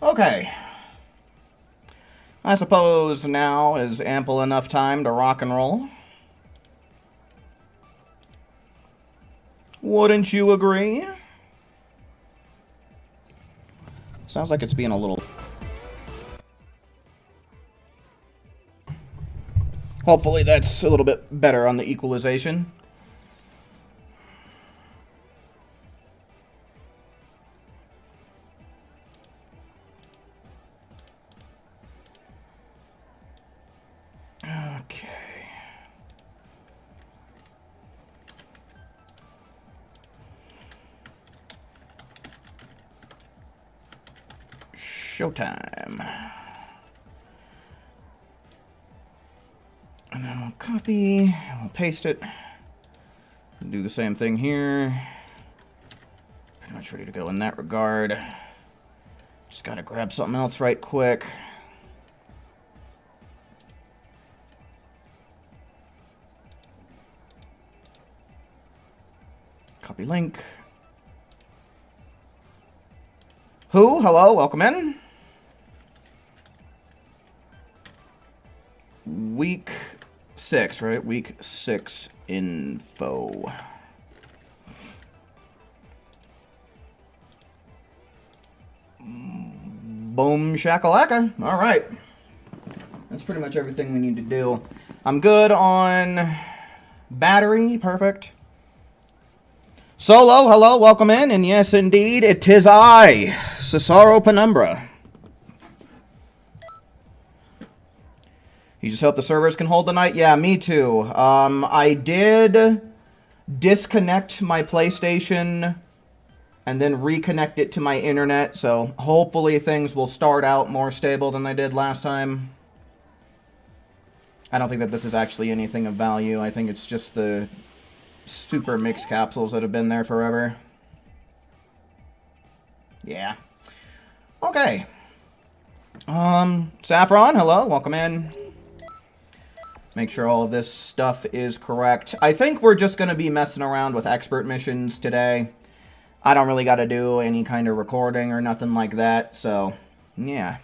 Okay. I suppose now is ample enough time to rock and roll. Wouldn't you agree? Sounds like it's being a little... Hopefully that's a little bit better on the equalization. Okay. Showtime. And then we'll copy, we'll paste it. Do the same thing here. Pretty much ready to go in that regard. Just gotta grab something else right quick. Copy link. Who? Hello, welcome in. Week 6, right? Week 6 info. Boom shakalaka. All right. That's pretty much everything we need to do. I'm good on battery. Perfect. Solo, hello, welcome in. And yes, indeed, it is I, Cesaro Penumbra. You just hope the servers can hold the night? Yeah, me too. I did disconnect my PlayStation and then reconnect it to my internet, so hopefully things will start out more stable than they did last time. I don't think that this is actually anything of value. I think it's just the super mix capsules that have been there forever. Yeah. Okay. Saffron, hello, welcome in. Make sure all of this stuff is correct. I think we're just going to be messing around with expert missions today. I don't really got to do any kind of recording or nothing like that, so yeah.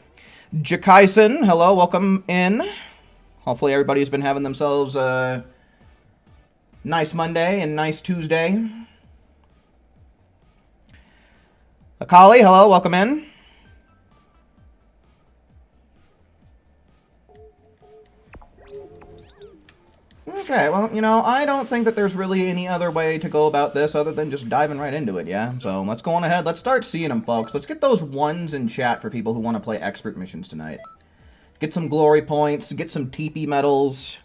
Jakaisen, hello, welcome in. Hopefully everybody's been having themselves a nice Monday and nice Tuesday. Akali, hello, welcome in. Okay, well, you know, I don't think that there's really any other way to go about this other than just diving right into it, yeah? So let's go on ahead. Let's start seeing them, folks. Let's get those ones in chat for people who want to play expert missions tonight. Get some glory points, get some TP medals,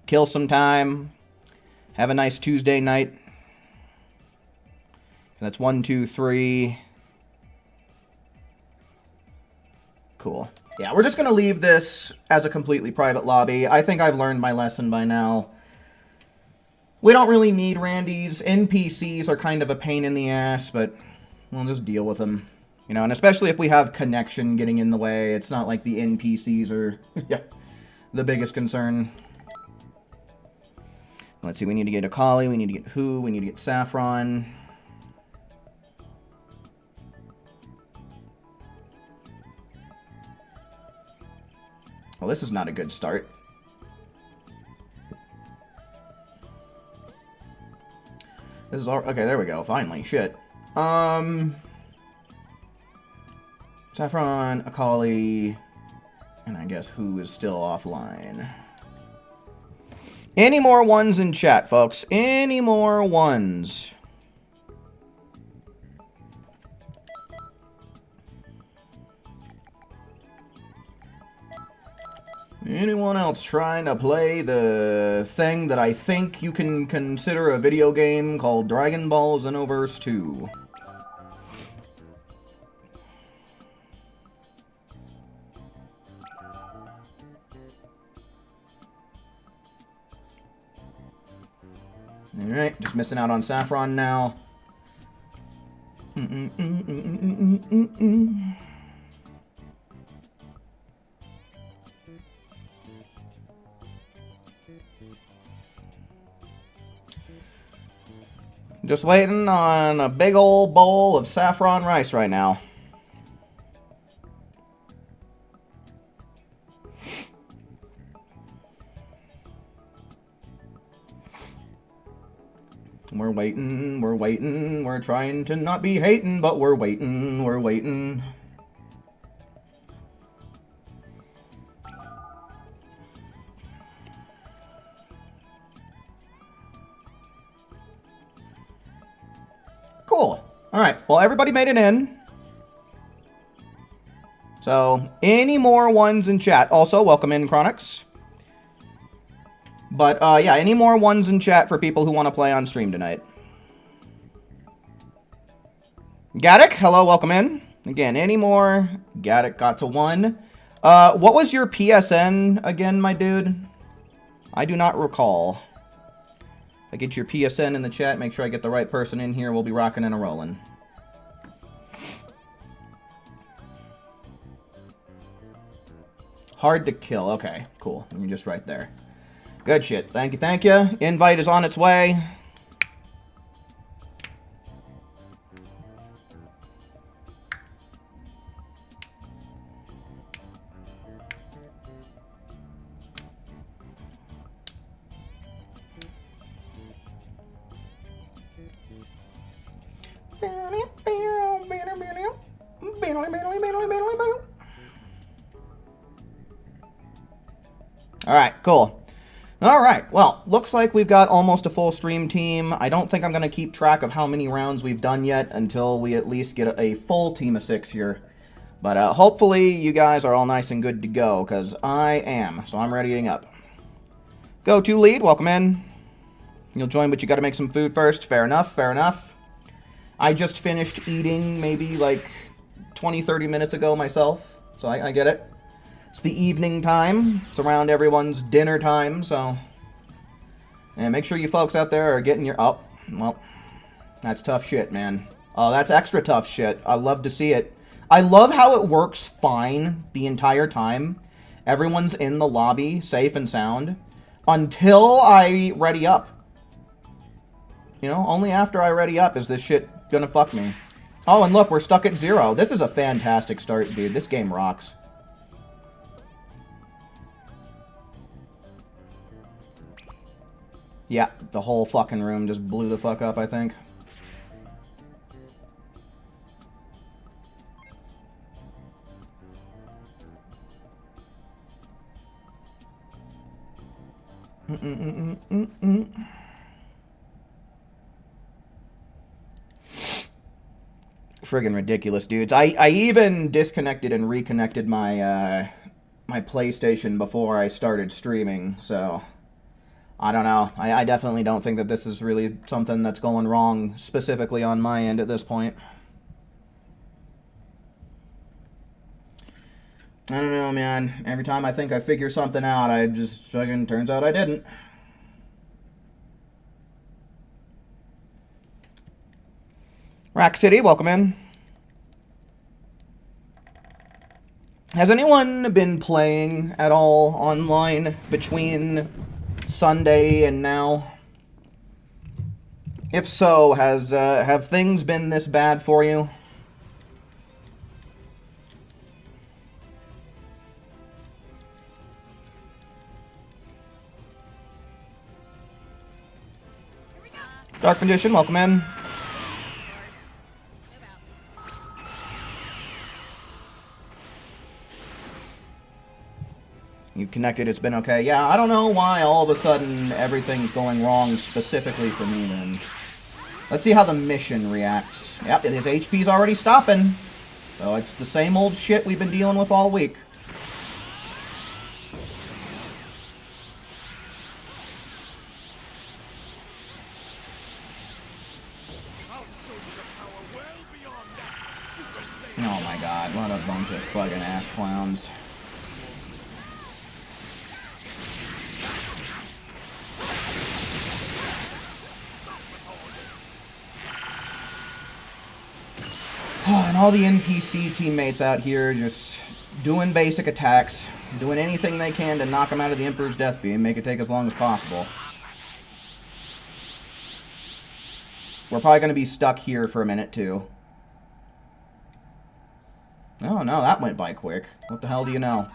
kill some time, have a nice Tuesday night. And that's 1, 2, 3. Cool. Yeah, we're just going to leave this as a completely private lobby. I think I've learned my lesson by now. We don't really need Randys. NPCs are kind of a pain in the ass, but we'll just deal with them. You know, and especially if we have connection getting in the way, it's not like the NPCs are yeah, the biggest concern. Let's see, we need to get Akali, we need to get Who, we need to get Saffron. Well, this is not a good start. This is all... Okay, there we go. Finally. Shit. Saffron, Akali, and I guess Who is still offline. Any more ones in chat, folks? Any more ones? Anyone else trying to play the thing that I think you can consider a video game called Dragon Ball Xenoverse 2? Alright, just missing out on Saffron now. Just waiting on a big old bowl of saffron rice right now. We're waiting, we're trying to not be hating, but we're waiting. Cool. Alright, well, everybody made it in. So, any more ones in chat? Also, welcome in, Chronix. But, yeah, any more ones in chat for people who want to play on stream tonight? Gaddick, hello, welcome in. Again, any more? Gaddick got to 1. What was your PSN again, my dude? I do not recall. If I get your PSN in the chat, make sure I get the right person in here. We'll be rocking and a-rolling. Hard to kill. Okay, cool. You're just right there. Good shit. Thank you, thank you. Invite is on its way. Alright, cool. Alright, well, looks like we've got almost a full stream team. I don't think I'm going to keep track of how many rounds we've done yet until we at least get a full team of 6 here. But hopefully you guys are all nice and good to go, because I am. So I'm readying up. Go to lead, welcome in. You'll join, but you got to make some food first. Fair enough, fair enough. I just finished eating maybe like 20-30 minutes ago myself, so I get it. It's the evening time. It's around everyone's dinner time, so... And make sure you folks out there are getting your... Oh, well, that's tough shit, man. Oh, that's extra tough shit. I love to see it. I love how it works fine the entire time. Everyone's in the lobby, safe and sound, until I ready up. You know, only after I ready up is this shit gonna fuck me. Oh, and look, we're stuck at 0. This is a fantastic start, dude. This game rocks. Yeah, the whole fucking room just blew the fuck up, I think. Friggin' ridiculous, dudes. I even disconnected and reconnected my my PlayStation before I started streaming, so I don't know. I definitely don't think that this is really something that's going wrong specifically on my end at this point. I don't know, man. Every time I think I figure something out, I just fucking turns out I didn't. Rack City, welcome in. Has anyone been playing at all online between Sunday and now? If so, have things been this bad for you? Dark Magician, welcome in. You've connected, it's been okay. Yeah, I don't know why all of a sudden everything's going wrong specifically for me then. Let's see how the mission reacts. Yep, his HP's already stopping. So it's the same old shit we've been dealing with all week. Oh my god, what a bunch of fucking ass clowns. And all the NPC teammates out here just doing basic attacks, doing anything they can to knock them out of the Emperor's Death Beam, make it take as long as possible. We're probably going to be stuck here for a minute, too. Oh, no, that went by quick. What the hell do you know?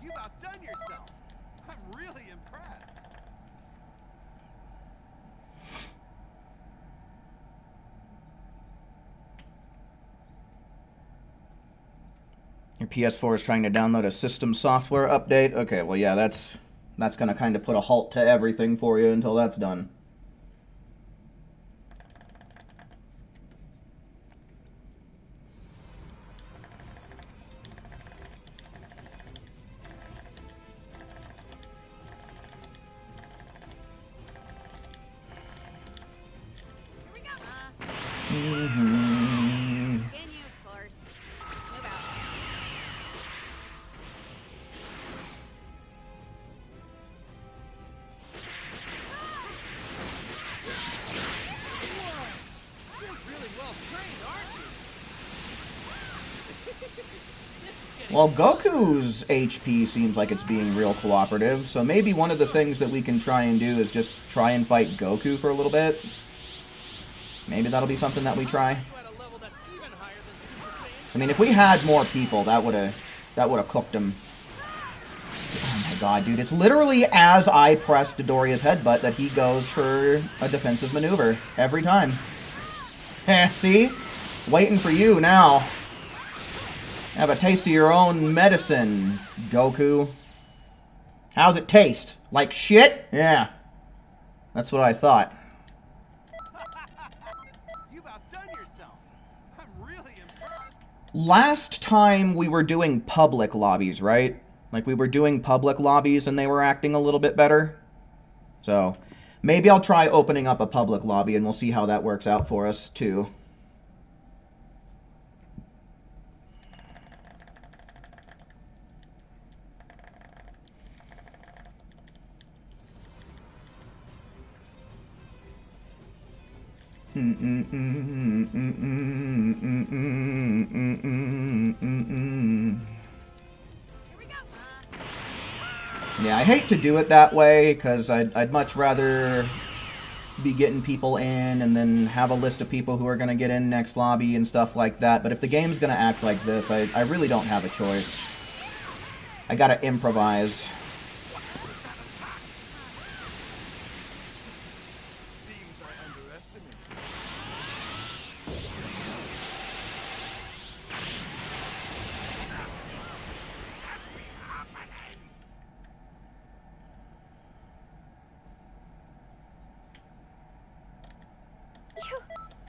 You've outdone yourself. I'm really impressed. Your PS4 is trying to download a system software update. Okay, well, yeah, that's going to kind of put a halt to everything for you until that's done. Here we go. Mm-hmm. Continue, of course. Move out. You're really well trained, aren't you? This is getting Well, Goku's HP seems like it's being real cooperative, so maybe one of the things that we can try and do is just try and fight Goku for a little bit. Maybe that'll be something that we try. at a level that's even higher than Super Saiyan. I mean, if we had more people, that would have cooked him. Oh my god, dude. It's literally as I press Dodoria's headbutt that he goes for a defensive maneuver. Every time. Heh, see? Waiting for you now. Have a taste of your own medicine, Goku. How's it taste? Like shit? Yeah. That's what I thought. You've outdone yourself. I'm really impressed. Last time we were doing public lobbies, right? Like we were doing public lobbies and they were acting a little bit better. So maybe I'll try opening up a public lobby and we'll see how that works out for us too. Yeah, I hate to do it that way, because I'd much rather be getting people in and then have a list of people who are going to get in next lobby and stuff like that. But if the game's going to act like this, I really don't have a choice. I gotta improvise. Seems I underestimated.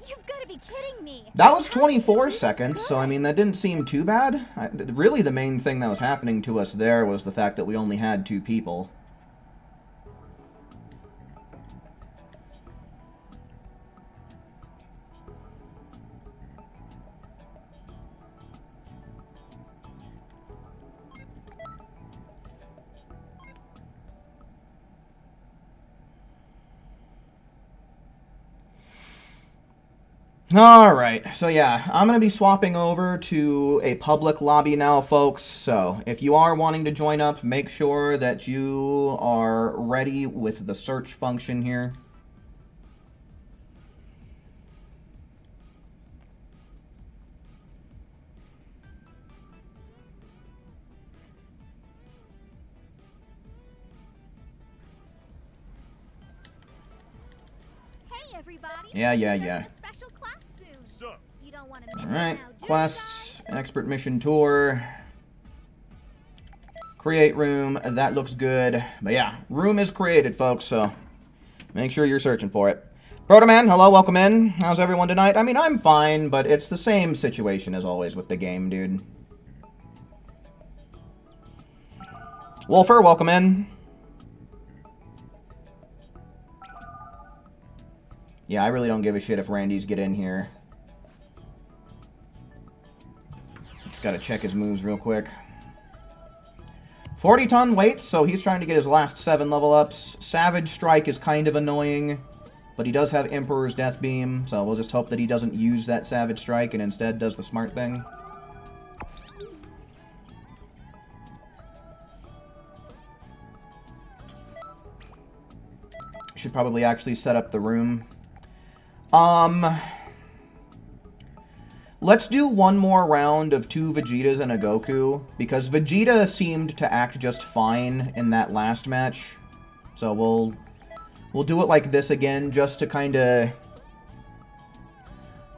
You've got to be kidding me. That was 24 seconds, so I mean, that didn't seem too bad. Really, the main thing that was happening to us there was the fact that we only had 2 people. Alright, so yeah, I'm going to be swapping over to a public lobby now, folks. So, if you are wanting to join up, make sure that you are ready with the search function here. Hey, everybody. Yeah. A special class soon. So, You don't want to miss Alright, it now, do you, quests, expert mission tour, create room, that looks good. But yeah, room is created, folks, so make sure you're searching for it. Protoman, hello, welcome in. How's everyone tonight? I mean, I'm fine, but it's the same situation as always with the game, dude. Wolfer, welcome in. Yeah, I really don't give a shit if Randy's get in here. Just gotta check his moves real quick. 40-ton weights, so he's trying to get his last 7 level ups. Savage Strike is kind of annoying, but he does have Emperor's Death Beam, so we'll just hope that he doesn't use that Savage Strike and instead does the smart thing. Should probably actually set up the room. Let's do one more round of 2 Vegetas and a Goku, because Vegeta seemed to act just fine in that last match. So we'll do it like this again, just to kind of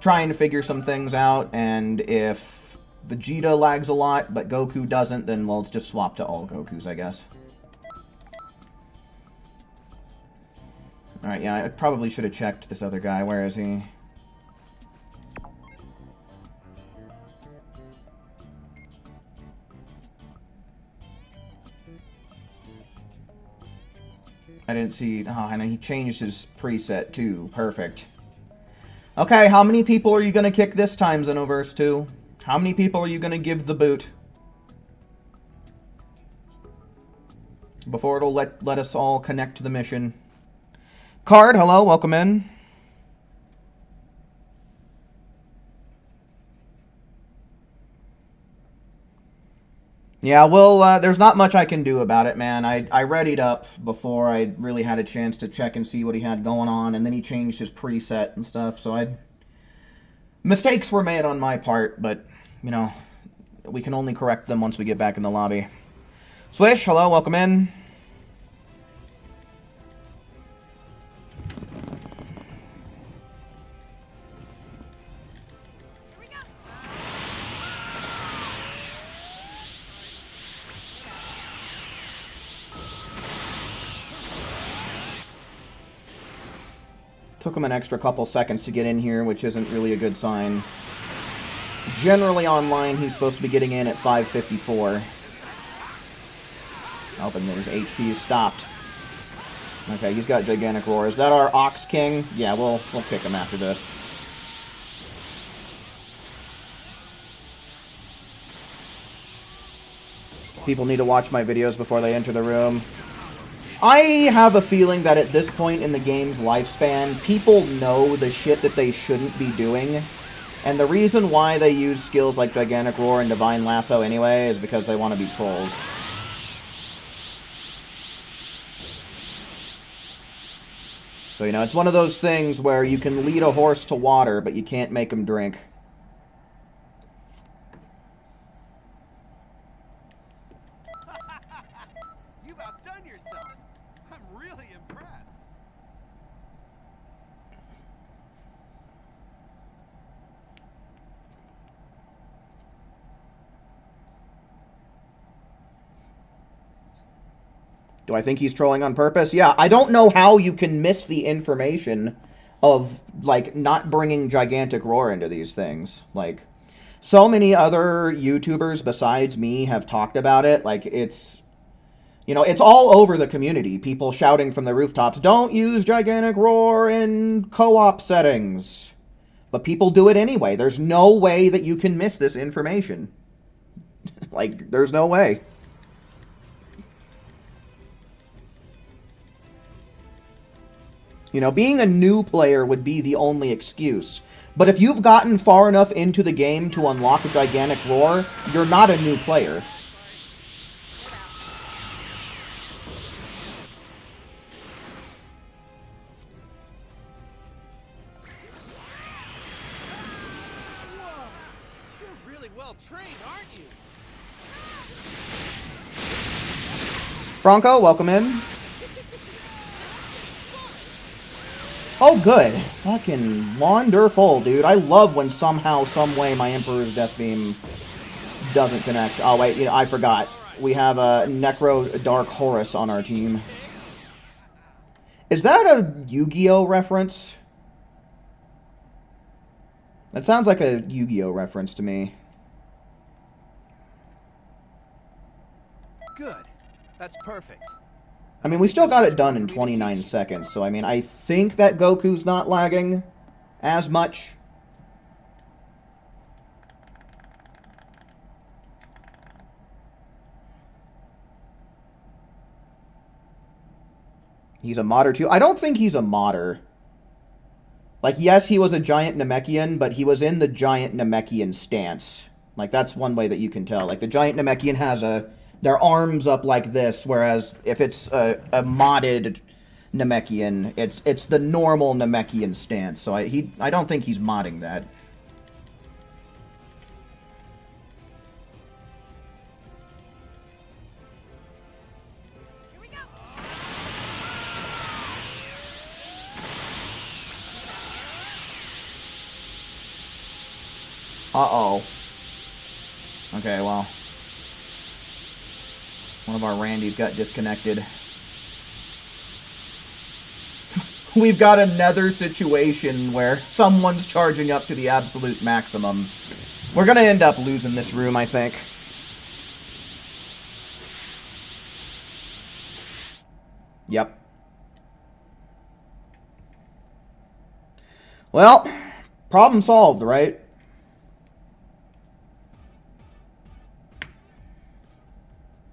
try and figure some things out, and if Vegeta lags a lot, but Goku doesn't, then we'll just swap to all Gokus, I guess. Alright, yeah, I probably should have checked this other guy. Where is he? I didn't see... Oh, and he changed his preset, too. Perfect. Okay, how many people are you going to kick this time, Xenoverse 2? How many people are you going to give the boot? Before it'll let us all connect to the mission. Card, hello, welcome in. Yeah, well, there's not much I can do about it, man. I readied up before I really had a chance to check and see what he had going on, and then he changed his preset and stuff, so mistakes were made on my part, but, you know, we can only correct them once we get back in the lobby. Swish, hello, welcome in. Took him an extra couple seconds to get in here, which isn't really a good sign. Generally online, he's supposed to be getting in at 5:54. Oh, and his HP is stopped. Okay, he's got Gigantic Roar. Is that our Ox King? Yeah, we'll kick him after this. People need to watch my videos before they enter the room. I have a feeling that at this point in the game's lifespan, people know the shit that they shouldn't be doing. And the reason why they use skills like Gigantic Roar and Divine Lasso anyway is because they want to be trolls. So, you know, it's one of those things where you can lead a horse to water, but you can't make him drink. You've outdone yourself. I'm really impressed. Do I think he's trolling on purpose? Yeah, I don't know how you can miss the information of, like, not bringing Gigantic Roar into these things. Like, so many other YouTubers besides me have talked about it. Like, it's, you know, it's all over the community. People shouting from the rooftops, don't use Gigantic Roar in co-op settings. But people do it anyway. There's no way that you can miss this information. Like, there's no way. You know, being a new player would be the only excuse. But if you've gotten far enough into the game to unlock a Gigantic Roar, you're not a new player. Whoa! You're really well trained, aren't you? Franco, welcome in. Oh, good. Fucking wonderful, dude. I love when somehow, someway, my Emperor's Death Beam doesn't connect. Oh, wait, you know, I forgot. We have a Necro Dark Horus on our team. Is that a Yu-Gi-Oh reference? That sounds like a Yu-Gi-Oh reference to me. Good. That's perfect. I mean, we still got it done in 29 seconds, so I mean, I think that Goku's not lagging as much. He's a modder too? I don't think he's a modder. Like, yes, he was a giant Namekian, but he was in the giant Namekian stance. Like, that's one way that you can tell. Like, the giant Namekian has their arms up like this, whereas if it's a modded Namekian, it's the normal Namekian stance. So I don't think he's modding that. Here we go. Uh-oh. Okay, well. One of our Randys got disconnected. We've got another situation where someone's charging up to the absolute maximum. We're gonna end up losing this room, I think. Yep. Well, problem solved, right?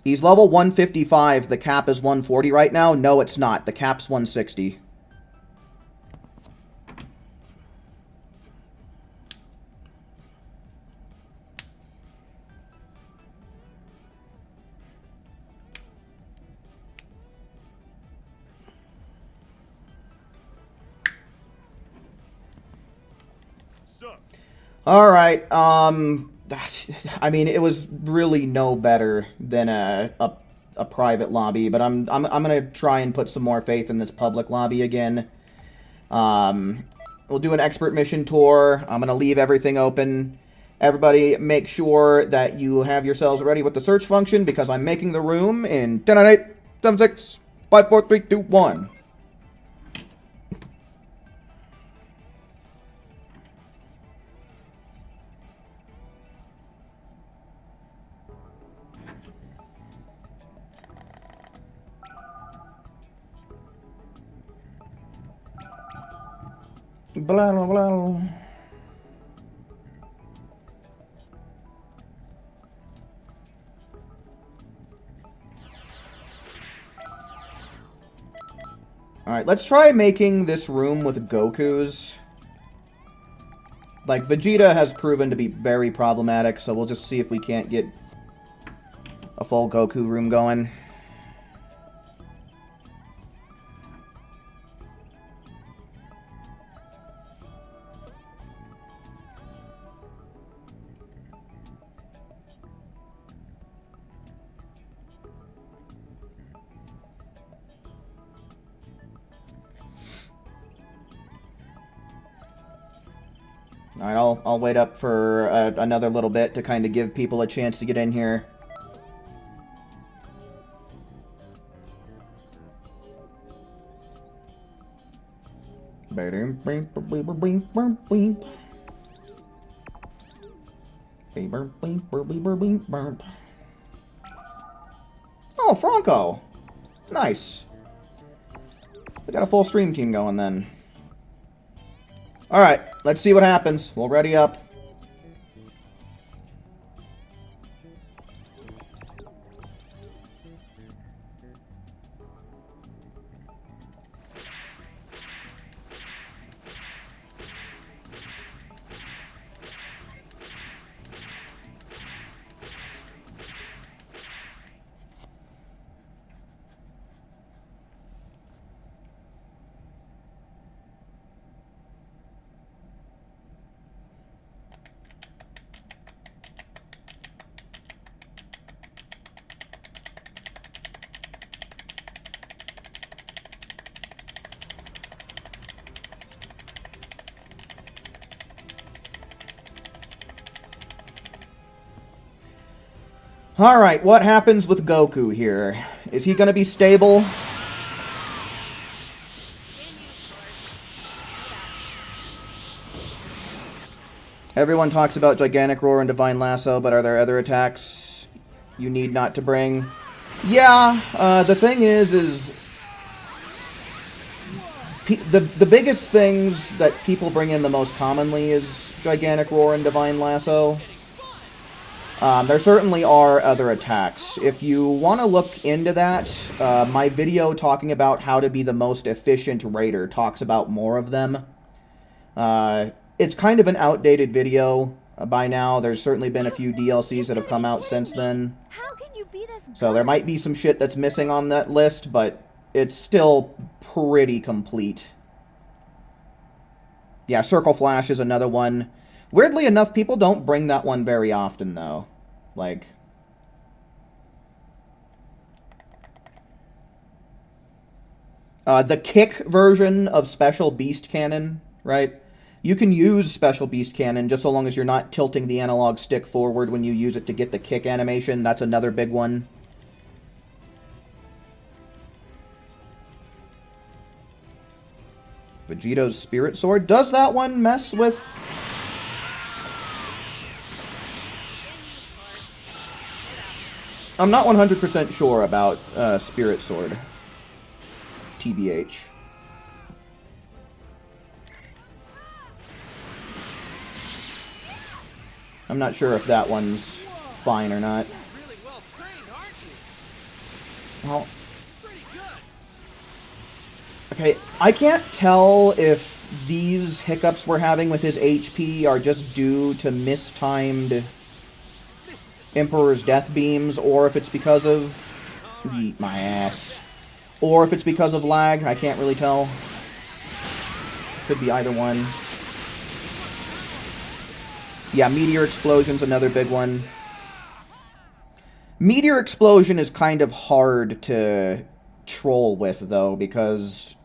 He's level 155. The cap is 140 right now. No, it's not. The cap's 160. All right. I mean, it was really no better than a private lobby, but I'm gonna try and put some more faith in this public lobby again. We'll do an expert mission tour. I'm gonna leave everything open. Everybody, make sure that you have yourselves ready with the search function because I'm making the room in 10, 9, 8, 7, 6, 5, 4, 3, 2, 1. Blah, blah, blah. Alright, let's try making this room with Gokus. Like, Vegeta has proven to be very problematic, so we'll just see if we can't get a full Goku room going. Alright, I'll wait up for another little bit to kind of give people a chance to get in here. Oh, Franco! Nice. We got a full stream team going then. Alright, let's see what happens. We'll ready up. Alright, what happens with Goku here? Is he gonna be stable? Everyone talks about Gigantic Roar and Divine Lasso, but are there other attacks you need not to bring? Yeah, the thing is the biggest things that people bring in the most commonly is Gigantic Roar and Divine Lasso. There certainly are other attacks. If you want to look into that, my video talking about how to be the most efficient raider talks about more of them. It's kind of an outdated video by now. There's certainly been a few DLCs that have come out since then. How can you be this So there might be some shit that's missing on that list, but it's still pretty complete. Yeah, Circle Flash is another one. Weirdly enough, people don't bring that one very often, though. Like... the kick version of Special Beast Cannon, right? You can use Special Beast Cannon just so long as you're not tilting the analog stick forward when you use it to get the kick animation. That's another big one. Vegeto's Spirit Sword. Does that one mess with... I'm not 100% sure about Spirit Sword. TBH. I'm not sure if that one's fine or not. You're really well trained, aren't you? Well, Pretty good. okay, I can't tell if these hiccups we're having with his HP are just due to mistimed This is Emperor's Death Beams, or if it's because of... Eat my ass. Or if it's because of lag, I can't really tell. Could be either one. Yeah, Meteor Explosion's another big one. Meteor Explosion is kind of hard to troll with, though, because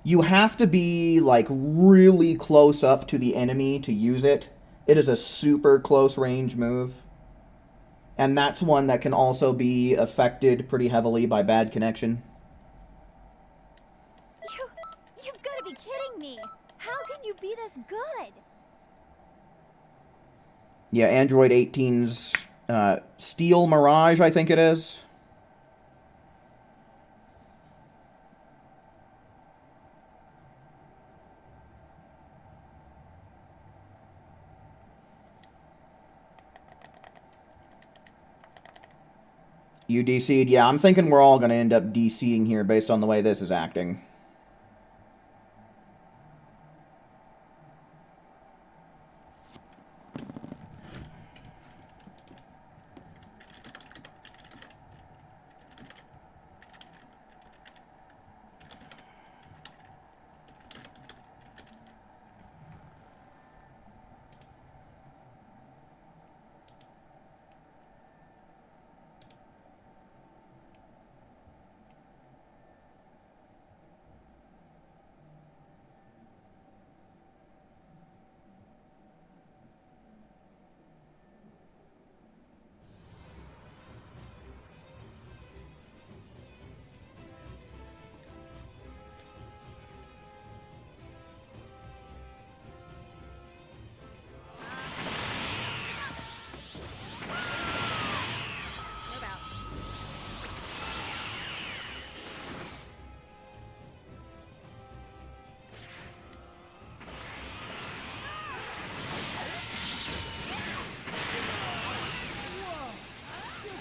you have to be, like, really close up to the enemy to use it. It is a super close range move. And that's one that can also be affected pretty heavily by bad connection. You've got to be kidding me. How can you be this good? Yeah, Android 18's Steel Mirage, I think it is. You DC'd? Yeah, I'm thinking we're all going to end up DCing here based on the way this is acting. Move out.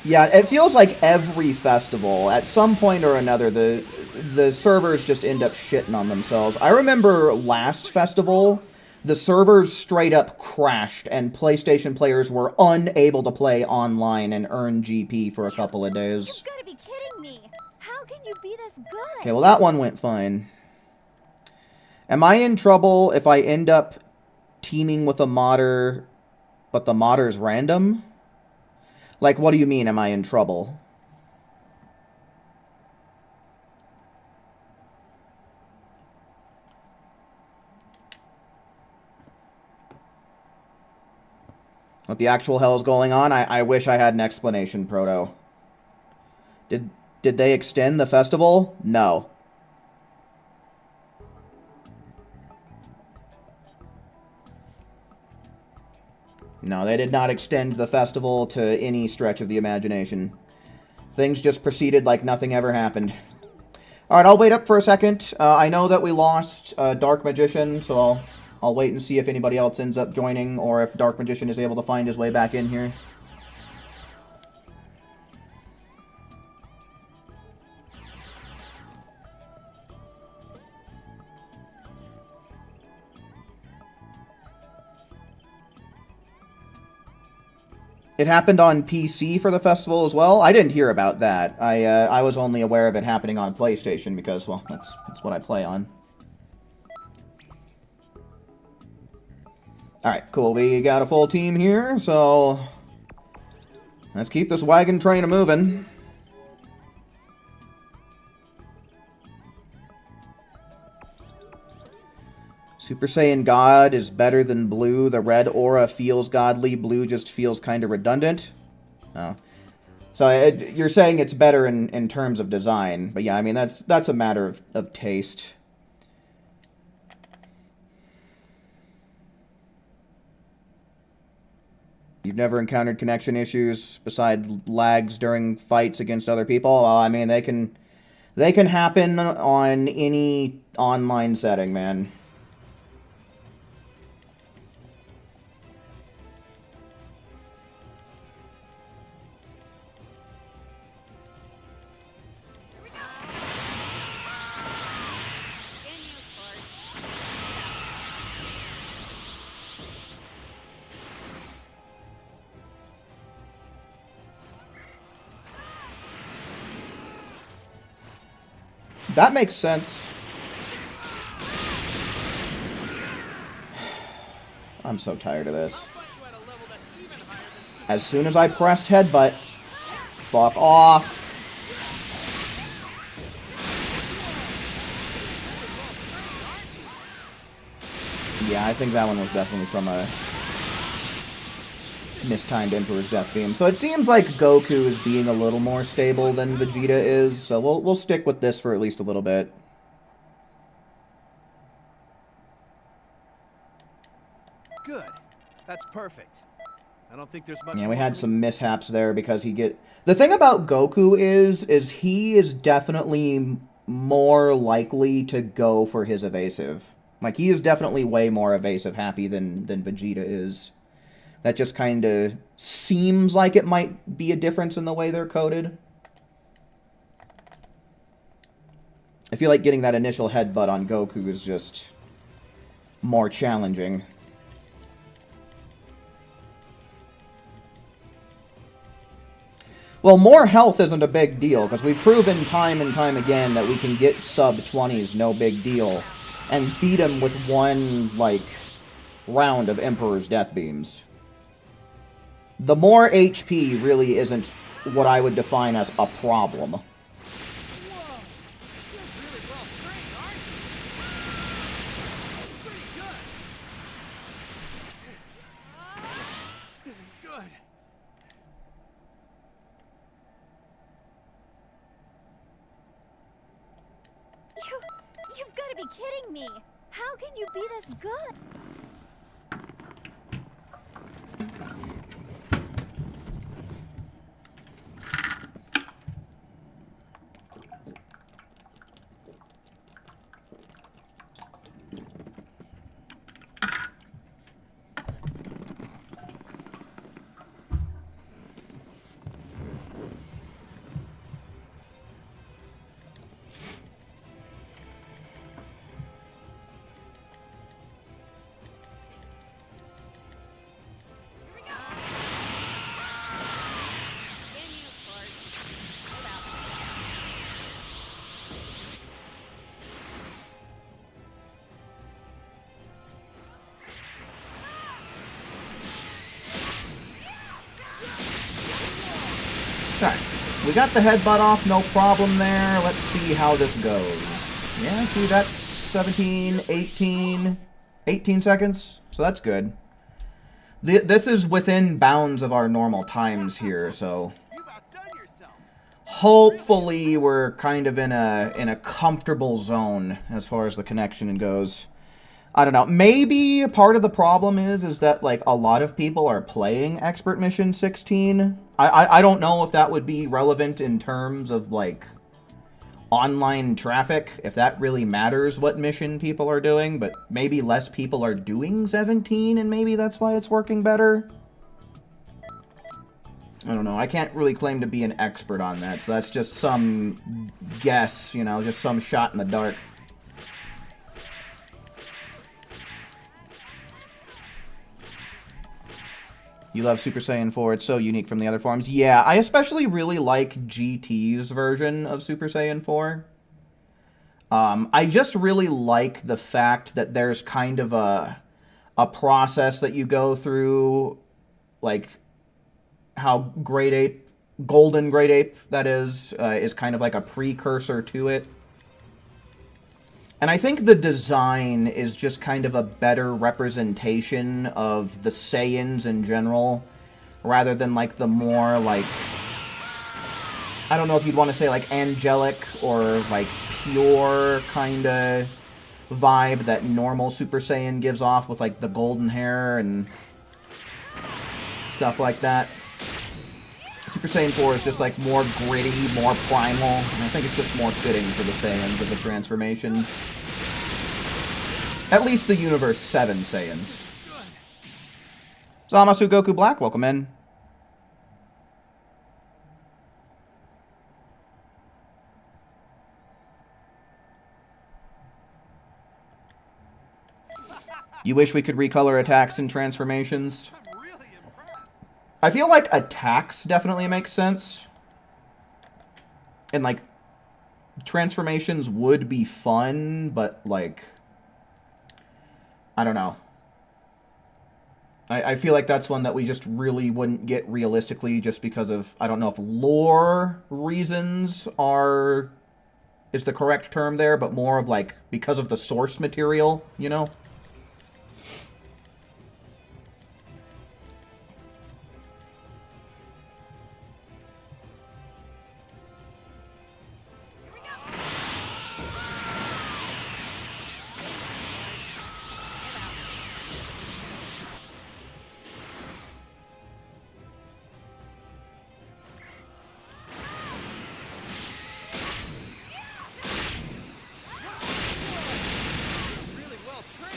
Yeah, it feels like every festival, at some point or another, the servers just end up shitting on themselves. I remember last festival, the servers straight up crashed, and PlayStation players were unable to play online and earn GP for a couple of days. You've got to be kidding me. How can you be this good? Okay, well that one went fine. Am I in trouble if I end up teaming with a modder, but the modder's random? Like, what do you mean, am I in trouble? What the actual hell is going on? I wish I had an explanation, Proto. Did they extend the festival? No. No, they did not extend the festival to any stretch of the imagination. Things just proceeded like nothing ever happened. Alright, I'll wait up for a second. I know that we lost Dark Magician, so I'll wait and see if anybody else ends up joining, or if Dark Magician is able to find his way back in here. It happened on PC for the festival as well? I didn't hear about that. I was only aware of it happening on PlayStation because, well, that's what I play on. Alright, cool. We got a full team here, so let's keep this wagon train a-moving. Super Saiyan God is better than blue. The red aura feels godly. Blue just feels kind of redundant. Oh. So you're saying it's better in terms of design. But yeah, I mean, that's a matter of taste. You've never encountered connection issues beside lags during fights against other people? Well, I mean, they can happen on any online setting, man. That makes sense. I'm so tired of this. As soon as I pressed headbutt, fuck off. Yeah, I think that one was definitely from a mistimed Emperor's Death Beam. So it seems like Goku is being a little more stable than Vegeta is, so we'll stick with this for at least a little bit. Good. That's perfect. I don't think there's much. Yeah, we had some mishaps there because the thing about Goku is he is definitely more likely to go for his evasive. Like, he is definitely way more evasive happy than Vegeta is. That just kind of seems like it might be a difference in the way they're coded. I feel like getting that initial headbutt on Goku is just more challenging. Well, more health isn't a big deal, because we've proven time and time again that we can get sub-20s, no big deal, and beat him with one, like, round of Emperor's Death Beams. The more HP really isn't what I would define as a problem. Whoa! You're really well trained, aren't you? Pretty good. This isn't good. You've got to be kidding me. How can you be this good? Okay, we got the headbutt off, no problem there. Let's see how this goes. Yeah, see, that's 17, 18 seconds, so that's good. This is within bounds of our normal times here, so hopefully we're kind of in a comfortable zone as far as the connection goes. I don't know. Maybe part of the problem is that, like, a lot of people are playing Expert Mission 16. I don't know if that would be relevant in terms of, like, online traffic, if that really matters what mission people are doing, but maybe less people are doing 17, and maybe that's why it's working better. I don't know. I can't really claim to be an expert on that, so that's just some guess, you know, just some shot in the dark. You love Super Saiyan 4, it's so unique from the other forms. Yeah, I especially really like GT's version of Super Saiyan 4. I just really like the fact that there's kind of a process that you go through, like how Great Ape, Golden Great Ape, that is kind of like a precursor to it. And I think the design is just kind of a better representation of the Saiyans in general, rather than, like, the more, like... I don't know if you'd want to say, like, angelic or, like, pure kind of vibe that normal Super Saiyan gives off with, like, the golden hair and stuff like that. Super Saiyan 4 is just, like, more gritty, more primal, and I think it's just more fitting for the Saiyans as a transformation. At least the Universe 7 Saiyans. Zamasu Goku Black, welcome in. You wish we could recolor attacks and transformations? I'm really impressed. I feel like attacks definitely make sense. And, like, transformations would be fun, but, like, I don't know. I feel like that's one that we just really wouldn't get realistically just because of, I don't know if lore reasons is the correct term there, but more of, like, because of the source material, you know?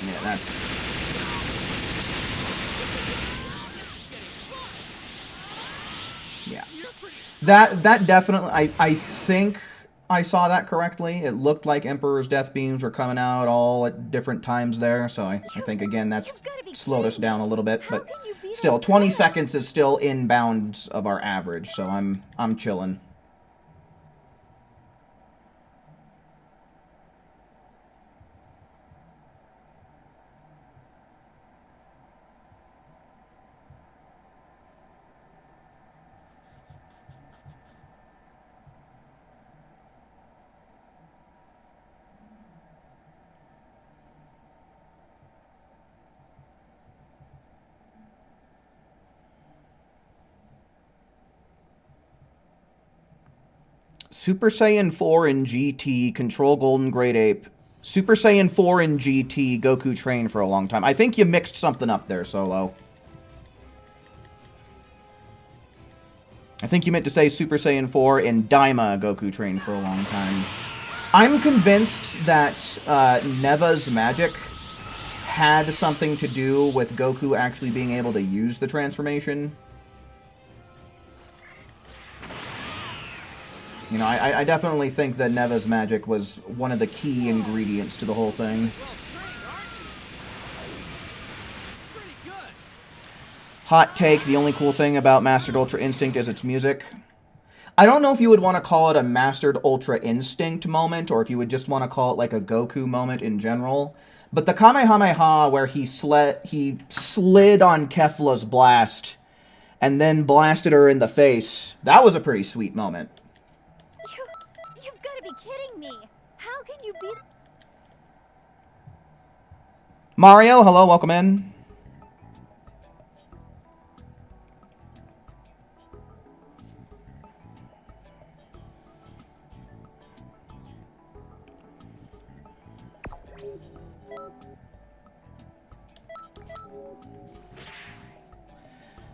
Yeah, that's... Yeah. That definitely... I think I saw that correctly. It looked like Emperor's Death Beams were coming out all at different times there, so I think, again, that's slowed us down a little bit, but still, 20 seconds is still in bounds of our average, so I'm chilling. Super Saiyan 4 in GT, Control Golden Great Ape. Super Saiyan 4 in GT, Goku trained for a long time. I think you mixed something up there, Solo. I think you meant to say Super Saiyan 4 in Daima, Goku trained for a long time. I'm convinced that Neva's magic had something to do with Goku actually being able to use the transformation. You know, I definitely think that Neva's magic was one of the key ingredients to the whole thing. Hot take, the only cool thing about Mastered Ultra Instinct is its music. I don't know if you would want to call it a Mastered Ultra Instinct moment, or if you would just want to call it like a Goku moment in general. But the Kamehameha where he slid on Kefla's blast and then blasted her in the face, that was a pretty sweet moment. You've got to be kidding me. How can you be... Mario, hello, welcome in.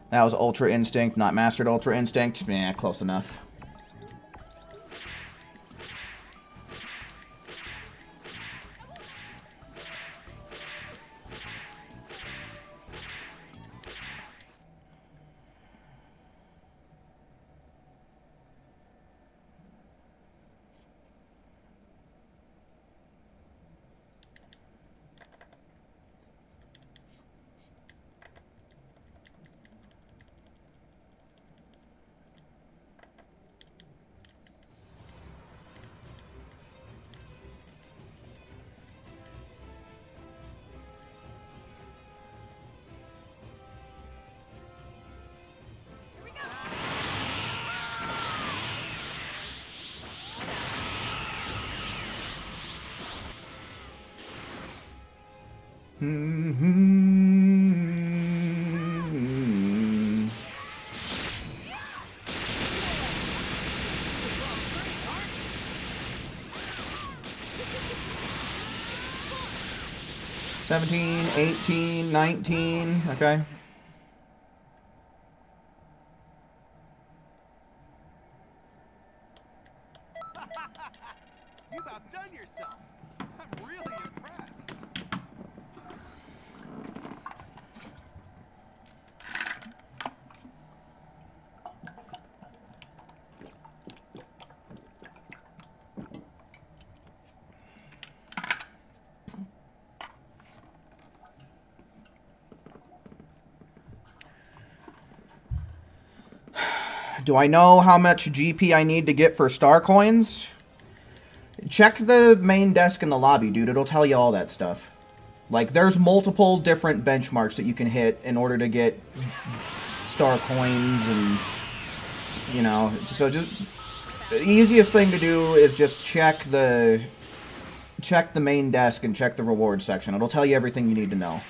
That was Ultra Instinct, not Mastered Ultra Instinct. Yeah, close enough. Mm-hmm. $17, $18, $19, okay. You've outdone yourself. I'm really impressed. Do I know how much GP I need to get for star coins? Check the main desk in the lobby, dude. It'll tell you all that stuff. Like, there's multiple different benchmarks that you can hit in order to get star coins and, you know, so just the easiest thing to do is just check the main desk and check the reward section. It'll tell you everything you need to know.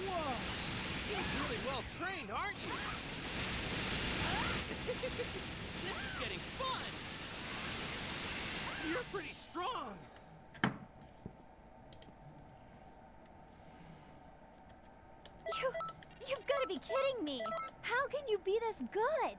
Whoa! You're really well trained, aren't you? This is getting fun! You're pretty strong! You've got to be kidding me! How can you be this good?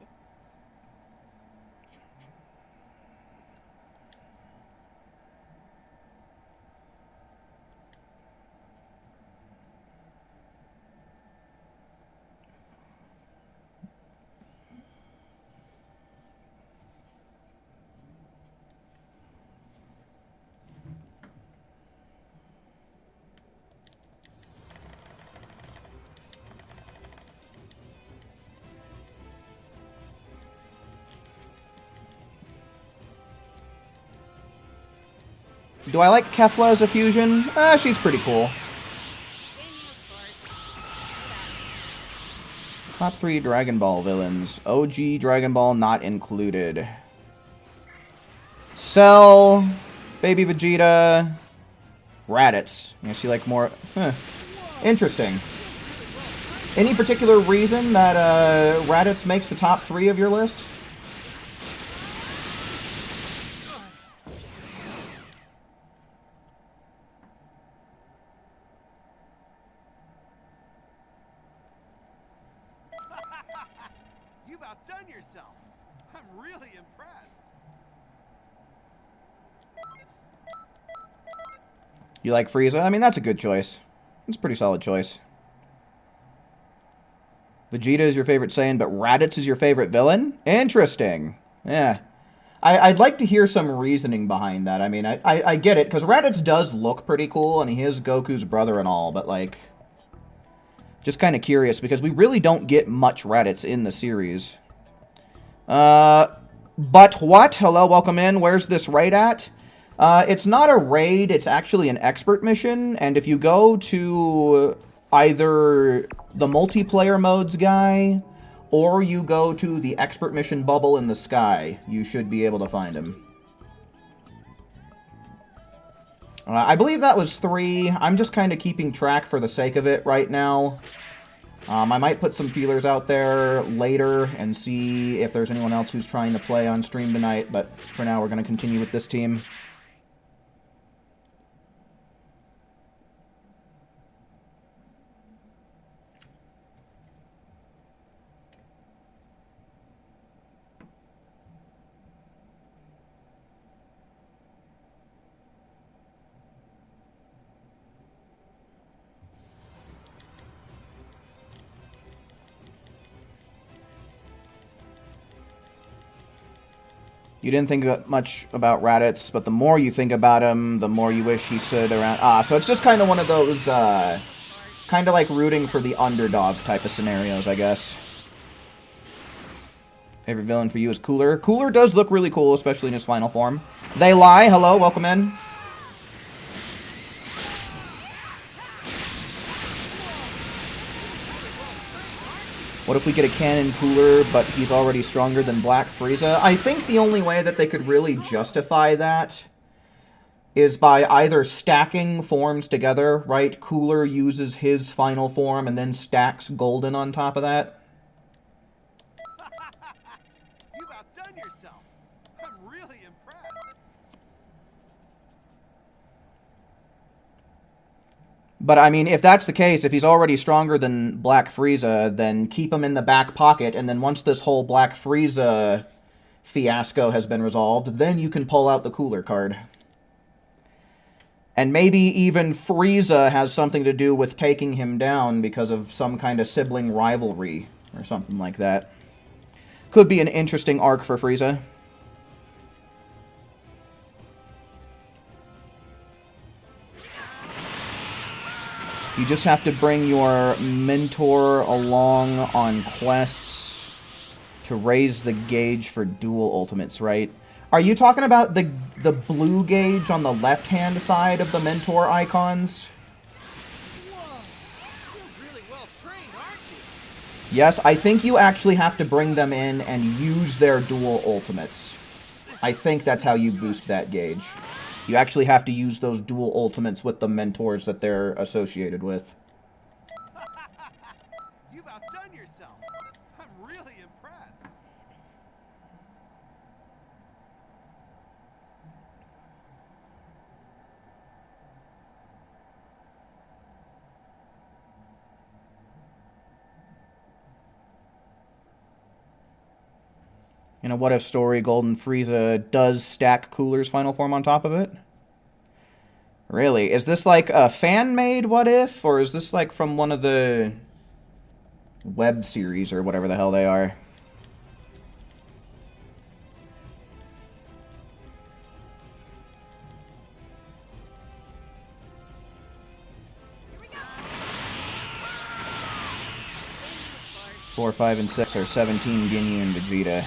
Do I like Kefla as a fusion? She's pretty cool. Top 3 Dragon Ball villains. OG Dragon Ball not included. Cell, Baby Vegeta, Raditz. I guess you like more... Interesting. Any particular reason that Raditz makes the top 3 of your list? You've outdone yourself. I'm really impressed. You like Frieza? I mean, that's a good choice. It's a pretty solid choice. Vegeta is your favorite Saiyan, but Raditz is your favorite villain? Interesting. Yeah. I'd like to hear some reasoning behind that. I mean, I get it, because Raditz does look pretty cool, and he is Goku's brother and all, but, like... Just kind of curious, because we really don't get much Raditz in the series. But what? Hello, welcome in. Where's this raid at? It's not a raid, it's actually an expert mission, and if you go to either the multiplayer modes guy, or you go to the expert mission bubble in the sky, you should be able to find him. I believe that was 3. I'm just kind of keeping track for the sake of it right now. I might put some feelers out there later and see if there's anyone else who's trying to play on stream tonight, but for now we're going to continue with this team. You didn't think much about Raditz, but the more you think about him, the more you wish he stood around. So it's just kind of one of those, kind of like rooting for the underdog type of scenarios, I guess. Favorite villain for you is Cooler. Cooler does look really cool, especially in his final form. They Lie, hello, welcome in. What if we get a Cannon Cooler, but he's already stronger than Black Frieza? I think the only way that they could really justify that is by either stacking forms together, right? Cooler uses his final form and then stacks Golden on top of that. You've outdone yourself. I'm really impressed. But, I mean, if that's the case, if he's already stronger than Black Frieza, then keep him in the back pocket, and then once this whole Black Frieza fiasco has been resolved, then you can pull out the Cooler card. And maybe even Frieza has something to do with taking him down because of some kind of sibling rivalry, or something like that. Could be an interesting arc for Frieza. You just have to bring your mentor along on quests to raise the gauge for dual ultimates, right? Are you talking about the blue gauge on the left-hand side of the mentor icons? Whoa! You're really well trained, aren't you? Yes, I think you actually have to bring them in and use their dual ultimates. I think that's how you boost that gauge. You actually have to use those dual ultimates with the mentors that they're associated with. You've outdone yourself. I'm really impressed. In a what if story, Golden Frieza does stack Cooler's final form on top of it? Really? Is this like a fan-made what if? Or is this like from one of the web series or whatever the hell they are? Here we go. 4, 5, and 6 are 17, Ginyu, and Vegeta.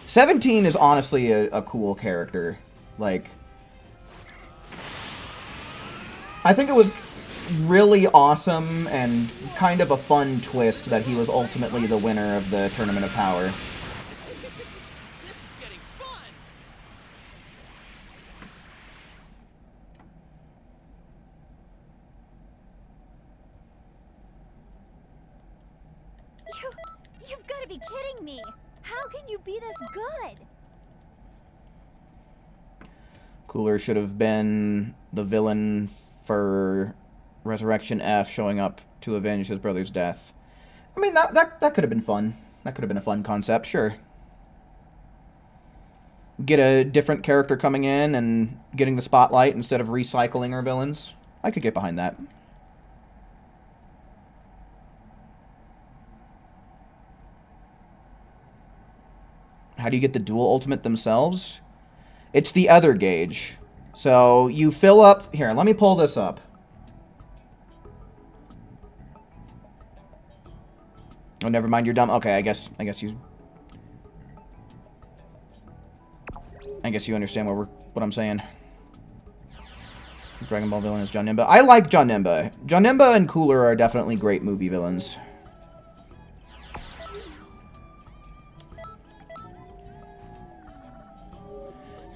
17 is honestly a cool character. Like, I think it was really awesome and kind of a fun twist that he was ultimately the winner of the Tournament of Power. This is getting fun! You've got to be kidding me. How can you be this good? Cooler should have been the villain for Resurrection F, showing up to avenge his brother's death. I mean, that could have been fun. That could have been a fun concept, sure. Get a different character coming in and getting the spotlight instead of recycling our villains. I could get behind that. How do you get the dual ultimate themselves? It's the other gauge. So you fill up... Here, let me pull this up. Oh, never mind, you're dumb. Okay, I guess you understand what I'm saying. Dragon Ball villain is John Nimba. I like John Nimba. John Nimba and Cooler are definitely great movie villains.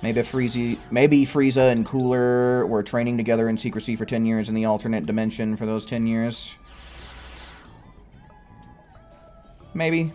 Maybe Frieza and Cooler were training together in secrecy for 10 years in the alternate dimension for those 10 years. Maybe.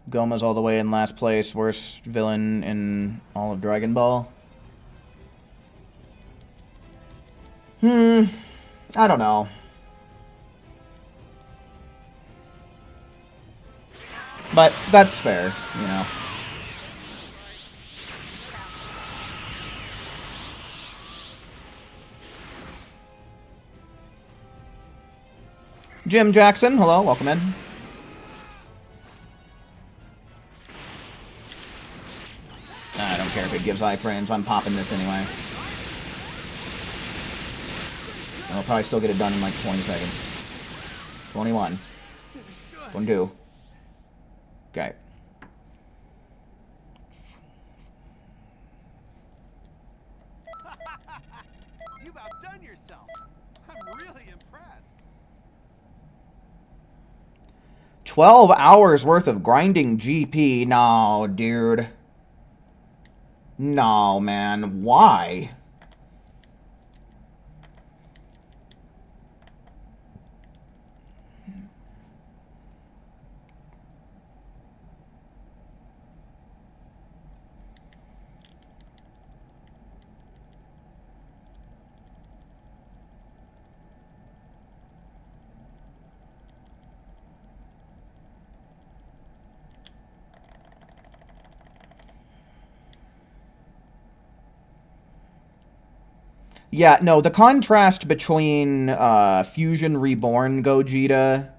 Goma's all the way in last place. Worst villain in all of Dragon Ball. I don't know. But that's fair, you know. Jim Jackson, hello, welcome in. I don't care if it gives iframes, I'm popping this anyway. I'll probably still get it done in like 20 seconds. 21. Isn't good. 22. Okay. You've outdone yourself. I'm really impressed. 12 hours worth of grinding GP. No, dude. No, man. Why? Yeah, no, the contrast between Fusion Reborn Gogeta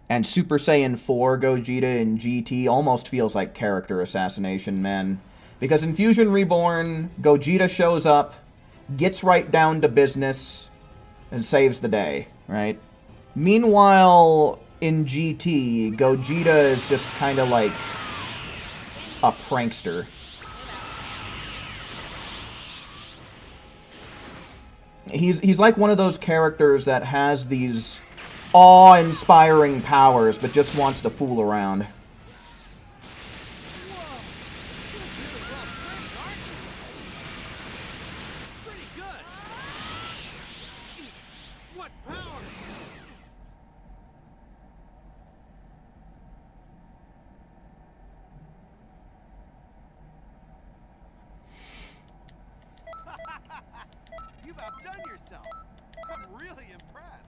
and Super Saiyan 4 Gogeta in GT almost feels like character assassination, man. Because in Fusion Reborn, Gogeta shows up, gets right down to business, and saves the day, right? Meanwhile, in GT, Gogeta is just kind of like a prankster. He's like one of those characters that has these awe-inspiring powers, but just wants to fool around. Whoa! You're really well trained, aren't you? Pretty good. What power? You've outdone yourself. I'm really impressed.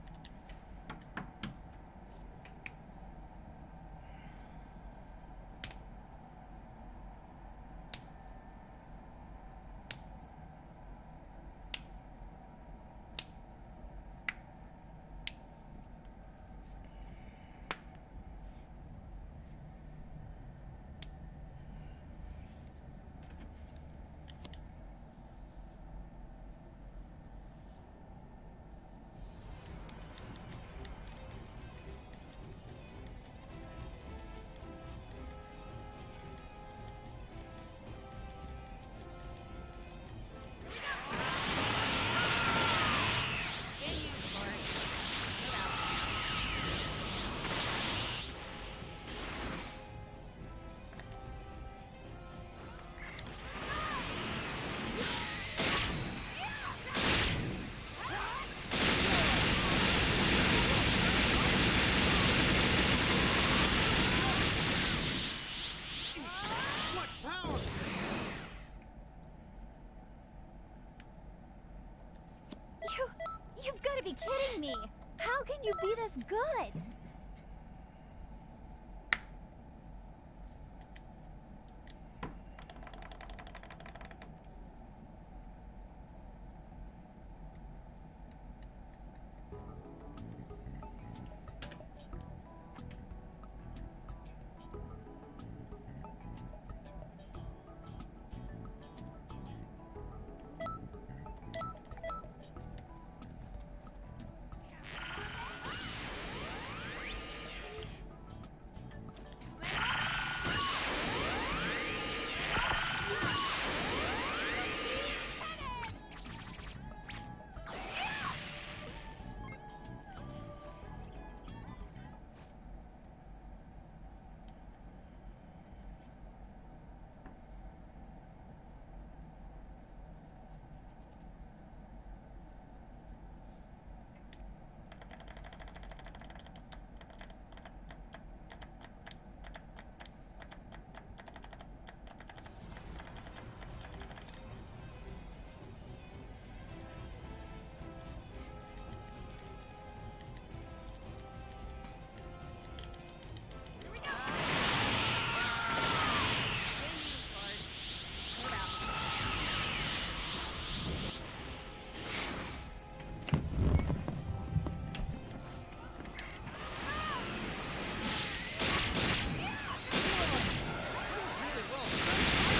What power? You've got to be kidding me. How can you be this good?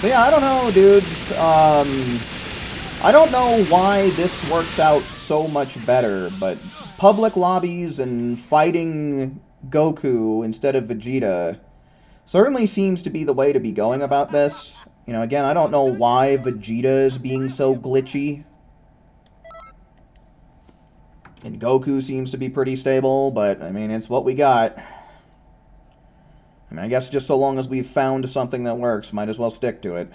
But yeah, I don't know, dudes. I don't know why this works out so much better, but public lobbies and fighting Goku instead of Vegeta certainly seems to be the way to be going about this. You know, again, I don't know why Vegeta is being so glitchy. And Goku seems to be pretty stable, but, I mean, it's what we got. I mean, I guess just so long as we've found something that works, might as well stick to it.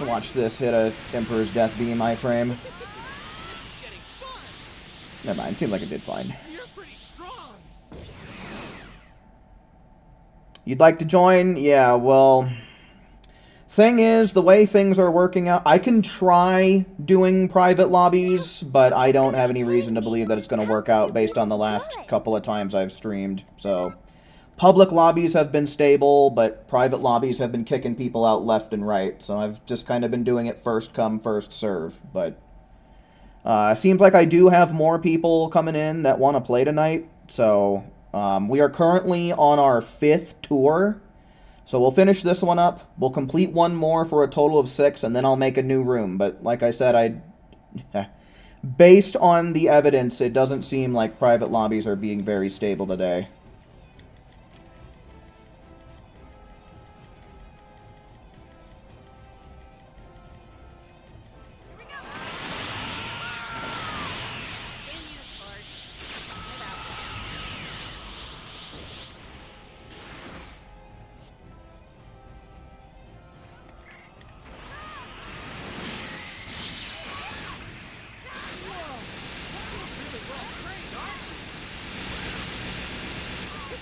Watch this hit a Emperor's Death Beam iframe. This is getting fun. Never mind, seems like it did fine. You're pretty strong. You'd like to join? Yeah, well... Thing is, the way things are working out, I can try doing private lobbies, but I don't have any reason to believe that it's going to work out based on the last couple of times I've streamed, so... Public lobbies have been stable, but private lobbies have been kicking people out left and right, so I've just kind of been doing it first come, first serve, but... seems like I do have more people coming in that want to play tonight, so... we are currently on our 5th tour, so we'll finish this one up, we'll complete one more for a total of 6, and then I'll make a new room, but like I said, based on the evidence, it doesn't seem like private lobbies are being very stable today.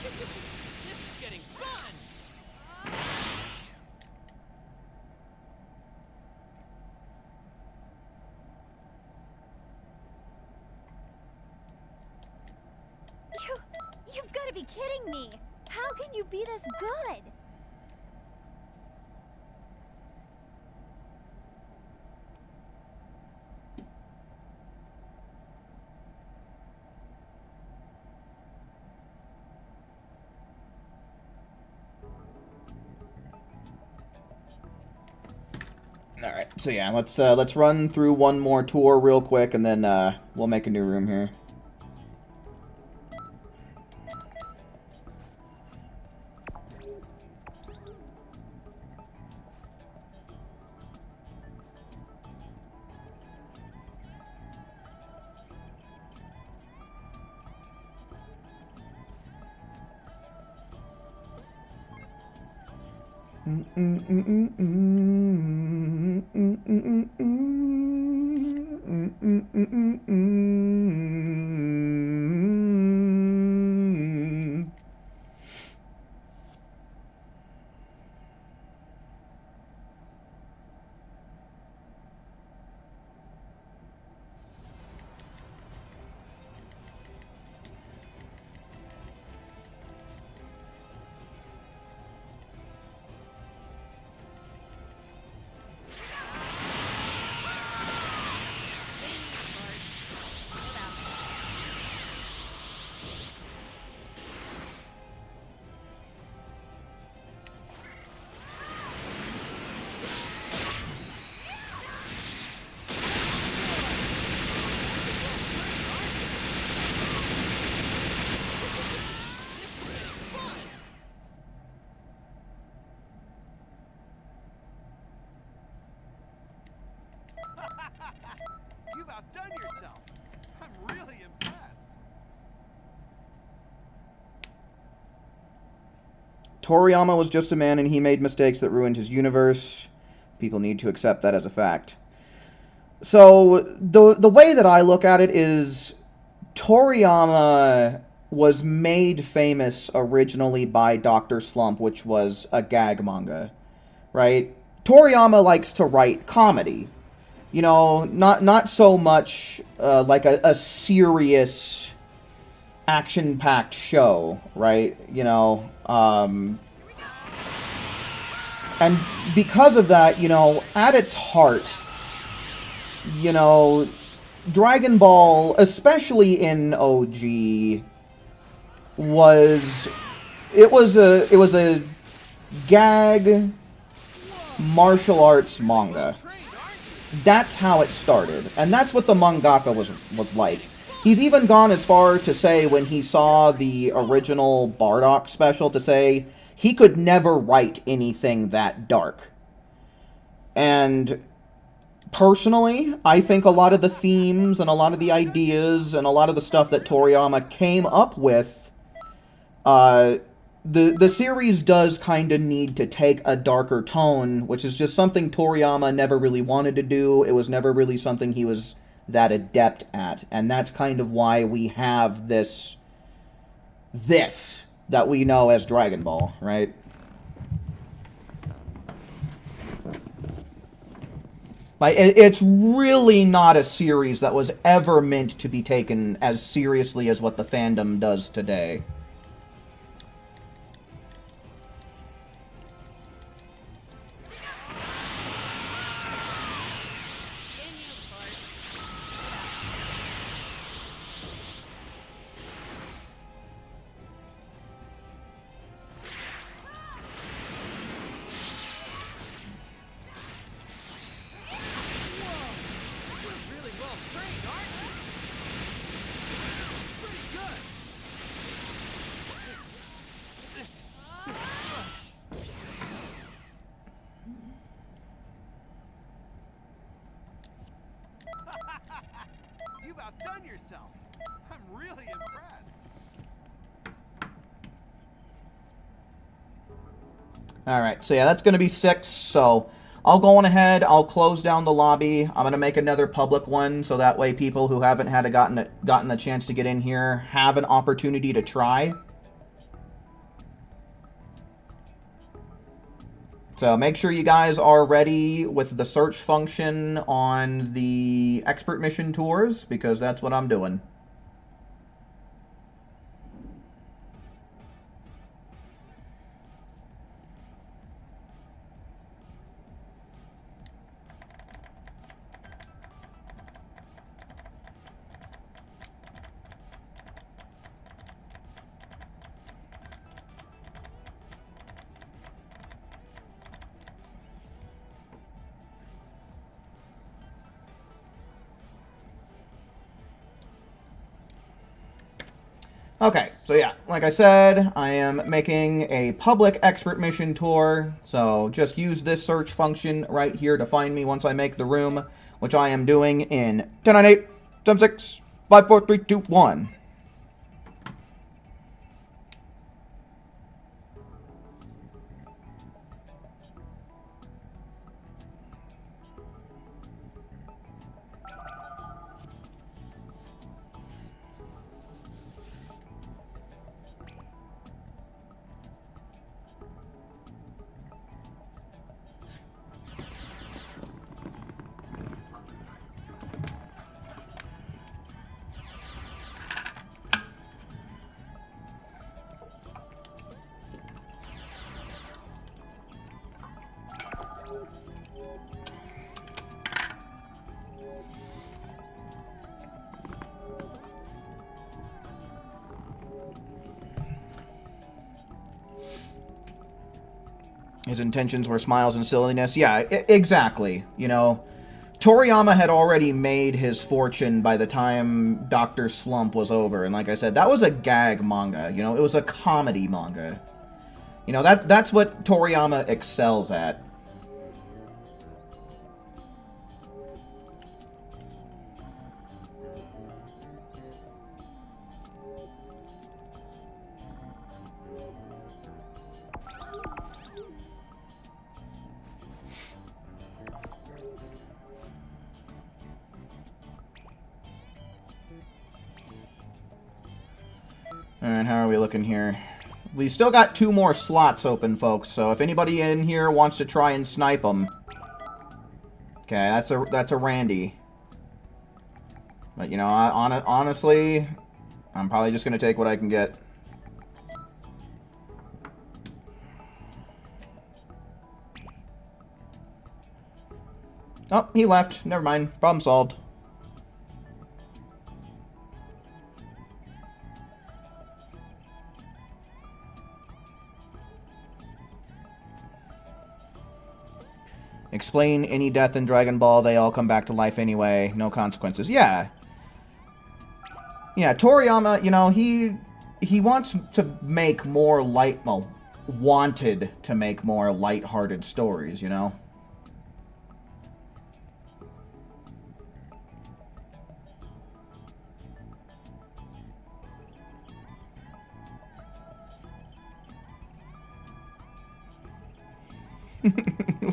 This is getting fun. You've got to be kidding me! How can you be this good? Alright, so yeah, let's run through one more tour real quick, and then we'll make a new room here. You've outdone yourself. I'm really impressed. Toriyama was just a man and he made mistakes that ruined his universe. People need to accept that as a fact. So the way that I look at it is Toriyama was made famous originally by Dr. Slump, which was a gag manga, right? Toriyama likes to write comedy. You know, not so much like a serious action-packed show, right? You know, and because of that, you know, at its heart, you know, Dragon Ball, especially in OG, was it was a gag martial arts manga. That's how it started, and that's what the mangaka was like. He's even gone as far to say when he saw the original Bardock special to say he could never write anything that dark. And personally, I think a lot of the themes and a lot of the ideas and a lot of the stuff that Toriyama came up with, the series does kind of need to take a darker tone, which is just something Toriyama never really wanted to do. It was never really something he was that adept at, and that's kind of why we have this that we know as Dragon Ball, right? Like, it's really not a series that was ever meant to be taken as seriously as what the fandom does today. You've outdone yourself. I'm really impressed. Alright, so yeah, that's going to be 6, so I'll go on ahead, I'll close down the lobby, I'm going to make another public one, so that way people who haven't gotten the chance to get in here have an opportunity to try. So make sure you guys are ready with the search function on the expert mission tours, because that's what I'm doing. Okay, so yeah, like I said, I am making a public expert mission tour, so just use this search function right here to find me once I make the room, which I am doing in 10, 9, 8, 7, 6, 5, 4, 3, 2, 1. His intentions were smiles and silliness. Yeah, exactly. You know, Toriyama had already made his fortune by the time Dr. Slump was over. And like I said, that was a gag manga. You know, it was a comedy manga. You know, that's what Toriyama excels at. Alright, how are we looking here? We still got 2 more slots open, folks, so if anybody in here wants to try and snipe them... Okay, that's a Randy. But, you know, honestly, I'm probably just going to take what I can get. Oh, he left. Never mind. Problem solved. Explain any death in Dragon Ball, they all come back to life anyway. No consequences. Yeah. Yeah, Toriyama, you know, he wants to make more well, wanted to make more light-hearted stories, you know?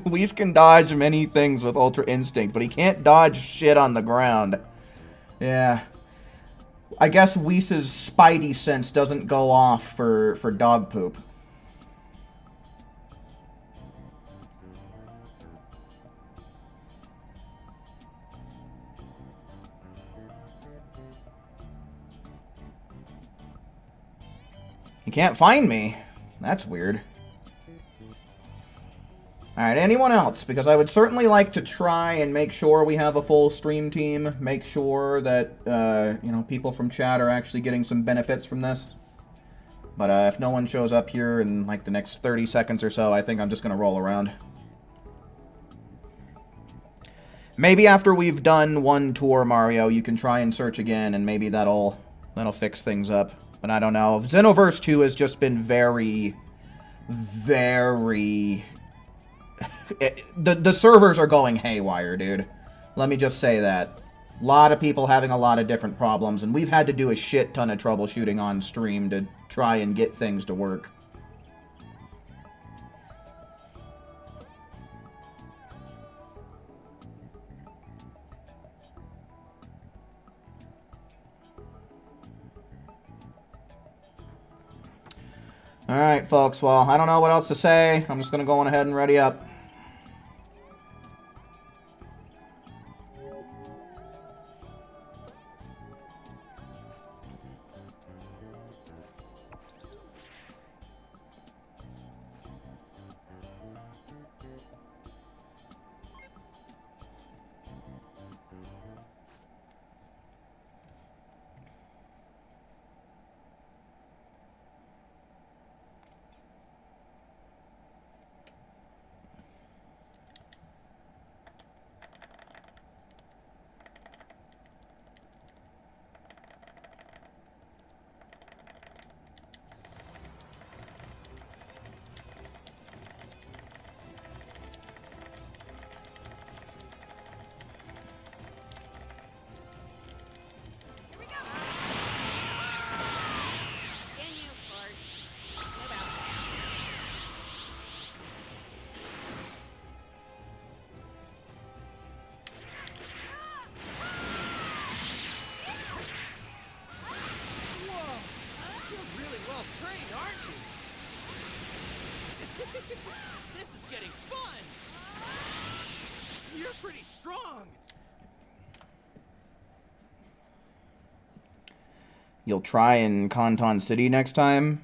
Whis can dodge many things with Ultra Instinct, but he can't dodge shit on the ground. Yeah. I guess Whis' spidey sense doesn't go off for dog poop. You can't find me. That's weird. Alright, anyone else? Because I would certainly like to try and make sure we have a full stream team. Make sure that, you know, people from chat are actually getting some benefits from this. But if no one shows up here in, like, the next 30 seconds or so, I think I'm just going to roll around. Maybe after we've done one tour, Mario, you can try and search again, and maybe that'll fix things up. But I don't know. Xenoverse 2 has just been very... The servers are going haywire, dude. Let me just say that. A lot of people having a lot of different problems, and we've had to do a shit ton of troubleshooting on stream to try and get things to work. Alright, folks, well, I don't know what else to say. I'm just gonna go on ahead and ready up. This is getting fun! You're pretty strong! You'll try in Canton City next time?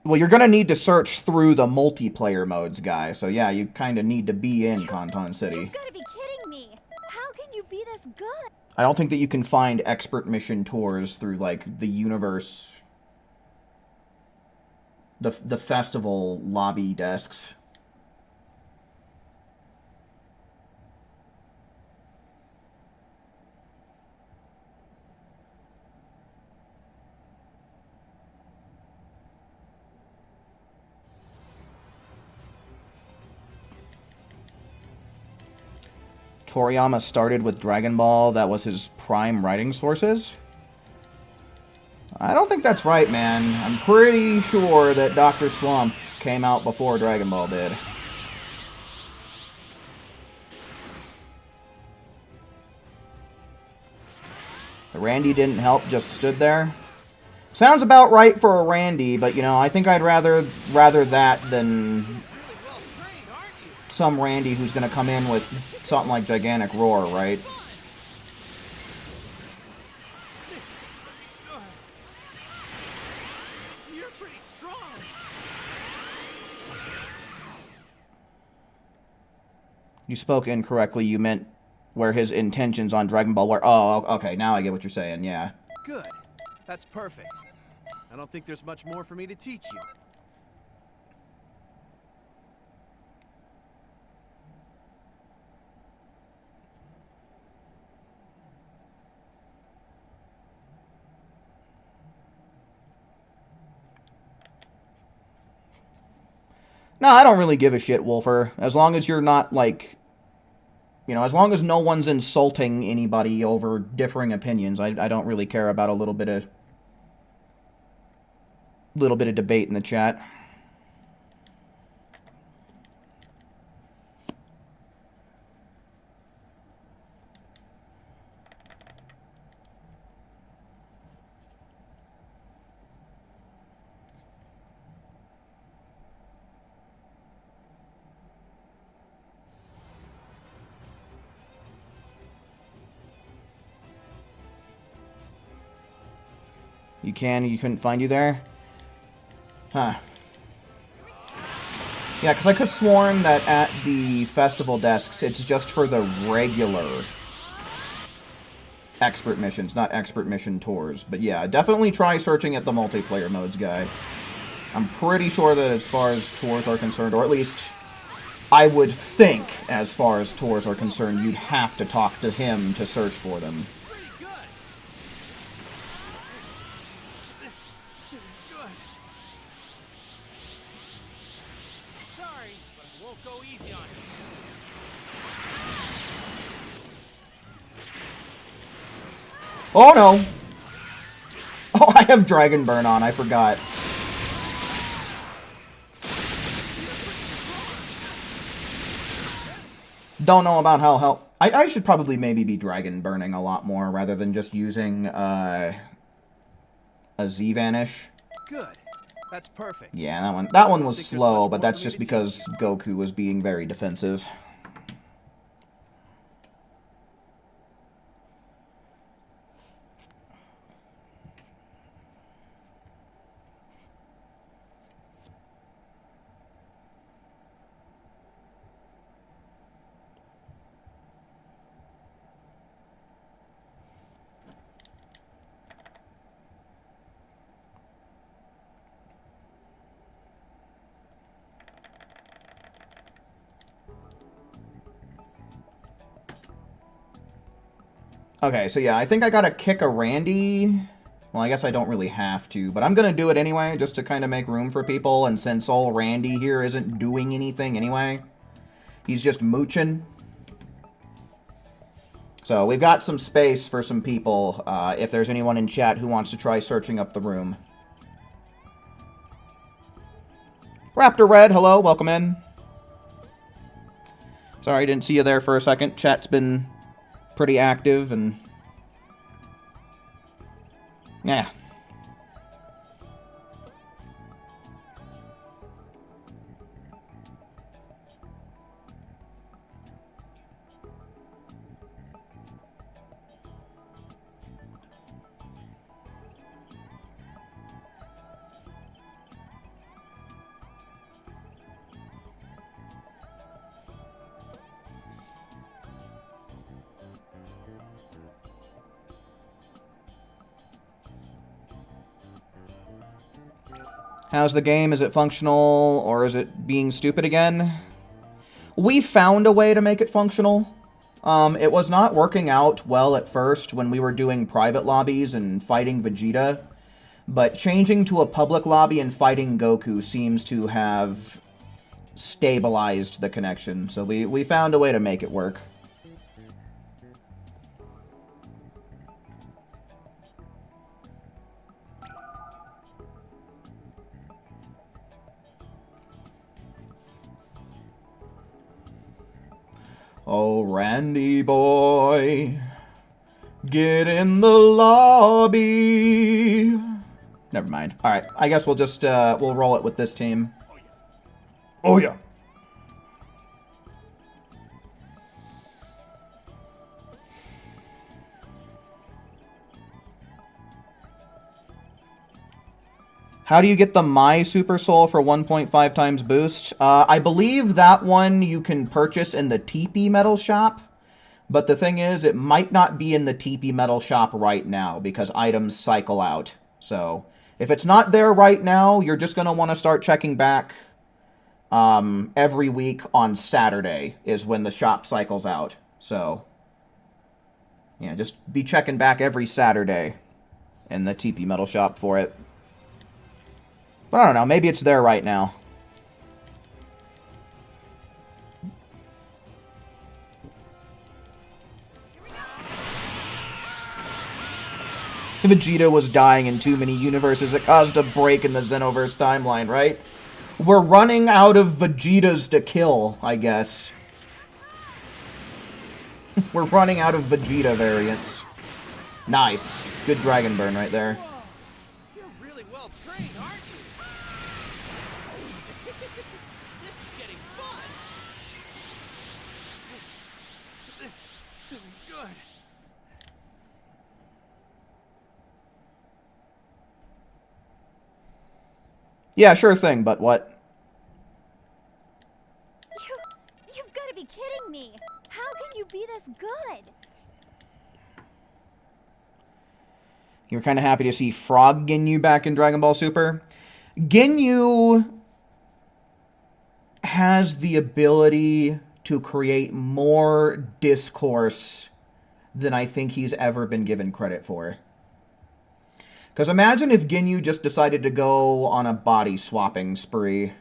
Well, you're gonna need to search through the multiplayer modes, guy. So yeah, you kind of need to be in Canton City. You've got to be kidding me! How can you be this good? I don't think that you can find expert mission tours through, like, the universe... The festival lobby desks. Toriyama started with Dragon Ball. That was his prime writing sources? I don't think that's right, man. I'm pretty sure that Dr. Slump came out before Dragon Ball did. The Randy didn't help, just stood there. Sounds about right for a Randy, but, you know, I think I'd rather that than Really well trained, aren't you? some Randy who's going to come in with something like Gigantic Roar, right? This is You're pretty strong. You spoke incorrectly. You meant where his intentions on Dragon Ball were. Oh, okay. Now I get what you're saying. Yeah. Good. That's perfect. I don't think there's much more for me to teach you. No, I don't really give a shit, Wolfer. As long as you're not, like, you know, as long as no one's insulting anybody over differing opinions, I don't really care about a little bit of debate in the chat. You couldn't find you there? Huh. Yeah, because I could have sworn that at the festival desks, it's just for the regular expert missions, not expert mission tours. But yeah, definitely try searching at the multiplayer modes guy. I'm pretty sure that as far as tours are concerned, or at least I would think as far as tours are concerned, you'd have to talk to him to search for them. Pretty good. This isn't good. Sorry, but I won't go easy on you. Oh no! Oh, I have Dragon Burn on, I forgot. Don't know about how help. I should probably maybe be Dragon Burning a lot more rather than just using a Z-Vanish. Good. That's perfect. Yeah, that one was slow, but that's just because Goku was being very defensive. Okay, so yeah, I think I gotta kick a Randy. Well, I guess I don't really have to, but I'm gonna do it anyway, just to kind of make room for people, and since old Randy here isn't doing anything anyway, he's just mooching. So we've got some space for some people, if there's anyone in chat who wants to try searching up the room. Raptor Red, hello, welcome in. Sorry, I didn't see you there for a second. Chat's been pretty active and yeah. How's the game? Is it functional, or is it being stupid again? We found a way to make it functional. It was not working out well at first when we were doing private lobbies and fighting Vegeta, but changing to a public lobby and fighting Goku seems to have stabilized the connection, so we found a way to make it work. Oh, Randy boy, get in the lobby. Never mind. All right, I guess we'll just we'll roll it with this team. Oh yeah. How do you get the My Super Soul for 1.5 times boost? I believe that one you can purchase in the TP Metal Shop. But the thing is, it might not be in the TP Metal Shop right now because items cycle out. So, if it's not there right now, you're just going to want to start checking back every week on Saturday is when the shop cycles out. So, yeah, just be checking back every Saturday in the TP Metal Shop for it. But I don't know, maybe it's there right now. Vegeta was dying in too many universes. It caused a break in the Xenoverse timeline, right? We're running out of Vegetas to kill, I guess. We're running out of Vegeta variants. Nice. Good Dragon Burn right there. Whoa, you're really well trained, aren't you? This is getting fun. This isn't good. Yeah, sure thing, but what? You've got to be kidding me. How can you be this good? You were kind of happy to see Frog Ginyu back in Dragon Ball Super. Ginyu has the ability to create more discourse than I think he's ever been given credit for. Because imagine if Ginyu just decided to go on a body swapping spree.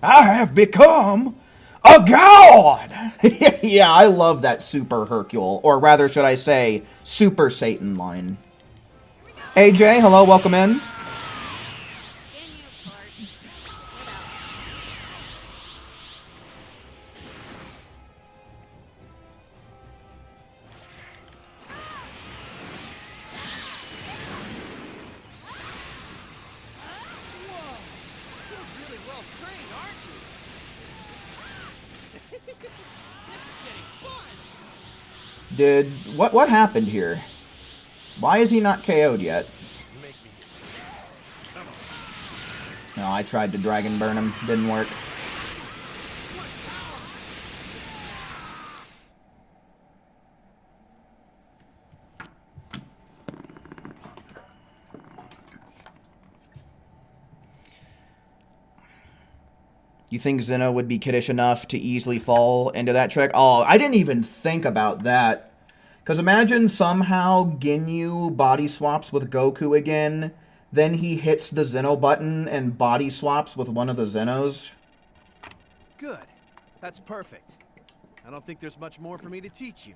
I have become a god! Yeah, I love that Super Hercule. Or rather, should I say, Super Satan line. AJ, hello, welcome in. What happened here? Why is he not KO'd yet? No, I tried to Dragon Burn him. Didn't work. You think Zeno would be kiddish enough to easily fall into that trick? Oh, I didn't even think about that. Because imagine somehow Ginyu body swaps with Goku again, then he hits the Zeno button and body swaps with one of the Zenos. Good. That's perfect. I don't think there's much more for me to teach you.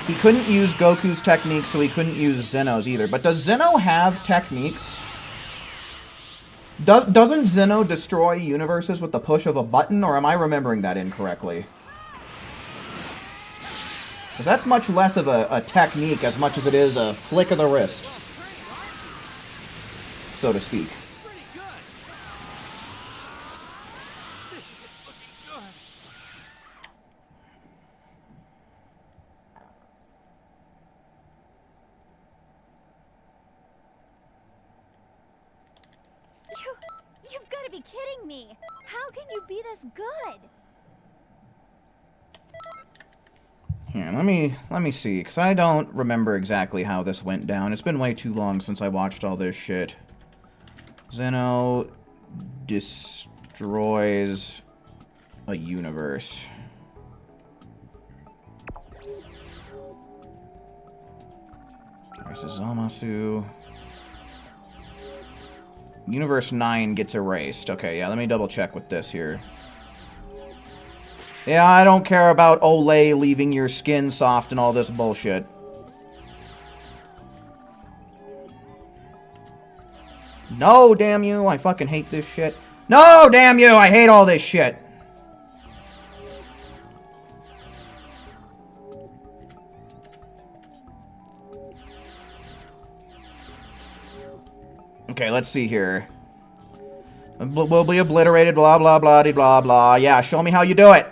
He couldn't use Goku's techniques, so he couldn't use Zeno's either. But does Zeno have techniques? Doesn't Zeno destroy universes with the push of a button, or am I remembering that incorrectly? Because that's much less of a technique as much as it is a flick of the wrist, so to speak. Pretty good. This isn't looking good. You've got to be kidding me. How can you be this good? Here, let me see, because I don't remember exactly how this went down. It's been way too long since I watched all this shit. Zeno destroys a universe. There's a Zamasu. Universe 9 gets erased. Okay, yeah, let me double check with this here. Yeah, I don't care about Olay leaving your skin soft and all this bullshit. No, damn you, I fucking hate this shit. No, damn you, I hate all this shit. Okay, let's see here. Will be obliterated, blah, blah, blah, blah, blah. Yeah, show me how you do it.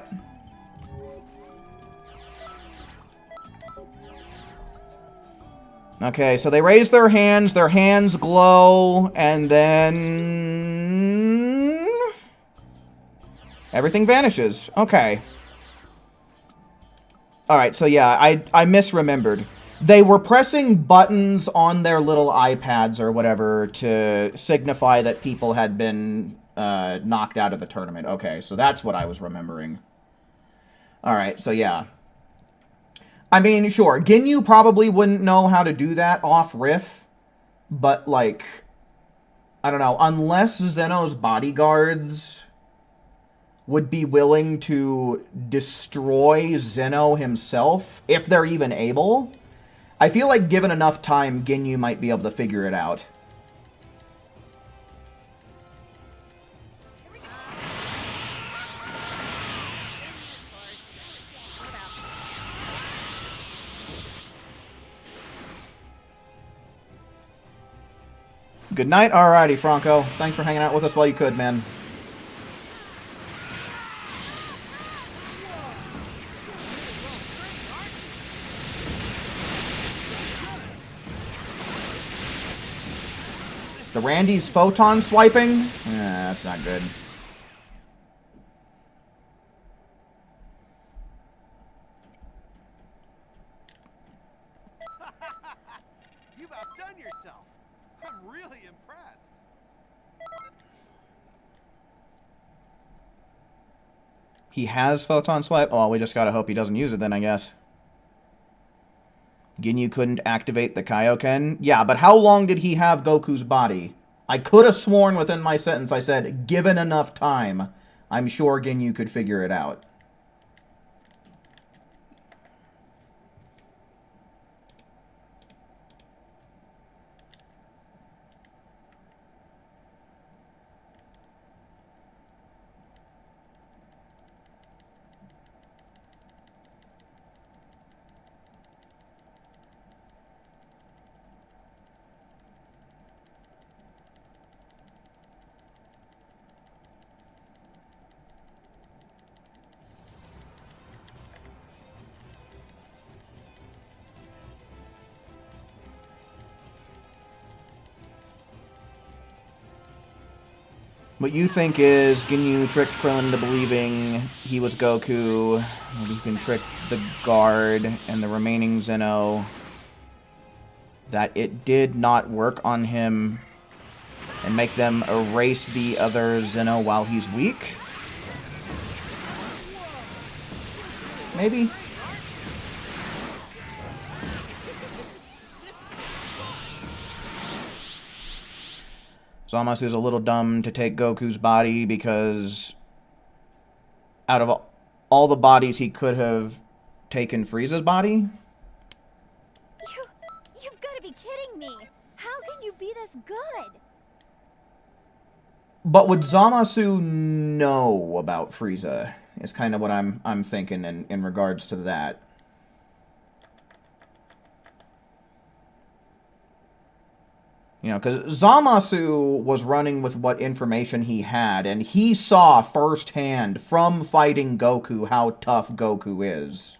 Okay, so they raise their hands glow, and then everything vanishes. Okay. Alright, so yeah, I misremembered. They were pressing buttons on their little iPads or whatever to signify that people had been knocked out of the tournament. Okay, so that's what I was remembering. Alright, so yeah. I mean, sure, Ginyu probably wouldn't know how to do that off-riff, but, like, I don't know, unless Zeno's bodyguards would be willing to destroy Zeno himself, if they're even able, I feel like given enough time, Ginyu might be able to figure it out. Good night. Alrighty, Franco. Thanks for hanging out with us while you could, man. The Randy's photon swiping? That's not good. You've outdone yourself. I'm really impressed. He has photon swipe? Oh, we just gotta hope he doesn't use it then, I guess. Ginyu couldn't activate the Kaioken? Yeah, but how long did he have Goku's body? I could have sworn within my sentence I said, given enough time, I'm sure Ginyu could figure it out. What you think is Ginyu tricked Krillin into believing he was Goku. Maybe he can trick the guard and the remaining Zeno that it did not work on him and make them erase the other Zeno while he's weak. Maybe? Zamasu's a little dumb to take Goku's body because out of all the bodies he could have taken Frieza's body. You've got to be kidding me. How can you be this good? But would Zamasu know about Frieza? Is kind of what I'm thinking in regards to that. You know, because Zamasu was running with what information he had, and he saw firsthand from fighting Goku how tough Goku is.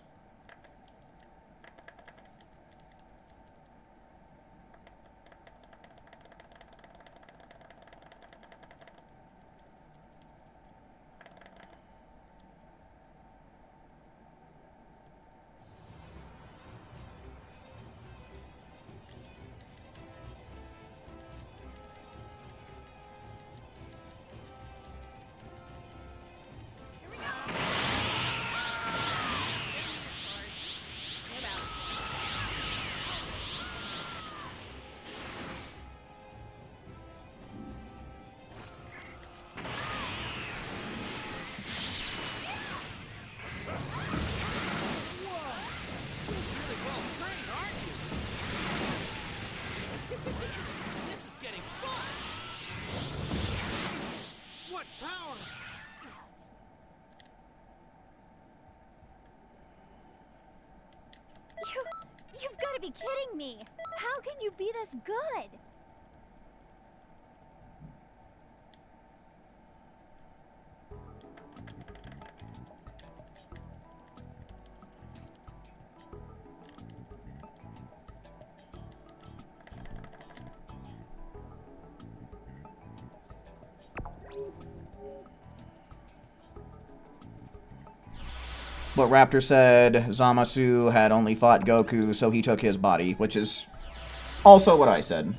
be kidding me! How can you be this good? But Raptor said Zamasu had only fought Goku, so he took his body, which is also what I said.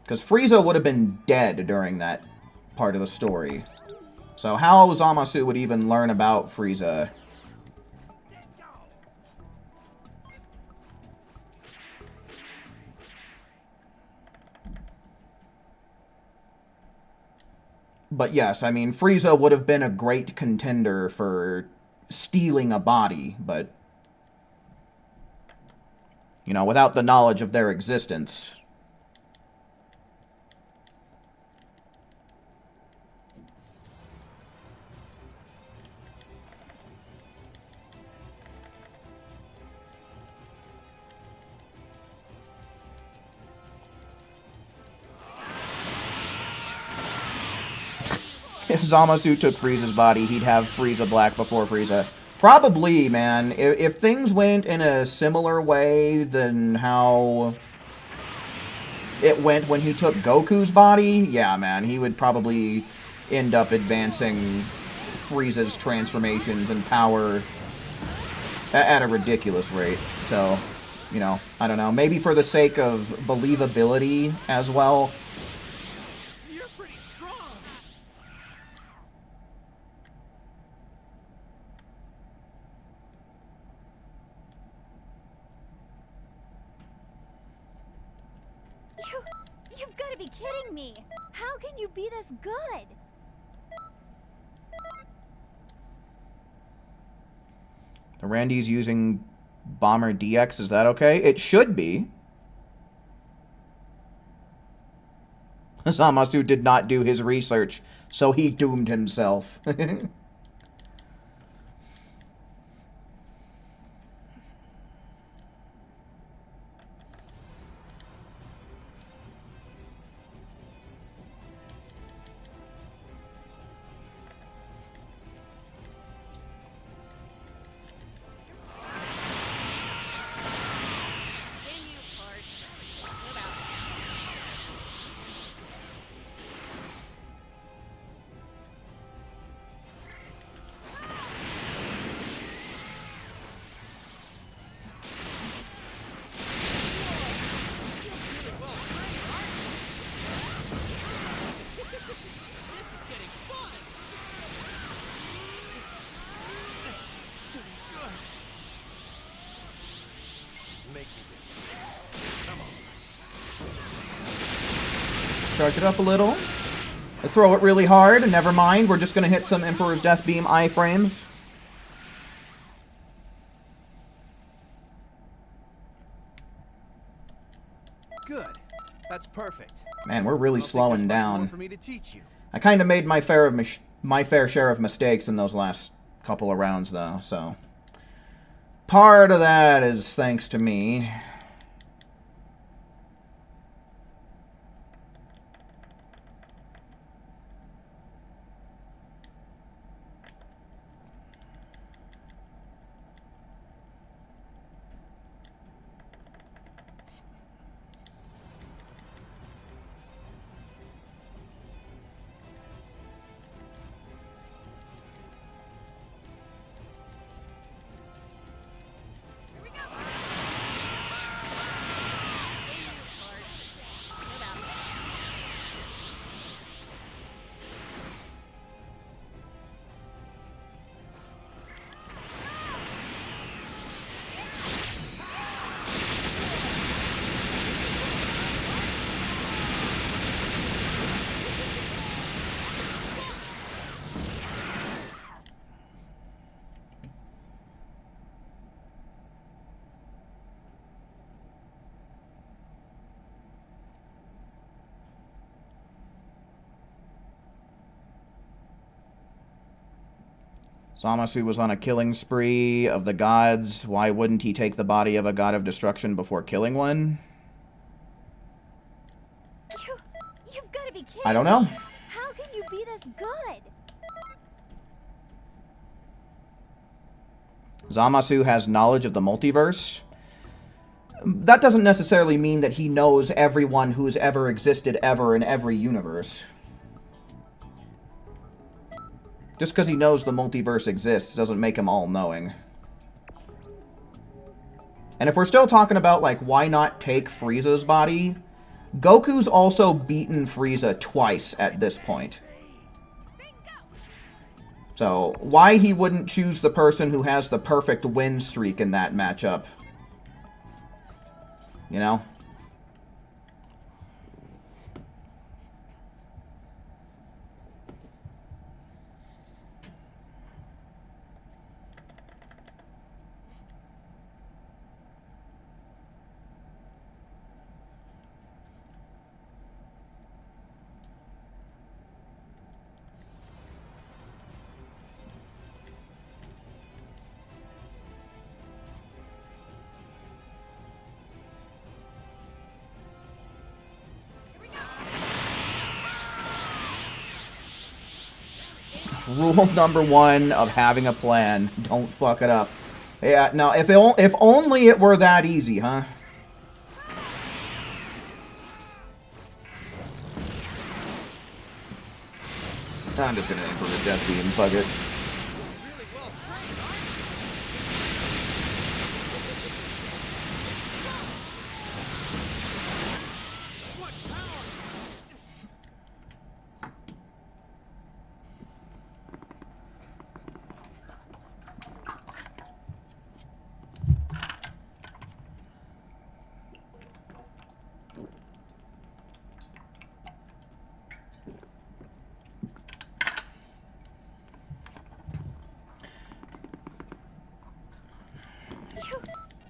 Because Frieza would have been dead during that part of the story. So how Zamasu would even learn about Frieza? But yes, I mean, Frieza would have been a great contender for stealing a body, but, you know, without the knowledge of their existence. If Zamasu took Frieza's body, he'd have Frieza Black before Frieza. Probably, man. If things went in a similar way than how it went when he took Goku's body, yeah, man, he would probably end up advancing Frieza's transformations and power at a ridiculous rate. So, you know, I don't know. Maybe for the sake of believability as well. You're pretty strong. You've got to be kidding me! How can you be this good? The Randy's using Bomber DX, is that okay? It should be. Zamasu did not do his research, so he doomed himself. This is getting fun. This isn't good. Make me get serious. Come on. Charge it up a little. I throw it really hard, and never mind. We're just going to hit some Emperor's Death Beam iframes. Good. That's perfect. Man, we're really I don't think slowing there's much more down. for me to teach you. I kind of made my fair share of mistakes in those last couple of rounds, though, so... Part of that is thanks to me. Zamasu was on a killing spree of the gods. Why wouldn't he take the body of a god of destruction before killing one? You've got to be kidding I don't know. me. How can you be this good? Zamasu has knowledge of the multiverse. That doesn't necessarily mean that he knows everyone who's ever existed ever in every universe. Just because he knows the multiverse exists doesn't make him all-knowing. And if we're still talking about, like, why not take Frieza's body, Goku's also beaten Frieza twice at this point. So, why he wouldn't choose the person who has the perfect win streak in that matchup? You know? Rule number one of having a plan. Don't fuck it up. Yeah, now, if only it were that easy, huh? I'm just gonna aim for his death beam. Fuck it.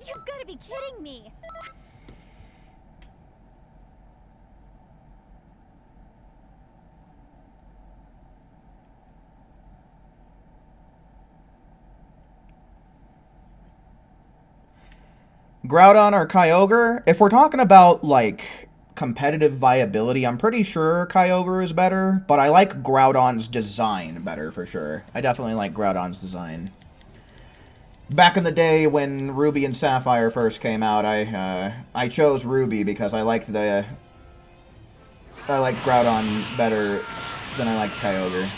You've got to be kidding me. Groudon or Kyogre? If we're talking about, like, competitive viability, I'm pretty sure Kyogre is better, but I like Groudon's design better for sure. I definitely like Groudon's design. Back in the day when Ruby and Sapphire first came out, I chose Ruby because I like Groudon better than I like Kyogre.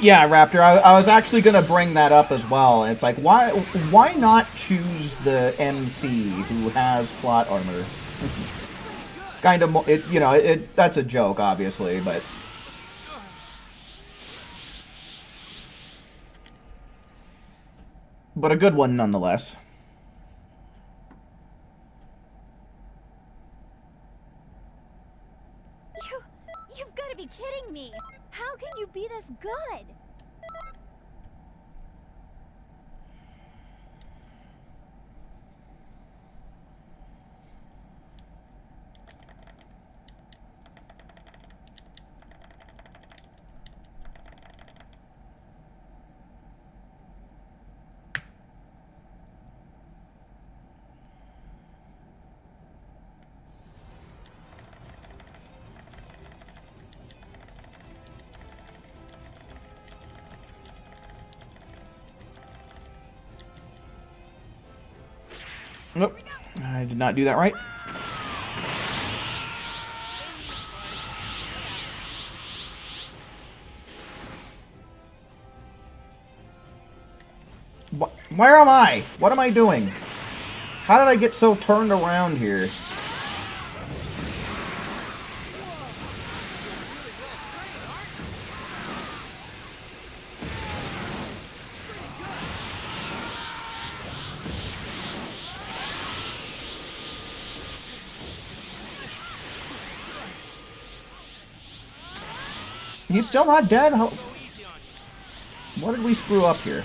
Yeah, Raptor, I was actually going to bring that up as well. It's like, why not choose the MC who has plot armor? Kind of, that's a joke, obviously, but... But a good one, nonetheless. You've got to be kidding me. How can you be this good? Nope, I did not do that right. Where am I? What am I doing? How did I get so turned around here? He's still not dead? What did we screw up here?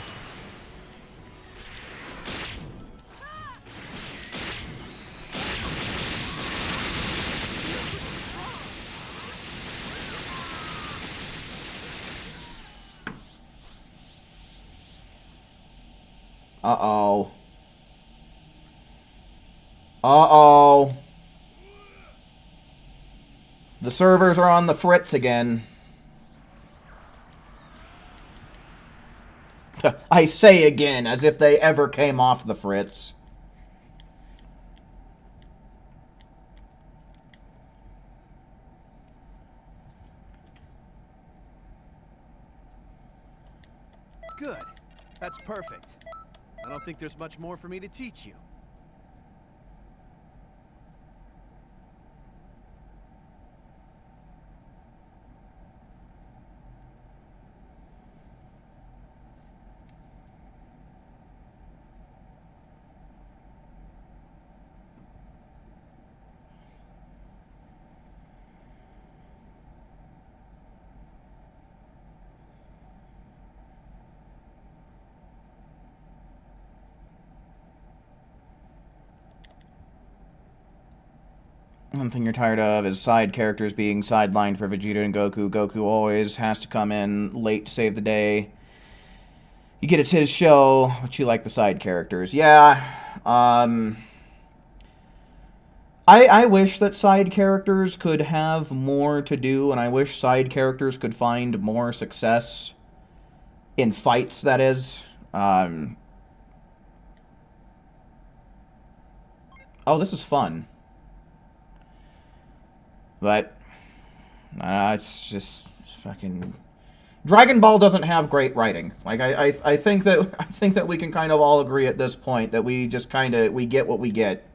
Uh-oh. Uh-oh. The servers are on the fritz again. I say again, as if they ever came off the fritz. Good. That's perfect. I don't think there's much more for me to teach you. One thing you're tired of is side characters being sidelined for Vegeta and Goku. Goku always has to come in late to save the day. You get it's his show, but you like the side characters. Yeah, I wish that side characters could have more to do, and I wish side characters could find more success in fights, that is. Oh, this is fun. But it's just fucking Dragon Ball doesn't have great writing. Like I think that we can kind of all agree at this point that we just we get what we get.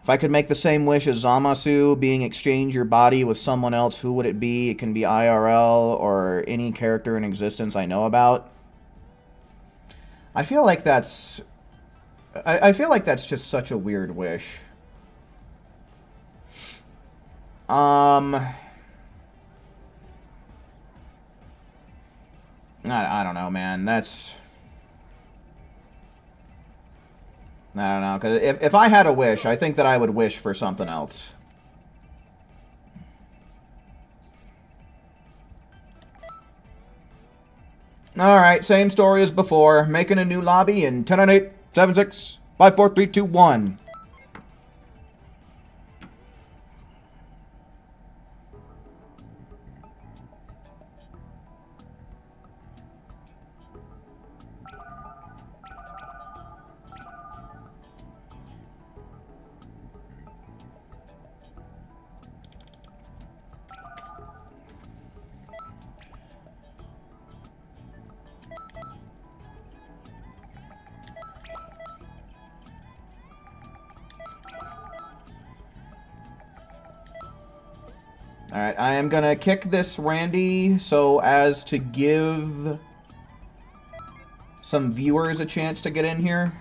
If I could make the same wish as Zamasu, being exchange your body with someone else, who would it be? It can be IRL or any character in existence I know about. I feel like that's just such a weird wish. I don't know, man. I don't know, because if I had a wish, I think that I would wish for something else. Alright, same story as before. Making a new lobby in 10 and 8, 7, 6, 5, 4, 3, 2, 1. Alright, I am gonna kick this Randy so as to give some viewers a chance to get in here.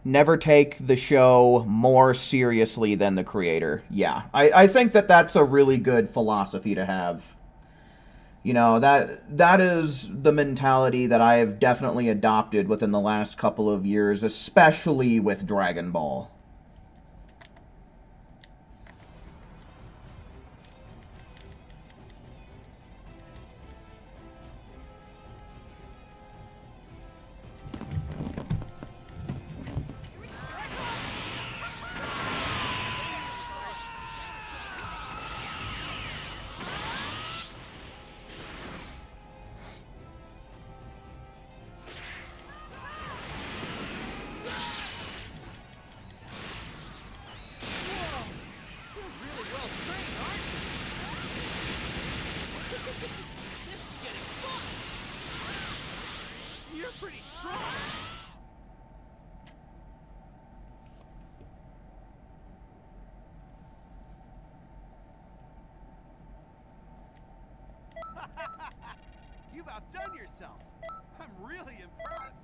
Never take the show more seriously than the creator. Yeah, I think that that's a really good philosophy to have. You know, that is the mentality that I have definitely adopted within the last couple of years, especially with Dragon Ball. Pretty strong. outdone yourself. I'm really impressed.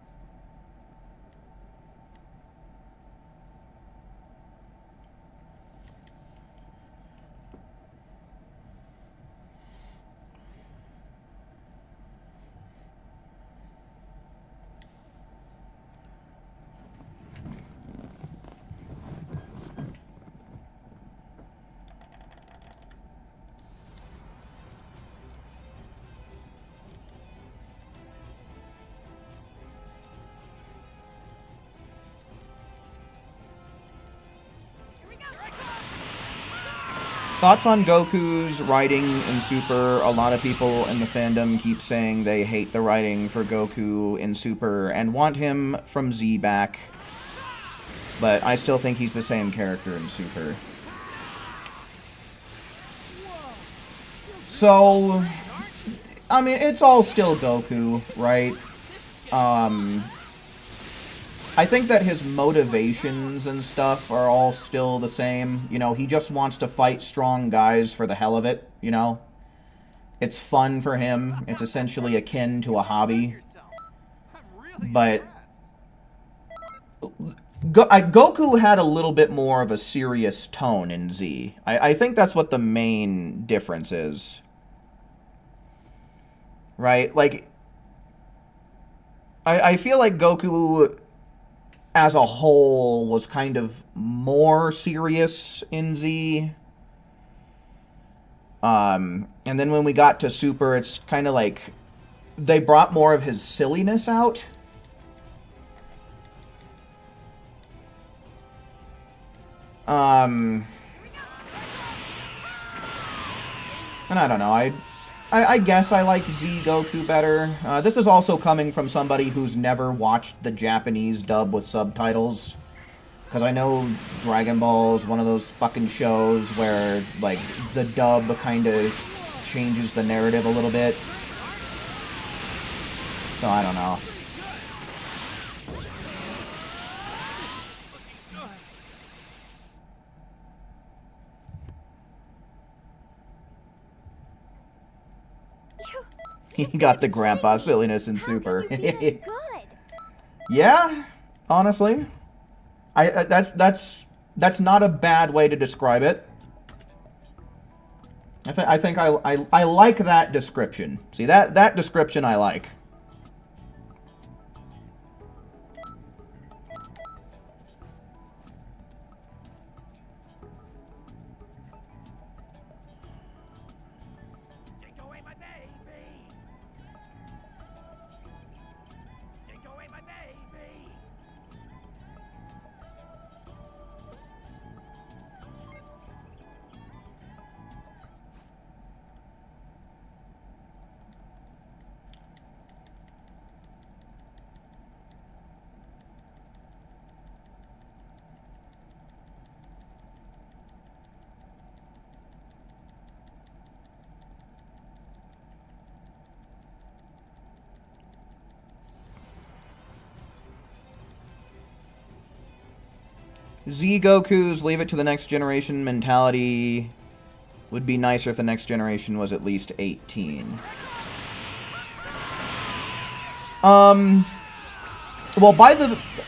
Thoughts on Goku's writing in Super? A lot of people in the fandom keep saying they hate the writing for Goku in Super and want him from Z back. But I still think he's the same character in Super. So, I mean, it's all still Goku, right? I think that his motivations and stuff are all still the same. You know, he just wants to fight strong guys for the hell of it, you know? It's fun for him. It's essentially akin to a hobby. But Goku had a little bit more of a serious tone in Z. I think that's what the main difference is. Right? Like, I feel like Goku as a whole was kind of more serious in Z. And then when we got to Super, it's kind of like they brought more of his silliness out. And I don't know, I guess I like Z Goku better. This is also coming from somebody who's never watched the Japanese dub with subtitles. Because I know Dragon Ball is one of those fucking shows where, like, the dub kind of changes the narrative a little bit. So I don't know. He got the grandpa silliness in Super. Yeah, honestly, that's not a bad way to describe it. I think I like that description. See, that description I like. Z Goku's leave it to the next generation mentality would be nicer if the next generation was at least 18. Well,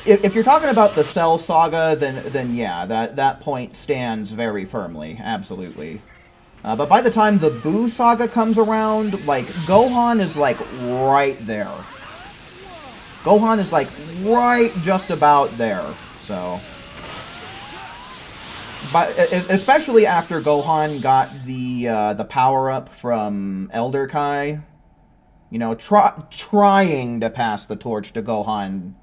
if you're talking about the Cell Saga, then yeah, that point stands very firmly, absolutely. But by the time the Buu Saga comes around, like, Gohan is, like, right there. Gohan is, like, right just about there, so... But especially after Gohan got the power-up from Elder Kai, you know, trying to pass the torch to Gohan,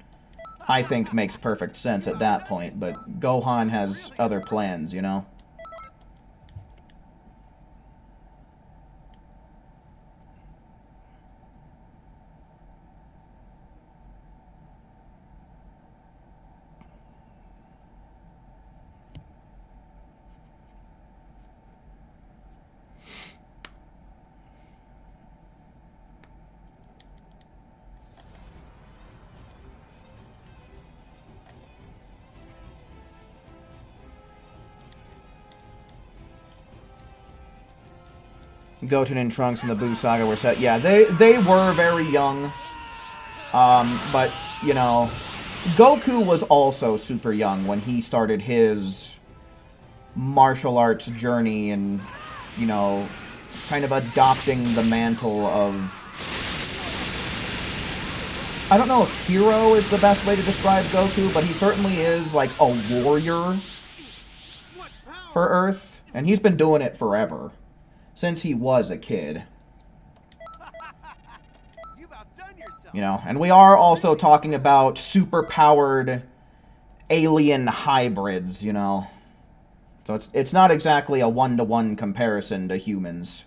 I think makes perfect sense at that point, but Gohan has other plans, you know? Goten and Trunks and the Buu Saga were set. Yeah, they were very young. But, you know, Goku was also super young when he started his martial arts journey and, you know, kind of adopting the mantle of... I don't know if hero is the best way to describe Goku, but he certainly is, like, a warrior for Earth. And he's been doing it forever. Since he was a kid. You know, and we are also talking about super-powered alien hybrids, you know. So it's not exactly a one-to-one comparison to humans.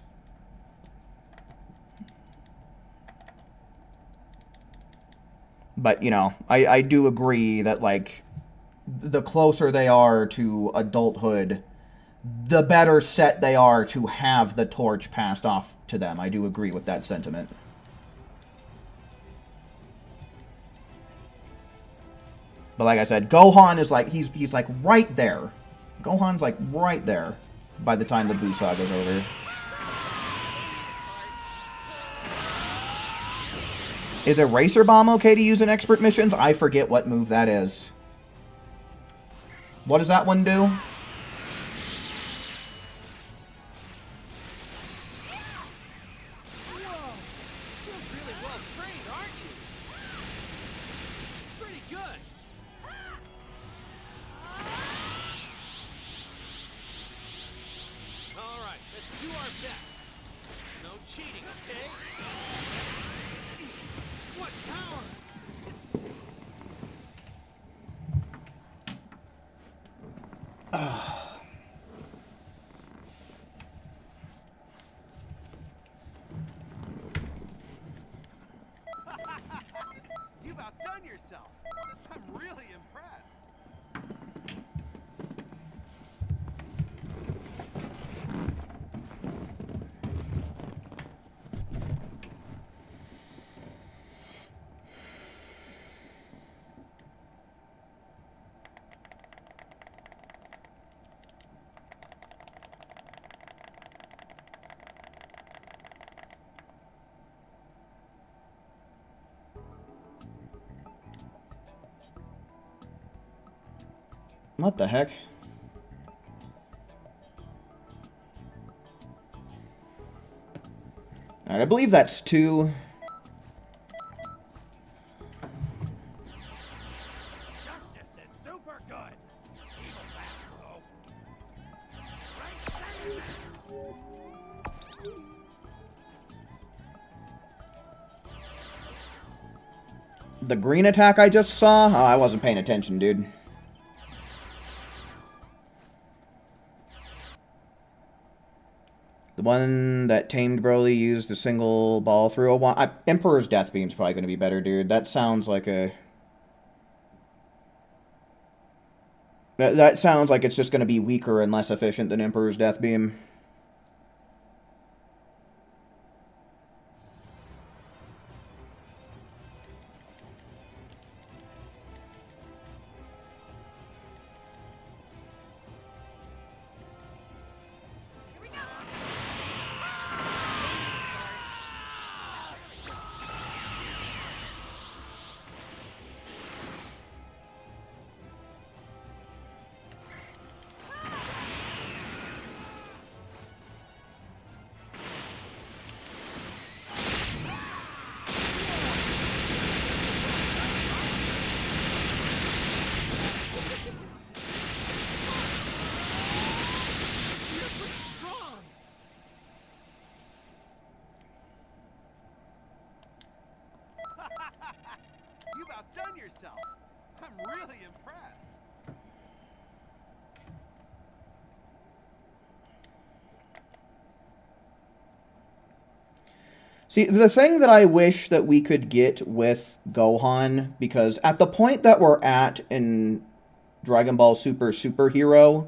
But, you know, I do agree that, like, the closer they are to adulthood, the better set they are to have the torch passed off to them. I do agree with that sentiment. But like I said, Gohan is like, he's like right there. Gohan's like right there by the time the Buu Saga's over. Is Eraser Bomb okay to use in expert missions? I forget what move that is. What does that one do? You've outdone yourself. I'm really impressed. What the heck? Alright, I believe that's 2. The green attack I just saw? Oh, I wasn't paying attention, dude. The one that tamed Broly used a single ball through a one. Emperor's Death Beam's probably going to be better, dude. That sounds like a... That sounds like it's just going to be weaker and less efficient than Emperor's Death Beam. You've outdone yourself. I'm really impressed. See, the thing that I wish that we could get with Gohan, because at the point that we're at in Dragon Ball Super Superhero,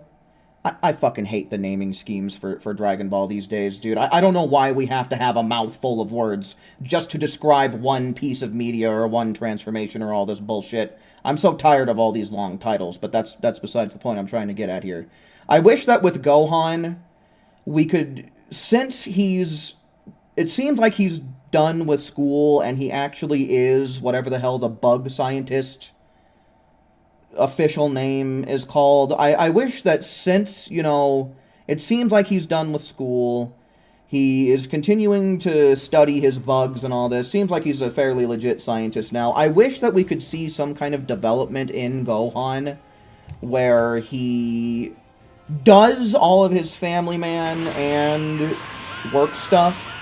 I fucking hate the naming schemes for Dragon Ball these days, dude. I don't know why we have to have a mouthful of words just to describe one piece of media or one transformation or all this bullshit. I'm so tired of all these long titles, but that's besides the point I'm trying to get at here. I wish that with Gohan, we could since it seems like he's done with school and he actually is whatever the hell the bug scientist official name is called. I wish that since, you know, it seems like he's done with school, he is continuing to study his bugs and all this. Seems like he's a fairly legit scientist now. I wish that we could see some kind of development in Gohan where he does all of his family man and work stuff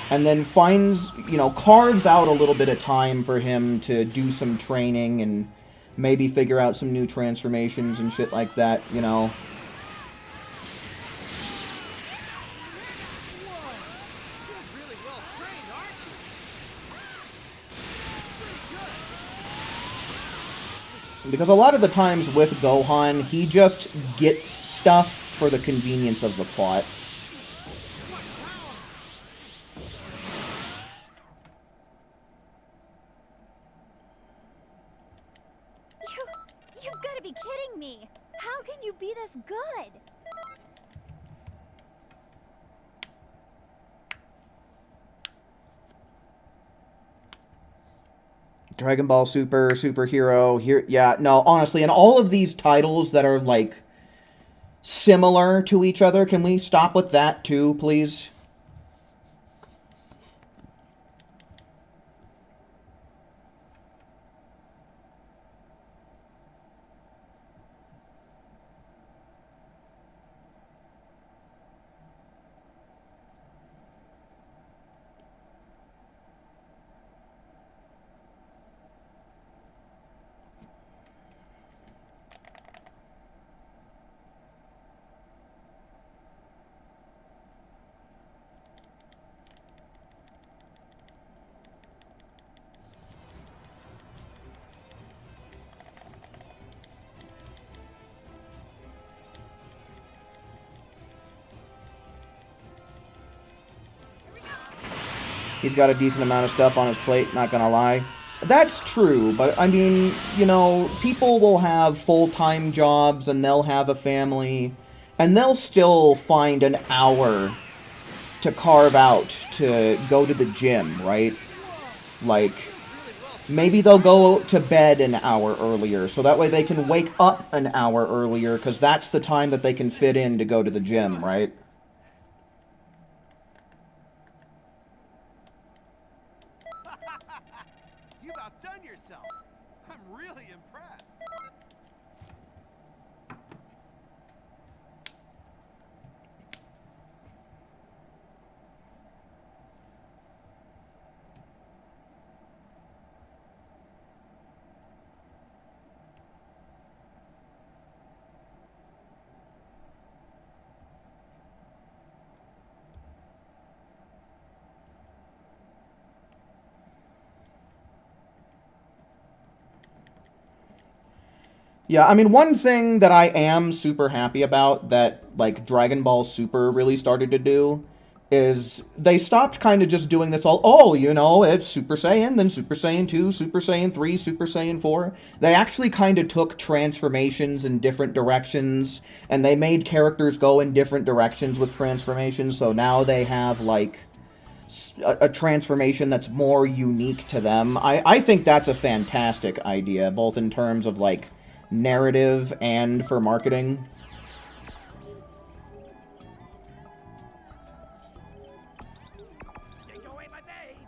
and then finds, you know, carves out a little bit of time for him to do some training and maybe figure out some new transformations and shit like that, you know. Because a lot of the times with Gohan, he just gets stuff for the convenience of the plot. You've got to be kidding me! How can you be this good? Dragon Ball Super, Superhero, here, yeah, no, honestly, and all of these titles that are, like, similar to each other, can we stop with that too, please? He's got a decent amount of stuff on his plate, not gonna lie. That's true, but I mean, you know, people will have full-time jobs and they'll have a family, and they'll still find an hour to carve out to go to the gym, right? Like, maybe they'll go to bed an hour earlier, so that way they can wake up an hour earlier, because that's the time that they can fit in to go to the gym, right? You've outdone yourself. I'm really impressed. Yeah, I mean, one thing that I am super happy about that, like, Dragon Ball Super really started to do is they stopped kind of just doing this all, oh, you know, it's Super Saiyan, then Super Saiyan 2, Super Saiyan 3, Super Saiyan 4. They actually kind of took transformations in different directions, and they made characters go in different directions with transformations, so now they have, like, a transformation that's more unique to them. I think that's a fantastic idea, both in terms of, like, narrative and for marketing. Take away my baby!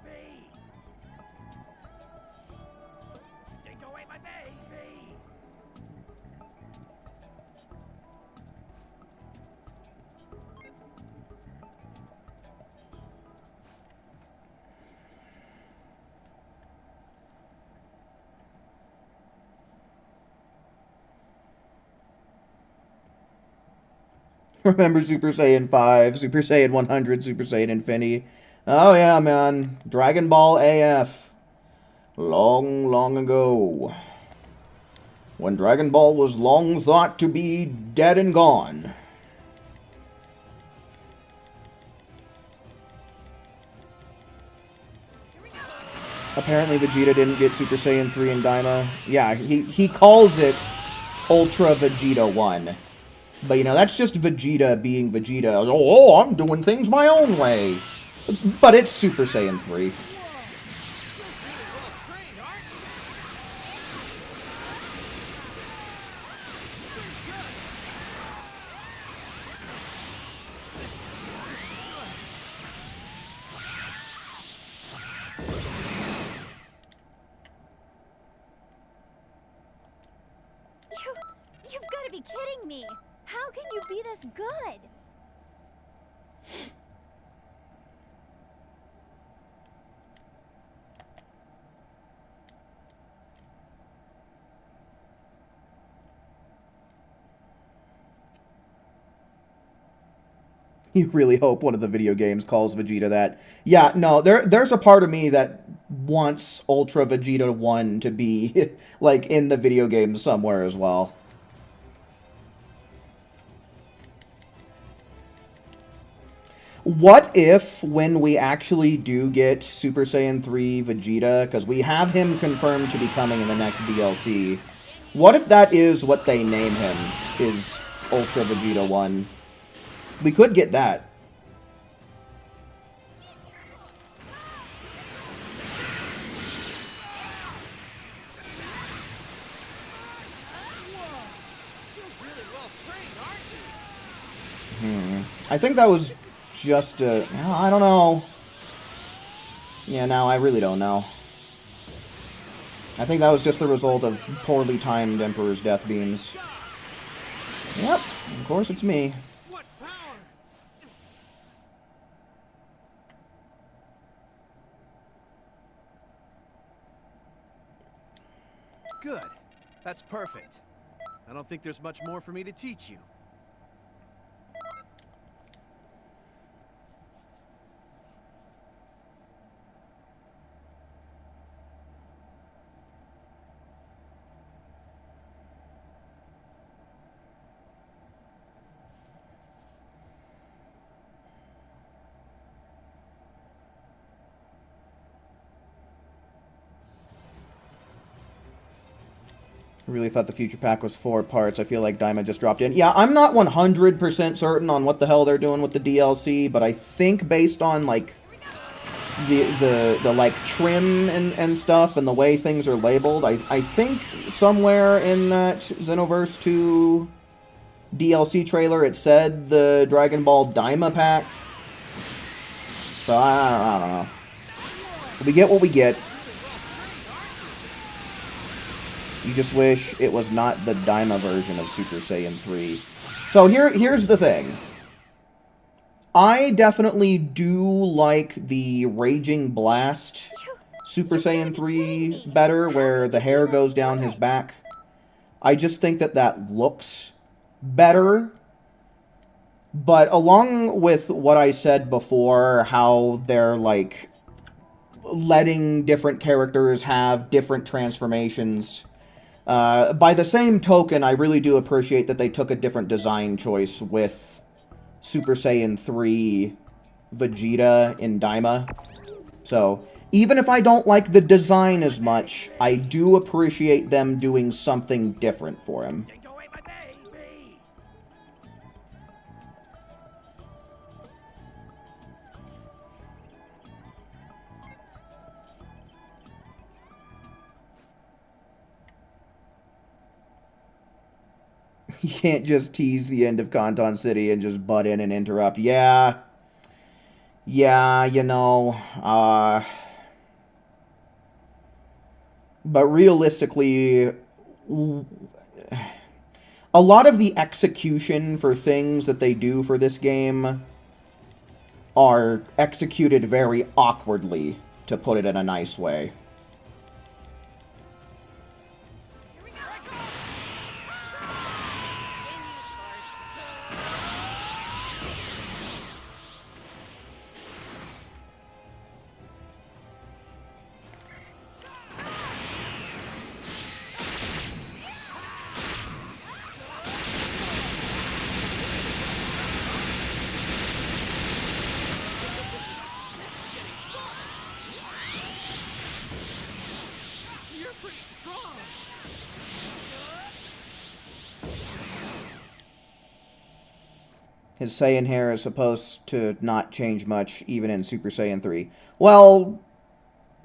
Take away my baby! Remember Super Saiyan 5, Super Saiyan 100, Super Saiyan Infinity. Oh yeah, man. Dragon Ball AF. Long, long ago. When Dragon Ball was long thought to be dead and gone. Apparently Vegeta didn't get Super Saiyan 3 in Daima. Yeah, he calls it Ultra Vegeta 1. But, you know, that's just Vegeta being Vegeta. Oh, I'm doing things my own way. But it's Super Saiyan 3. You've got to be kidding me. How can you be this good? You really hope one of the video games calls Vegeta that. Yeah, no, there's a part of me that wants Ultra Vegeta 1 to be, like, in the video game somewhere as well. What if, when we actually do get Super Saiyan 3 Vegeta, because we have him confirmed to be coming in the next DLC, what if that is what they name him, is Ultra Vegeta 1? We could get that. I think that was just a... I don't know. Yeah, no, I really don't know. I think that was just the result of poorly timed Emperor's Death Beams. Yep, of course it's me. What power? Good. That's perfect. I don't think there's much more for me to teach you. I really thought the future pack was 4 parts. I feel like Daima just dropped in. Yeah, I'm not 100% certain on what the hell they're doing with the DLC, but I think based on, like, the like, trim and stuff and the way things are labeled, I think somewhere in that Xenoverse 2 DLC trailer it said the Dragon Ball Daima pack. So, I don't know. We get what we get. You just wish it was not the Daima version of Super Saiyan 3. So here's the thing. I definitely do like the Raging Blast Super Saiyan 3 better, where the hair goes down his back. I just think that that looks better. But along with what I said before, how they're, like, letting different characters have different transformations... by the same token, I really do appreciate that they took a different design choice with Super Saiyan 3 Vegeta in Daima. So, even if I don't like the design as much, I do appreciate them doing something different for him. You can't just tease the end of Kanton City and just butt in and interrupt. Yeah. Yeah, you know. But realistically, a lot of the execution for things that they do for this game are executed very awkwardly, to put it in a nice way. His Saiyan hair is supposed to not change much, even in Super Saiyan 3. Well,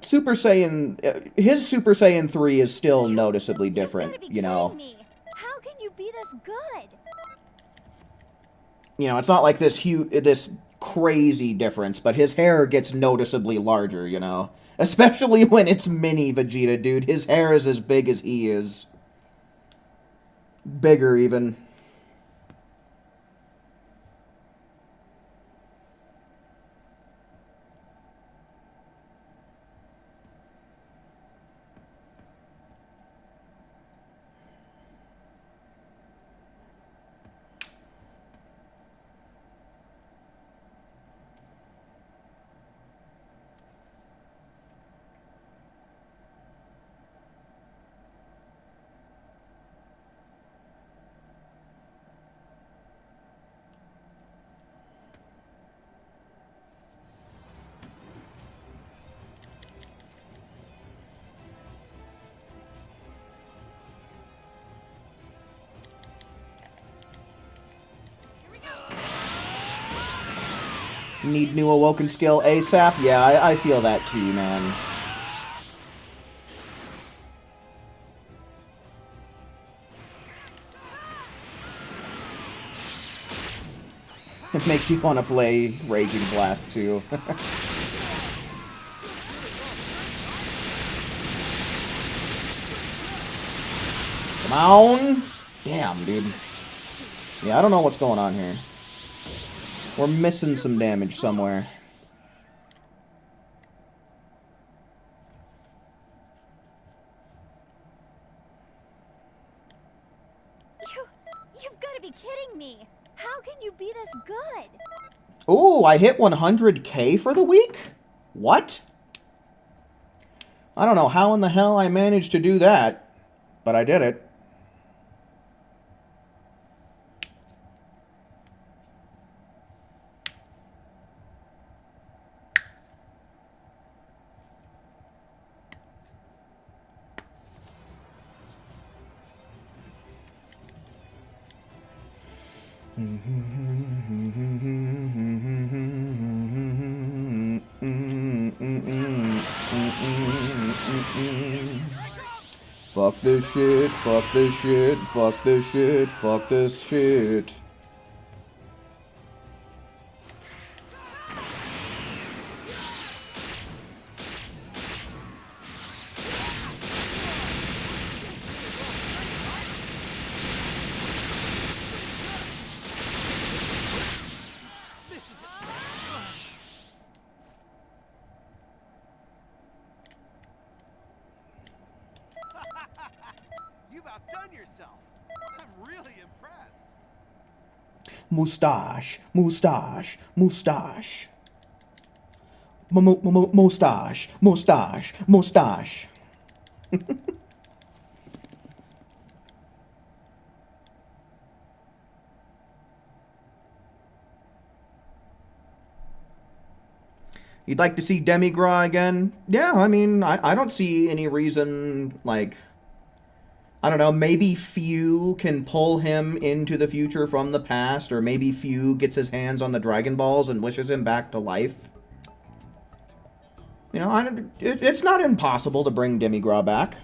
his Super Saiyan 3 is still noticeably different, you know. Me. How can you be this good? You know, it's not like this crazy difference, but his hair gets noticeably larger, you know. Especially when it's mini Vegeta, dude. His hair is as big as he is. Bigger, even. Need new awoken skill ASAP? Yeah, I feel that too, man. It makes you want to play Raging Blast too. Come on! Damn, dude. Yeah, I don't know what's going on here. We're missing some damage somewhere. You've got to be kidding me. How can you be this good? Ooh, I hit 100K for the week? What? I don't know how in the hell I managed to do that, but I did it. Fuck this shit, fuck this shit, fuck this shit, fuck this shit. This is You've outdone yourself. I'm really impressed. Moustache, moustache, moustache. Moustache, moustache, moustache. You'd like to see Demigra again? Yeah, I mean, I don't see any reason, like... I don't know, maybe Few can pull him into the future from the past, or maybe Few gets his hands on the Dragon Balls and wishes him back to life. You know, it's not impossible to bring Demigra back.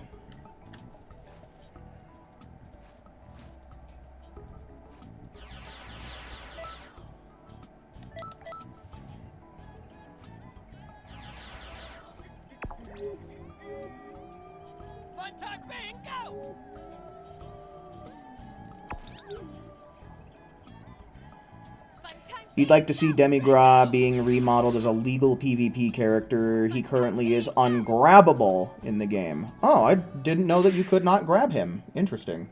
fun time, bang, go! You'd like to see Demigra being remodeled as a legal PvP character. He currently is ungrabbable in the game. Oh, I didn't know that you could not grab him. Interesting.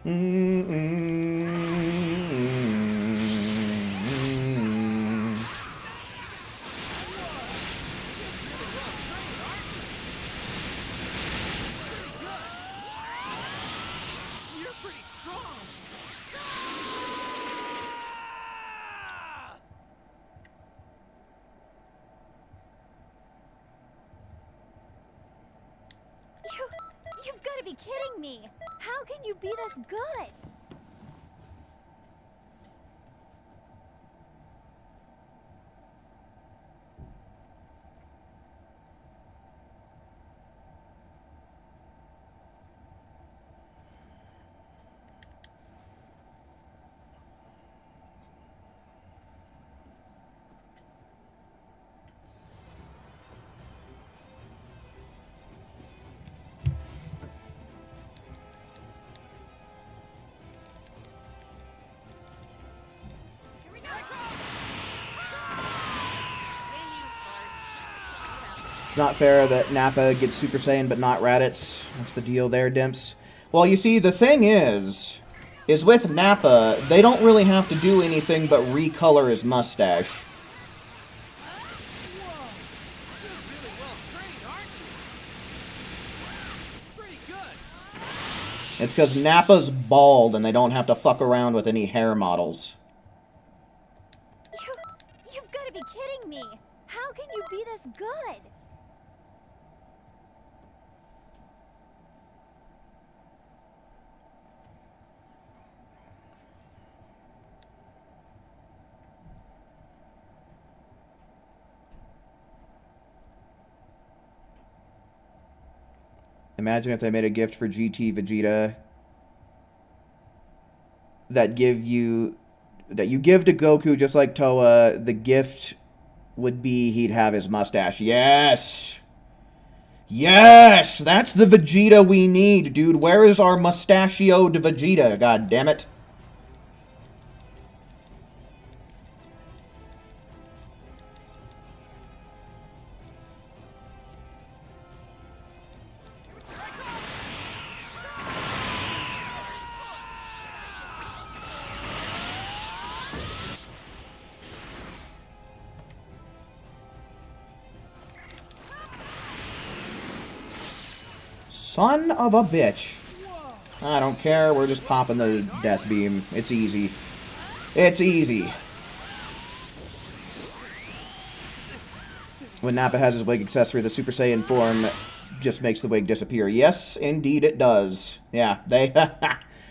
You're pretty strong. You've got to be kidding me. How can you be this good? It's not fair that Nappa gets Super Saiyan but not Raditz. What's the deal there, Dimps? Well, you see, the thing is with Nappa, they don't really have to do anything but recolor his mustache. Whoa! You're really well trained, aren't you? Pretty good. It's because Nappa's bald and they don't have to fuck around with any hair models. You've got to be kidding me. How can you be this good? Imagine if they made a gift for GT Vegeta that you give to Goku just like Toa. The gift would be he'd have his mustache. Yes! Yes! That's the Vegeta we need, dude. Where is our mustachioed Vegeta? God damn it. Son of a bitch. I don't care, we're just popping the death beam. It's easy. It's easy. When Nappa has his wig accessory, the Super Saiyan form just makes the wig disappear. Yes, indeed it does. Yeah, they're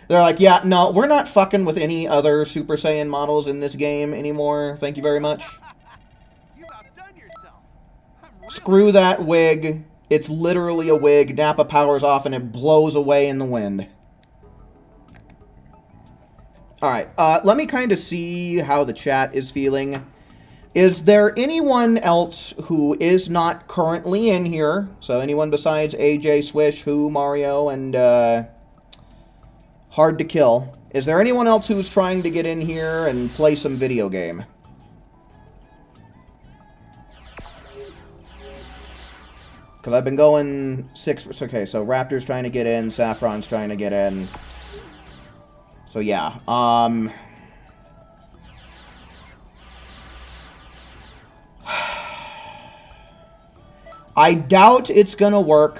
like, yeah, no, we're not fucking with any other Super Saiyan models in this game anymore. Thank you very much. You've outdone yourself. Screw that wig. It's literally a wig. Nappa powers off and it blows away in the wind. Alright, let me kind of see how the chat is feeling. Is there anyone else who is not currently in here? So anyone besides AJ, Swish, Who, Mario, and Hard to Kill. Is there anyone else who's trying to get in here and play some video game? Because I've been going 6... Okay, so Raptor's trying to get in, Saffron's trying to get in. So yeah, I doubt it's gonna work,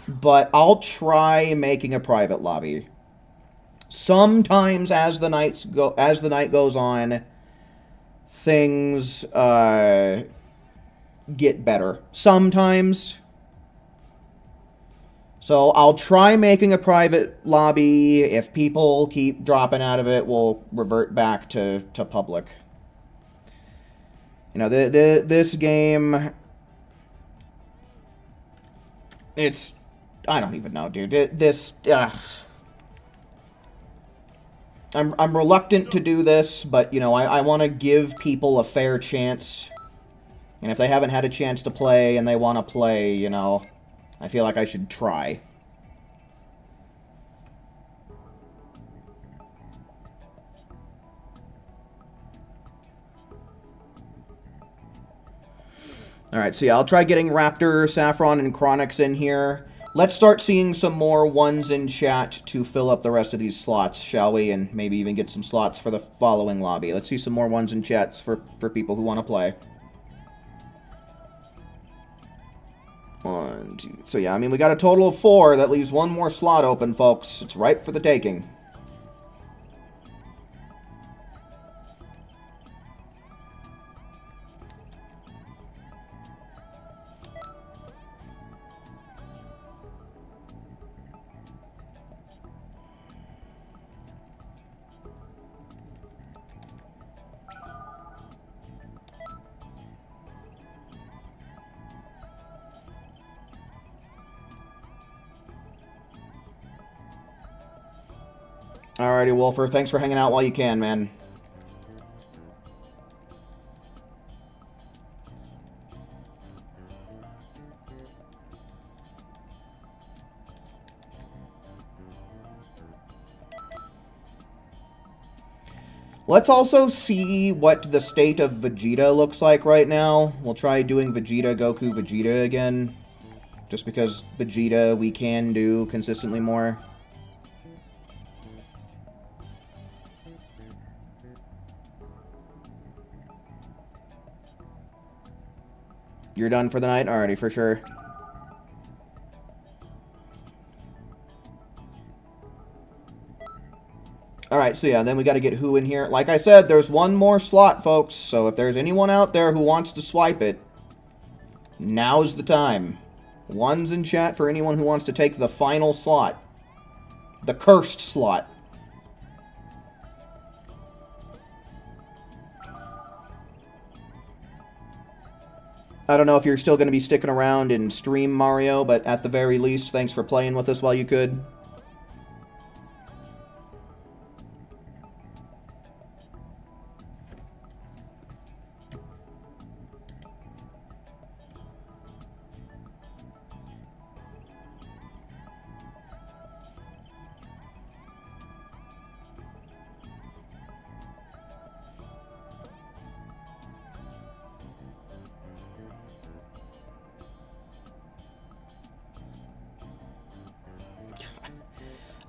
but I'll try making a private lobby. Sometimes as the night goes on, things get better. Sometimes. So I'll try making a private lobby. If people keep dropping out of it, we'll revert back to public. You know, this game, it's, I don't even know, dude. I'm reluctant to do this, but, you know, I want to give people a fair chance. And if they haven't had a chance to play and they want to play, you know, I feel like I should try. Alright, so yeah, I'll try getting Raptor, Saffron, and Chronix in here. Let's start seeing some more ones in chat to fill up the rest of these slots, shall we? And maybe even get some slots for the following lobby. Let's see some more ones in chats for people who want to play. 1, 2... So yeah, I mean, we got a total of 4. That leaves one more slot open, folks. It's ripe for the taking. Alrighty, Wolfer. Thanks for hanging out while you can, man. Let's also see what the state of Vegeta looks like right now. We'll try doing Vegeta, Goku, Vegeta again. Just because Vegeta we can do consistently more. You're done for the night? Alrighty, for sure. Alright, so yeah, then we gotta get who in here. Like I said, there's one more slot, folks. So if there's anyone out there who wants to swipe it, now's the time. One's in chat for anyone who wants to take the final slot. The cursed slot. I don't know if you're still going to be sticking around and stream Mario, but at the very least, thanks for playing with us while you could.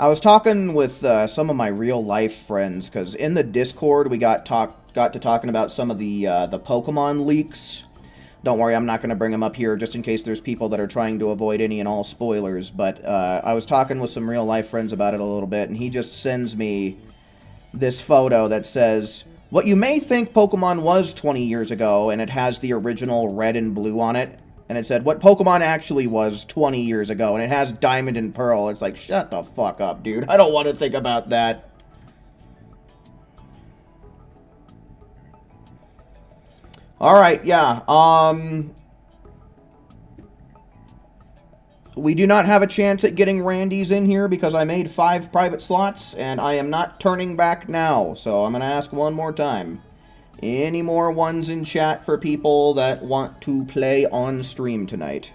I was talking with some of my real-life friends, because in the Discord we got to talking about some of the Pokemon leaks. Don't worry, I'm not going to bring them up here, just in case there's people that are trying to avoid any and all spoilers, but I was talking with some real-life friends about it a little bit, and he just sends me this photo that says, what you may think Pokemon was 20 years ago, and it has the original red and blue on it. And it said, what Pokemon actually was 20 years ago. And it has Diamond and Pearl. It's like, shut the fuck up, dude. I don't want to think about that. Alright, yeah. We do not have a chance at getting Randy's in here because I made 5 private slots. And I am not turning back now. So I'm going to ask one more time. Any more ones in chat for people that want to play on stream tonight?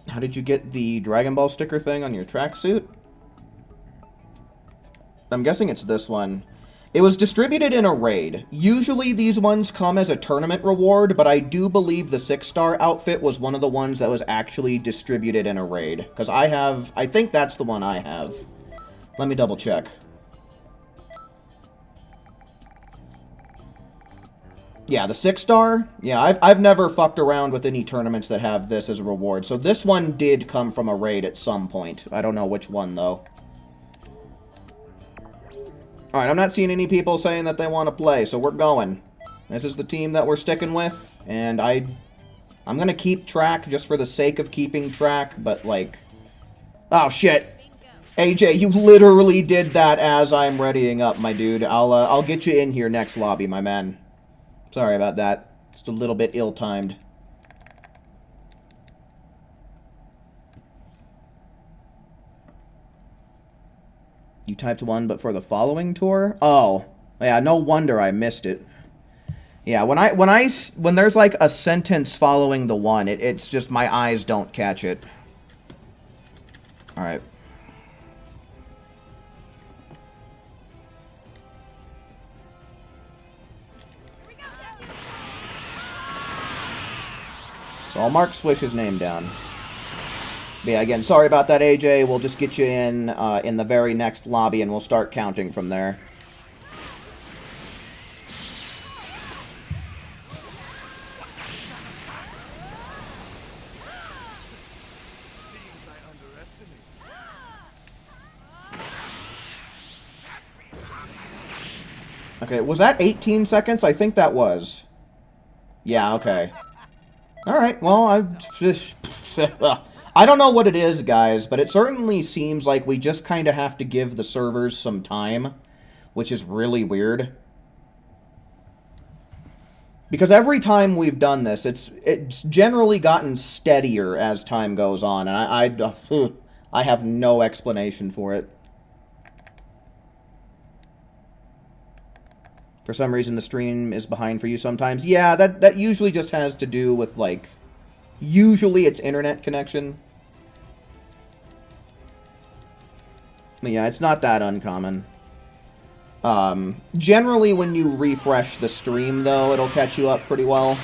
How did you get the Dragon Ball sticker thing on your tracksuit? I'm guessing it's this one. It was distributed in a raid. Usually these ones come as a tournament reward, but I do believe the 6-star outfit was one of the ones that was actually distributed in a raid. Because I think that's the one I have. Let me double check. Yeah, the 6-star? Yeah, I've never fucked around with any tournaments that have this as a reward. So this one did come from a raid at some point. I don't know which one, though. Alright, I'm not seeing any people saying that they want to play, so we're going. This is the team that we're sticking with, and I'm gonna keep track just for the sake of keeping track, but like... Oh, shit! AJ, you literally did that as I'm readying up, my dude. I'll get you in here next lobby, my man. Sorry about that. Just a little bit ill-timed. You typed 1, but for the following tour? Oh, yeah. No wonder I missed it. Yeah, when there's like a sentence following the 1, it's just my eyes don't catch it. All right. So I'll mark Swish's name down. But yeah, again, sorry about that, AJ. We'll just get you in the very next lobby, and we'll start counting from there. Okay, was that 18 seconds? I think that was. Yeah, okay. Alright, well, I don't know what it is, guys, but it certainly seems like we just kind of have to give the servers some time, which is really weird. Because every time we've done this, it's generally gotten steadier as time goes on, and I have no explanation for it. For some reason, the stream is behind for you sometimes. Yeah, that usually just has to do with, like, usually it's internet connection. But yeah, it's not that uncommon. Generally, when you refresh the stream, though, it'll catch you up pretty well.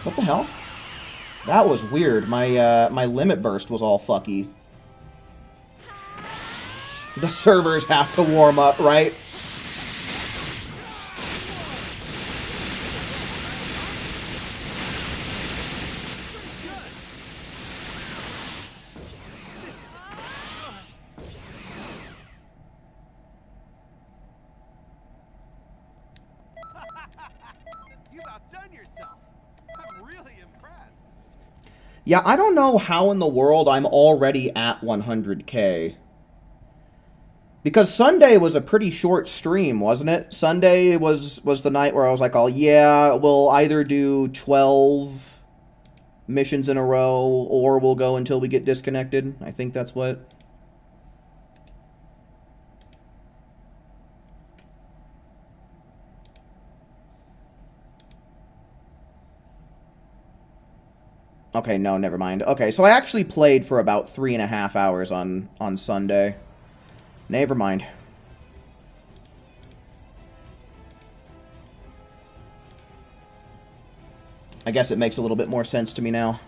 What the hell? That was weird. My limit burst was all fucky. The servers have to warm up, right? Yeah, I don't know how in the world I'm already at 100K. Because Sunday was a pretty short stream, wasn't it? Sunday was the night where I was like, oh yeah, we'll either do 12 missions in a row, or we'll go until we get disconnected. I think that's what... Okay, no, never mind. Okay, so I actually played for about 3.5 hours on Sunday. Never mind. I guess it makes a little bit more sense to me now.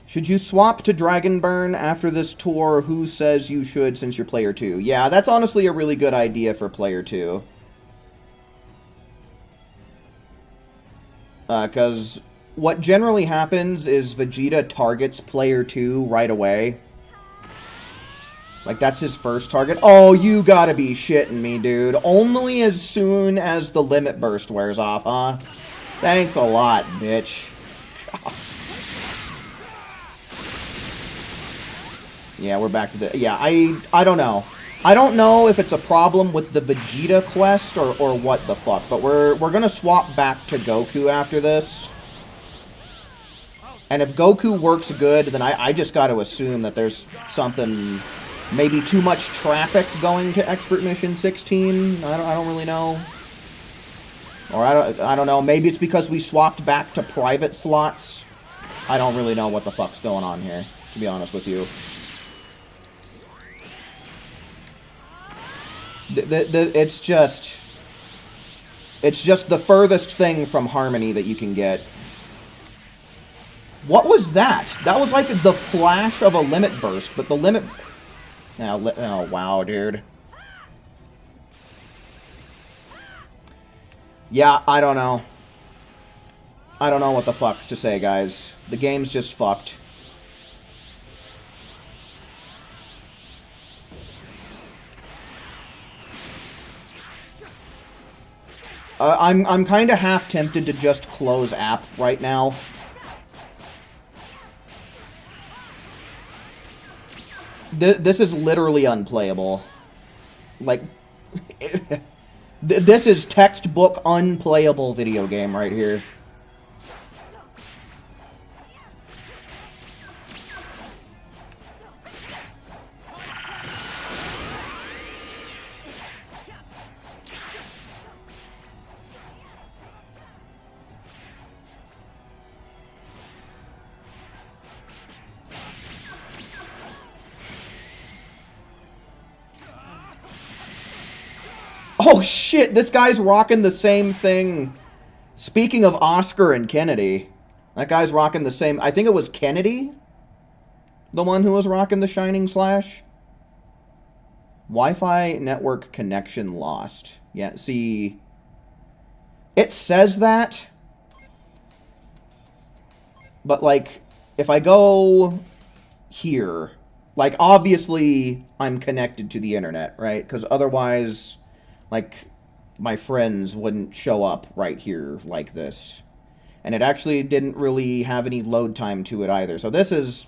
Should you swap to Dragonburn after this tour? Who says you should since you're player 2? Yeah, that's honestly a really good idea for player 2. Because what generally happens is Vegeta targets player 2 right away. Like, that's his first target. Oh, you gotta be shitting me, dude. Only as soon as the limit burst wears off, huh? Thanks a lot, bitch. God. Yeah, we're back to the... Yeah, I don't know. I don't know if it's a problem with the Vegeta quest or what the fuck, but we're gonna swap back to Goku after this. And if Goku works good, then I just gotta assume that there's something... Maybe too much traffic going to Expert Mission 16? I don't really know. Or I don't know. Maybe it's because we swapped back to private slots. I don't really know what the fuck's going on here, to be honest with you. It's just the furthest thing from Harmony that you can get. What was that? That was like the flash of a limit burst, but the limit... Oh, wow, dude. Yeah, I don't know. I don't know what the fuck to say, guys. The game's just fucked. I'm kind of half tempted to just close app right now. This is literally unplayable. Like, this is textbook unplayable video game right here. Oh shit, this guy's rocking the same thing. Speaking of Oscar and Kennedy, that guy's rocking the same... I think it was Kennedy? The one who was rocking the Shining Slash? Wi-Fi network connection lost. Yeah, see... It says that. But, like, if I go here... Like, obviously, I'm connected to the internet, right? Because otherwise, like, my friends wouldn't show up right here like this. And it actually didn't really have any load time to it either. So it's a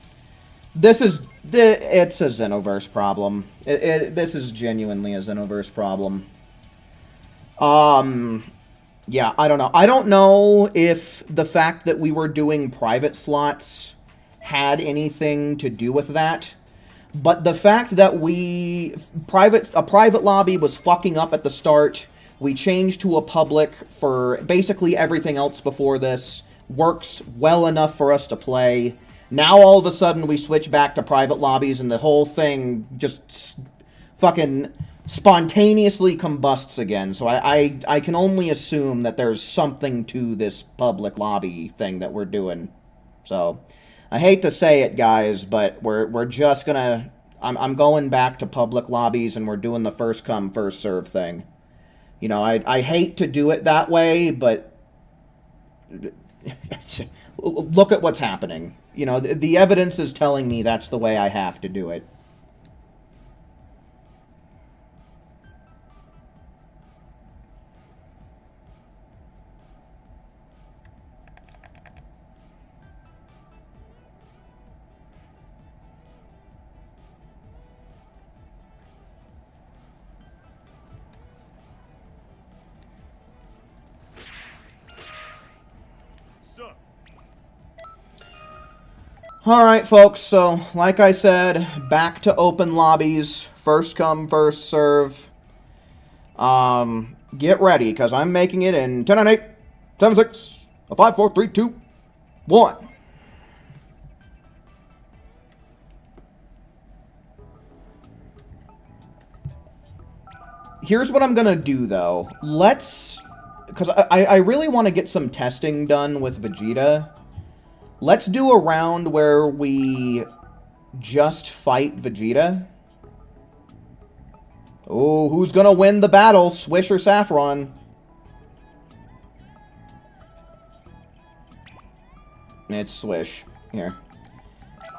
Xenoverse problem. This is genuinely a Xenoverse problem. Yeah, I don't know. I don't know if the fact that we were doing private slots had anything to do with that. But the fact that a private lobby was fucking up at the start, we changed to a public for basically everything else before this, works well enough for us to play. Now all of a sudden we switch back to private lobbies and the whole thing just fucking spontaneously combusts again. So I can only assume that there's something to this public lobby thing that we're doing. So... I hate to say it, guys, but we're just gonna... I'm going back to public lobbies, and we're doing the first come, first serve thing. You know, I hate to do it that way, but... Look at what's happening. You know, the evidence is telling me that's the way I have to do it. Alright, folks, so, like I said, back to open lobbies. First come, first serve. Get ready, because I'm making it in 10 and 8, 7, 6, 5, 4, 3, 2, 1. Here's what I'm gonna do, though. Because I really want to get some testing done with Vegeta. Let's do a round where we just fight Vegeta. Oh, who's gonna win the battle? Swish or Saffron? It's Swish. Here.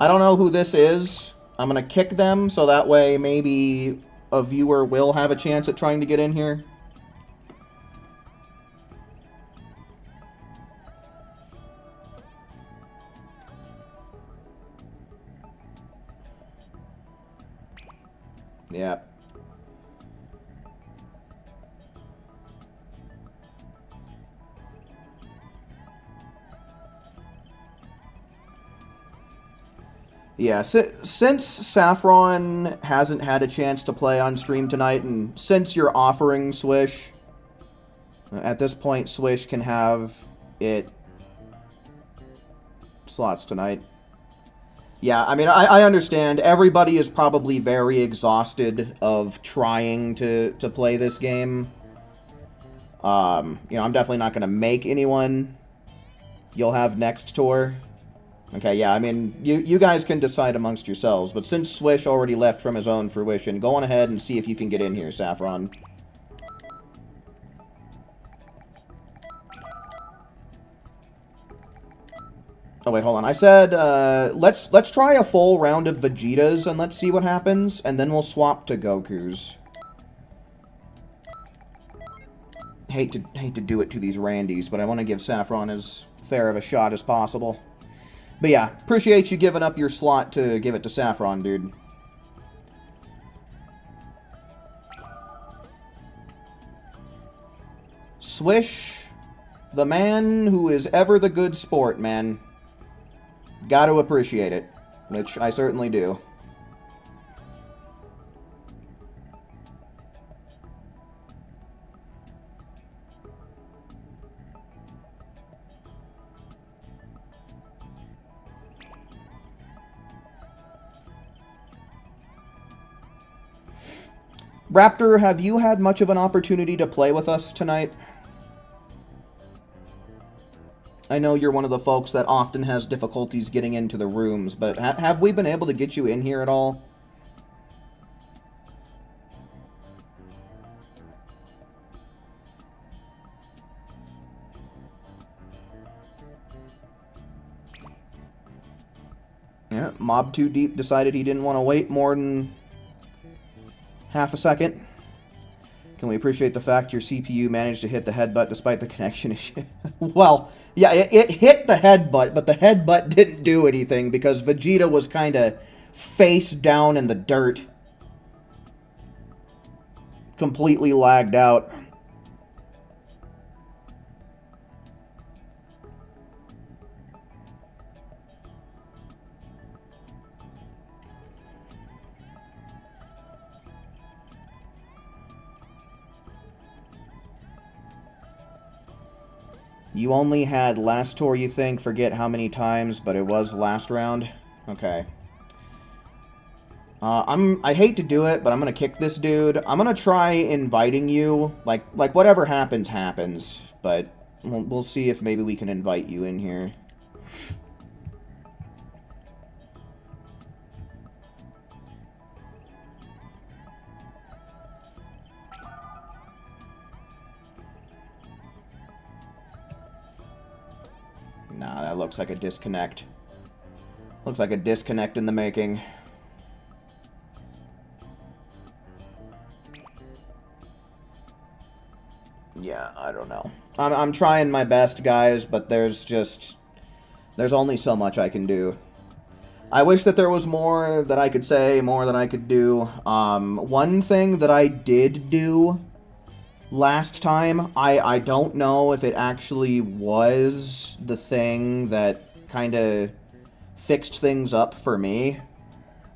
I don't know who this is. I'm gonna kick them, so that way maybe a viewer will have a chance at trying to get in here. Yeah. Yeah, since Saffron hasn't had a chance to play on stream tonight, and since you're offering Swish, at this point Swish can have it slots tonight. Yeah, I mean, I understand. Everybody is probably very exhausted of trying to play this game. You know, I'm definitely not going to make anyone. You'll have next tour. Okay, yeah, I mean, you guys can decide amongst yourselves, but since Swish already left from his own fruition, go on ahead and see if you can get in here, Saffron. Oh, wait, hold on. I said, let's try a full round of Vegetas, and let's see what happens, and then we'll swap to Gokus. Hate to do it to these Randys, but I want to give Saffron as fair of a shot as possible. But yeah, appreciate you giving up your slot to give it to Saffron, dude. Swish, the man who is ever the good sport, man. Got to appreciate it, which I certainly do. Raptor, have you had much of an opportunity to play with us tonight? I know you're one of the folks that often has difficulties getting into the rooms, but have we been able to get you in here at all? Yeah, Mob 2 Deep decided he didn't want to wait more than half a second. Can we appreciate the fact your CPU managed to hit the headbutt despite the connection issue? Well, yeah, it hit the headbutt, but the headbutt didn't do anything because Vegeta was kind of face down in the dirt. Completely lagged out. You only had last tour, you think? Forget how many times, but it was last round? Okay. I hate to do it, but I'm gonna kick this dude. I'm gonna try inviting you. Like whatever happens, happens. But we'll see if maybe we can invite you in here. Nah, that looks like a disconnect. Looks like a disconnect in the making. Yeah, I don't know. I'm trying my best, guys, but there's only so much I can do. I wish that there was more that I could say, more that I could do. One thing that I did do last time, I don't know if it actually was the thing that kind of fixed things up for me,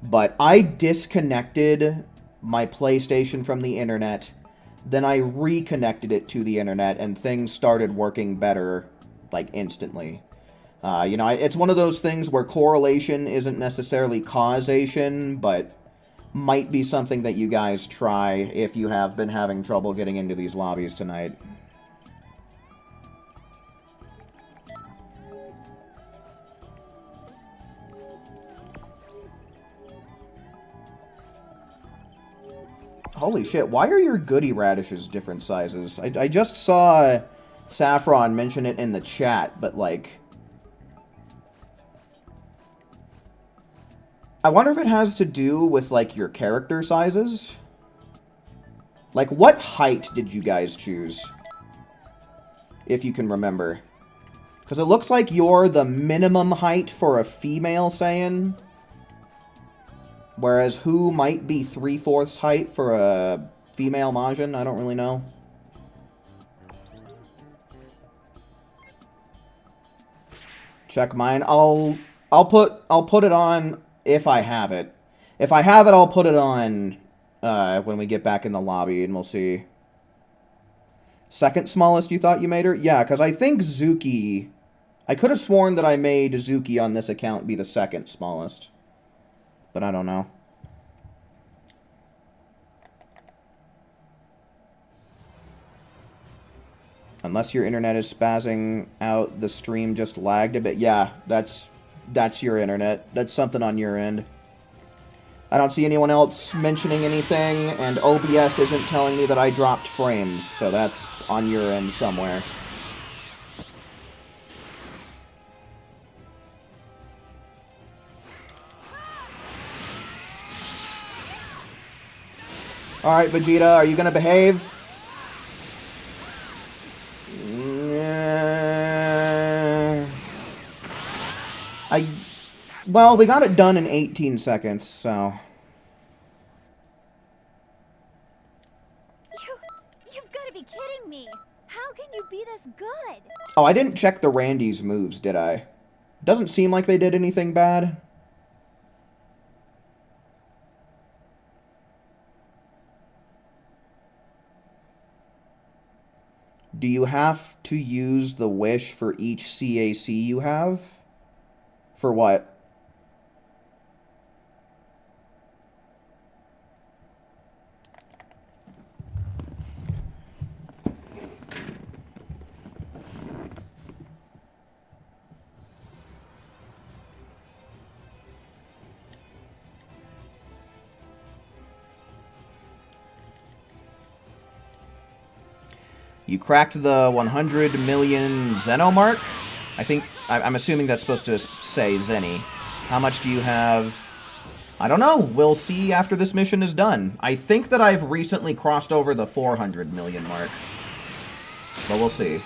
but I disconnected my PlayStation from the internet, then I reconnected it to the internet, and things started working better, like, instantly. You know, it's one of those things where correlation isn't necessarily causation, but might be something that you guys try if you have been having trouble getting into these lobbies tonight. Holy shit, why are your goody radishes different sizes? I just saw Saffron mention it in the chat, but like... I wonder if it has to do with, like, your character sizes? Like, what height did you guys choose? If you can remember. Because it looks like you're the minimum height for a female Saiyan. Whereas who might be 3/4 height for a female Majin? I don't really know. Check mine. I'll put it on if I have it. If I have it, I'll put it on when we get back in the lobby, and we'll see. Second smallest you thought you made her? Yeah, because I think Zuki... I could have sworn that I made Zuki on this account be the second smallest. But I don't know. Unless your internet is spazzing out, the stream just lagged a bit. Yeah, that's your internet. That's something on your end. I don't see anyone else mentioning anything, and OBS isn't telling me that I dropped frames, so that's on your end somewhere. Alright, Vegeta, are you gonna behave? Well, we got it done in 18 seconds, so... You've got to be kidding me! How can you be this good? Oh, I didn't check the Randy's moves, did I? Doesn't seem like they did anything bad. Do you have to use the wish for each CAC you have? For what? You cracked the 100 million Zeno mark. I think, I'm assuming that's supposed to say Zenny. How much do you have? I don't know. We'll see after this mission is done. I think that I've recently crossed over the 400 million mark. But we'll see.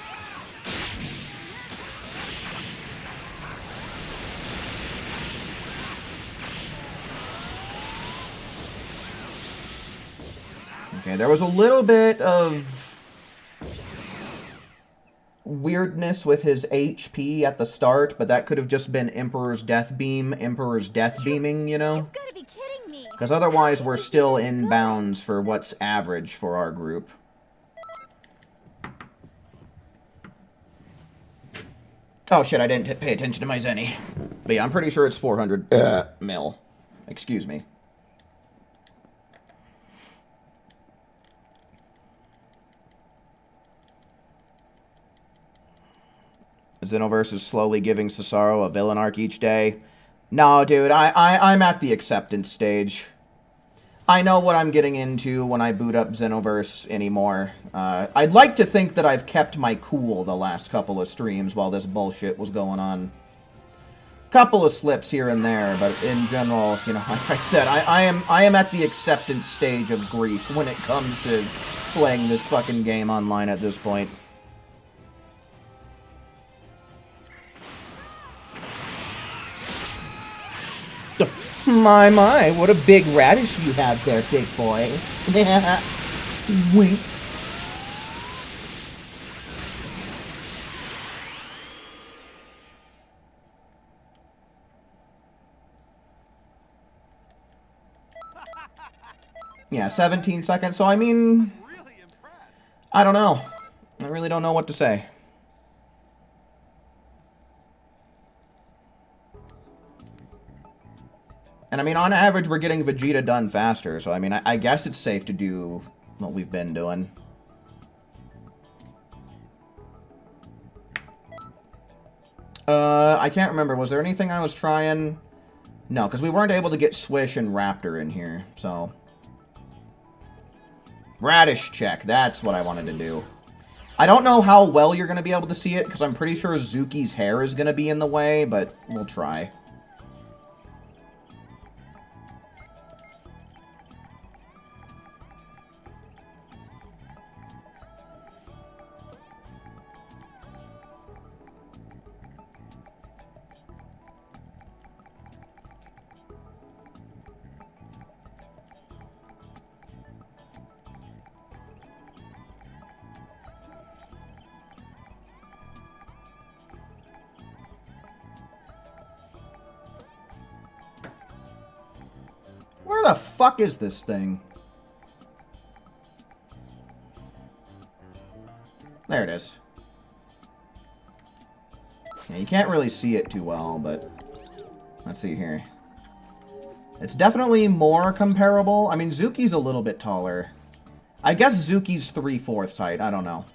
Okay, there was a little bit of weirdness with his HP at the start, but that could have just been Emperor's Death Beam, Emperor's Death Beaming, you know? You've got to be kidding me. Because otherwise we're still in bounds for what's average for our group. Oh shit, I didn't pay attention to my Zenny. But yeah, I'm pretty sure it's 400 mil. Excuse me. Xenoverse is slowly giving Cesaro a villain arc each day. No, dude, I'm at the acceptance stage. I know what I'm getting into when I boot up Xenoverse anymore. I'd like to think that I've kept my cool the last couple of streams while this bullshit was going on. Couple of slips here and there, but in general, you know, like I said, I am at the acceptance stage of grief when it comes to playing this fucking game online at this point. My, what a big radish you have there, big boy. Wink. Yeah, 17 seconds, so I mean, I don't know. I really don't know what to say. And I mean, on average, we're getting Vegeta done faster, so I mean, I guess it's safe to do what we've been doing. I can't remember. Was there anything I was trying? No, because we weren't able to get Swish and Raptor in here, so... Radish check, that's what I wanted to do. I don't know how well you're going to be able to see it, because I'm pretty sure Zuki's hair is going to be in the way, but we'll try. Where the fuck is this thing? There it is. Yeah, you can't really see it too well, but... Let's see here. It's definitely more comparable. I mean, Zuki's a little bit taller. I guess Zuki's 3/4 height. I don't know.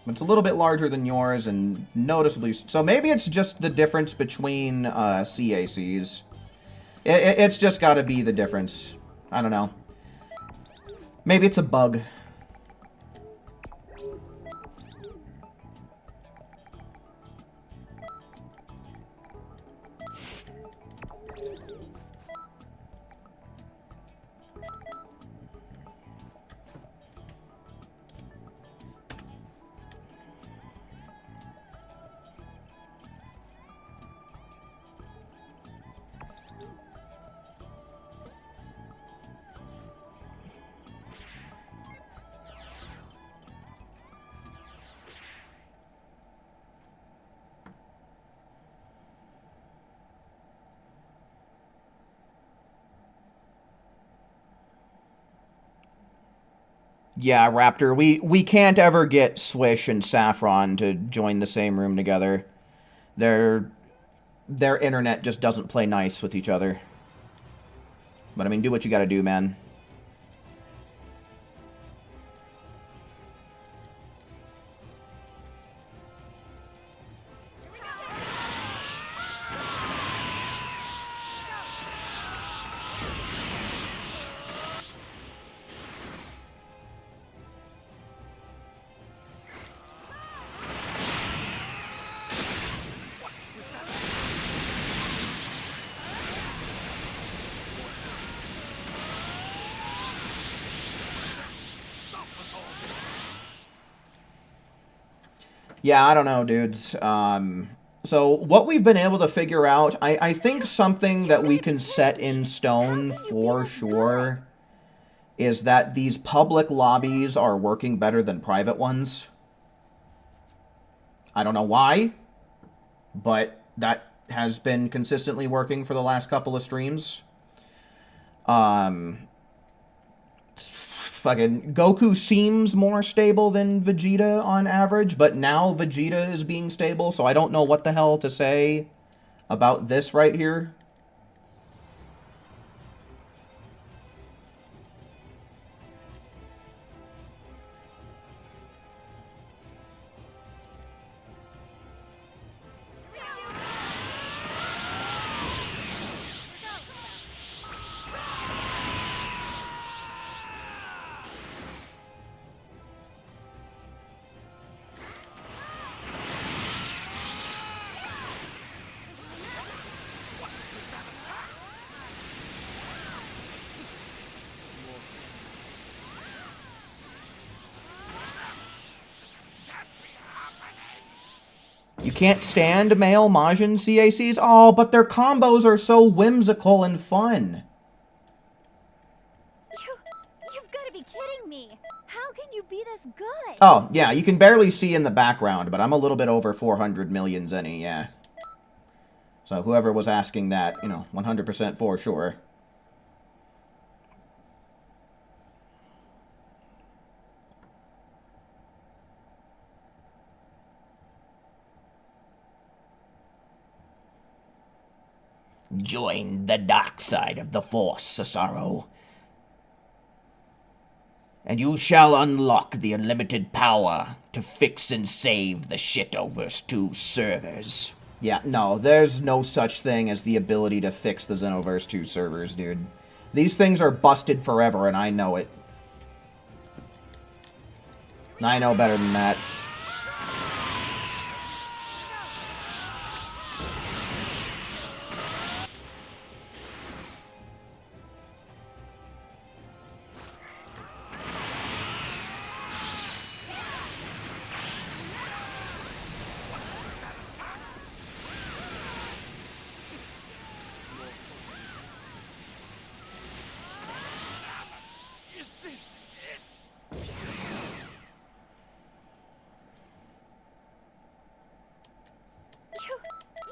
It's a little bit larger than yours and noticeably... So maybe it's just the difference between CACs. It's just got to be the difference. I don't know. Maybe it's a bug. Yeah, Raptor, we can't ever get Swish and Saffron to join the same room together. Their internet just doesn't play nice with each other. But I mean, do what you gotta do, man. Yeah, I don't know, dudes. So what we've been able to figure out, I think something that we can set in stone for sure is that these public lobbies are working better than private ones. I don't know why, but that has been consistently working for the last couple of streams. Fucking Goku seems more stable than Vegeta on average, but now Vegeta is being stable, so I don't know what the hell to say about this right here. You can't stand male Majin CACs? Oh, but their combos are so whimsical and fun. You've got to be kidding me. How can you be this good? Oh, yeah, you can barely see in the background, but I'm a little bit over 400 million Zenny, yeah. So whoever was asking that, 100% for sure. Join the dark side of the Force, Cesaro. And you shall unlock the unlimited power to fix and save the Shitoverse 2 servers. Yeah, no, there's no such thing as the ability to fix the Xenoverse 2 servers, dude. These things are busted forever, and I know it. I know better than that.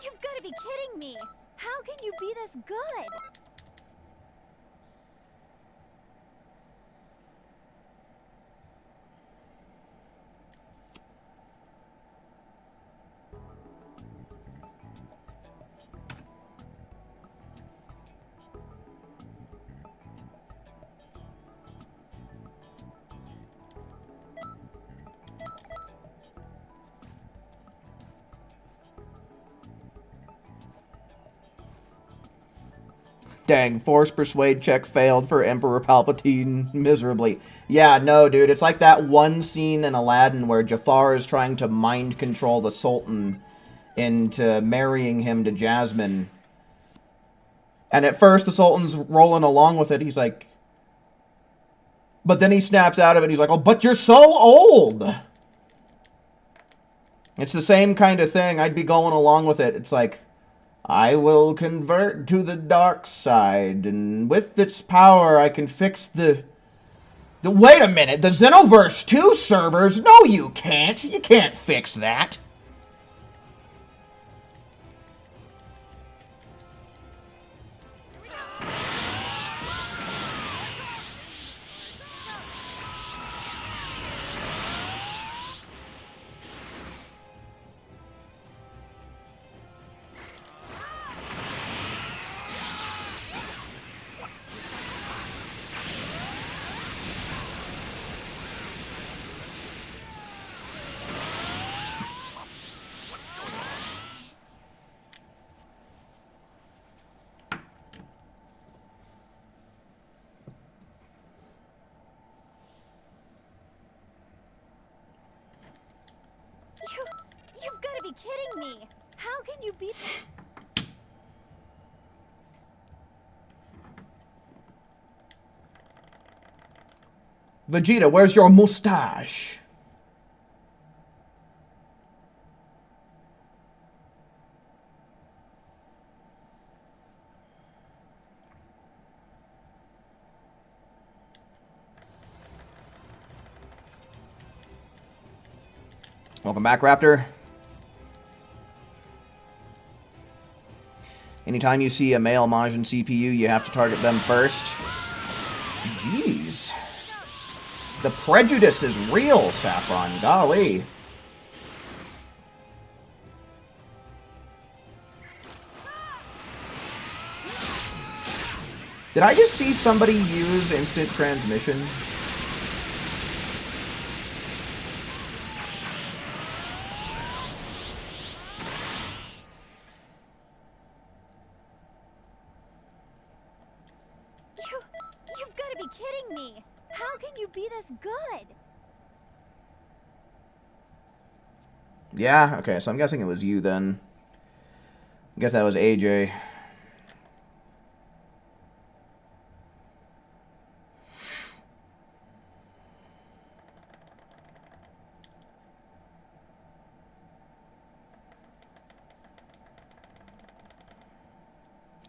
You've got to be kidding me. How can you be this good? Dang, Force Persuade check failed for Emperor Palpatine miserably. Yeah, no, dude, it's like that one scene in Aladdin where Jafar is trying to mind control the Sultan into marrying him to Jasmine. And at first, the Sultan's rolling along with it. He's like... But then he snaps out of it. He's like, oh, but you're so old! It's the same kind of thing. I'd be going along with it. It's like... I will convert to the dark side, and with its power, I can fix the... Wait a minute, the Xenoverse 2 servers? No, you can't. You can't fix that. You've got to be kidding me. How can you be... Vegeta, where's your mustache? Welcome back, Raptor. Anytime you see a male Majin CPU, you have to target them first. Jeez. The prejudice is real, Saffron. Golly. Did I just see somebody use instant transmission? You've got to be kidding me! How can you be this good? Yeah, okay, so I'm guessing it was you then. I guess that was AJ.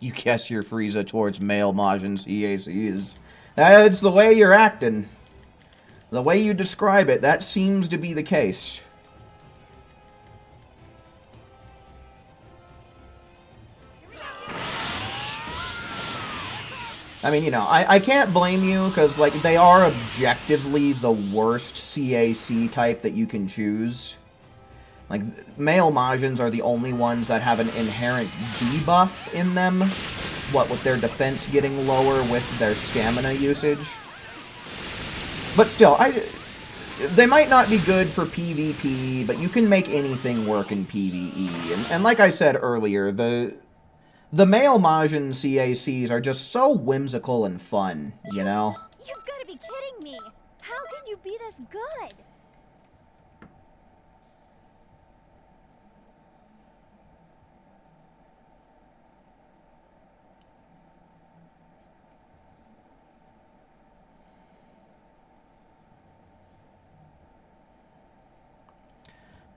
You guess your Frieza towards male Majin's EACs. It's the way you're acting. The way you describe it, that seems to be the case. I mean, you know, I can't blame you, because, like, they are objectively the worst CAC type that you can choose. Like, male Majins are the only ones that have an inherent debuff in them. What, with their defense getting lower with their stamina usage? But still, they might not be good for PvP, but you can make anything work in PvE. And like I said earlier, the male Majin CACs are just so whimsical and fun, you know? You've got to be kidding me! How can you be this good?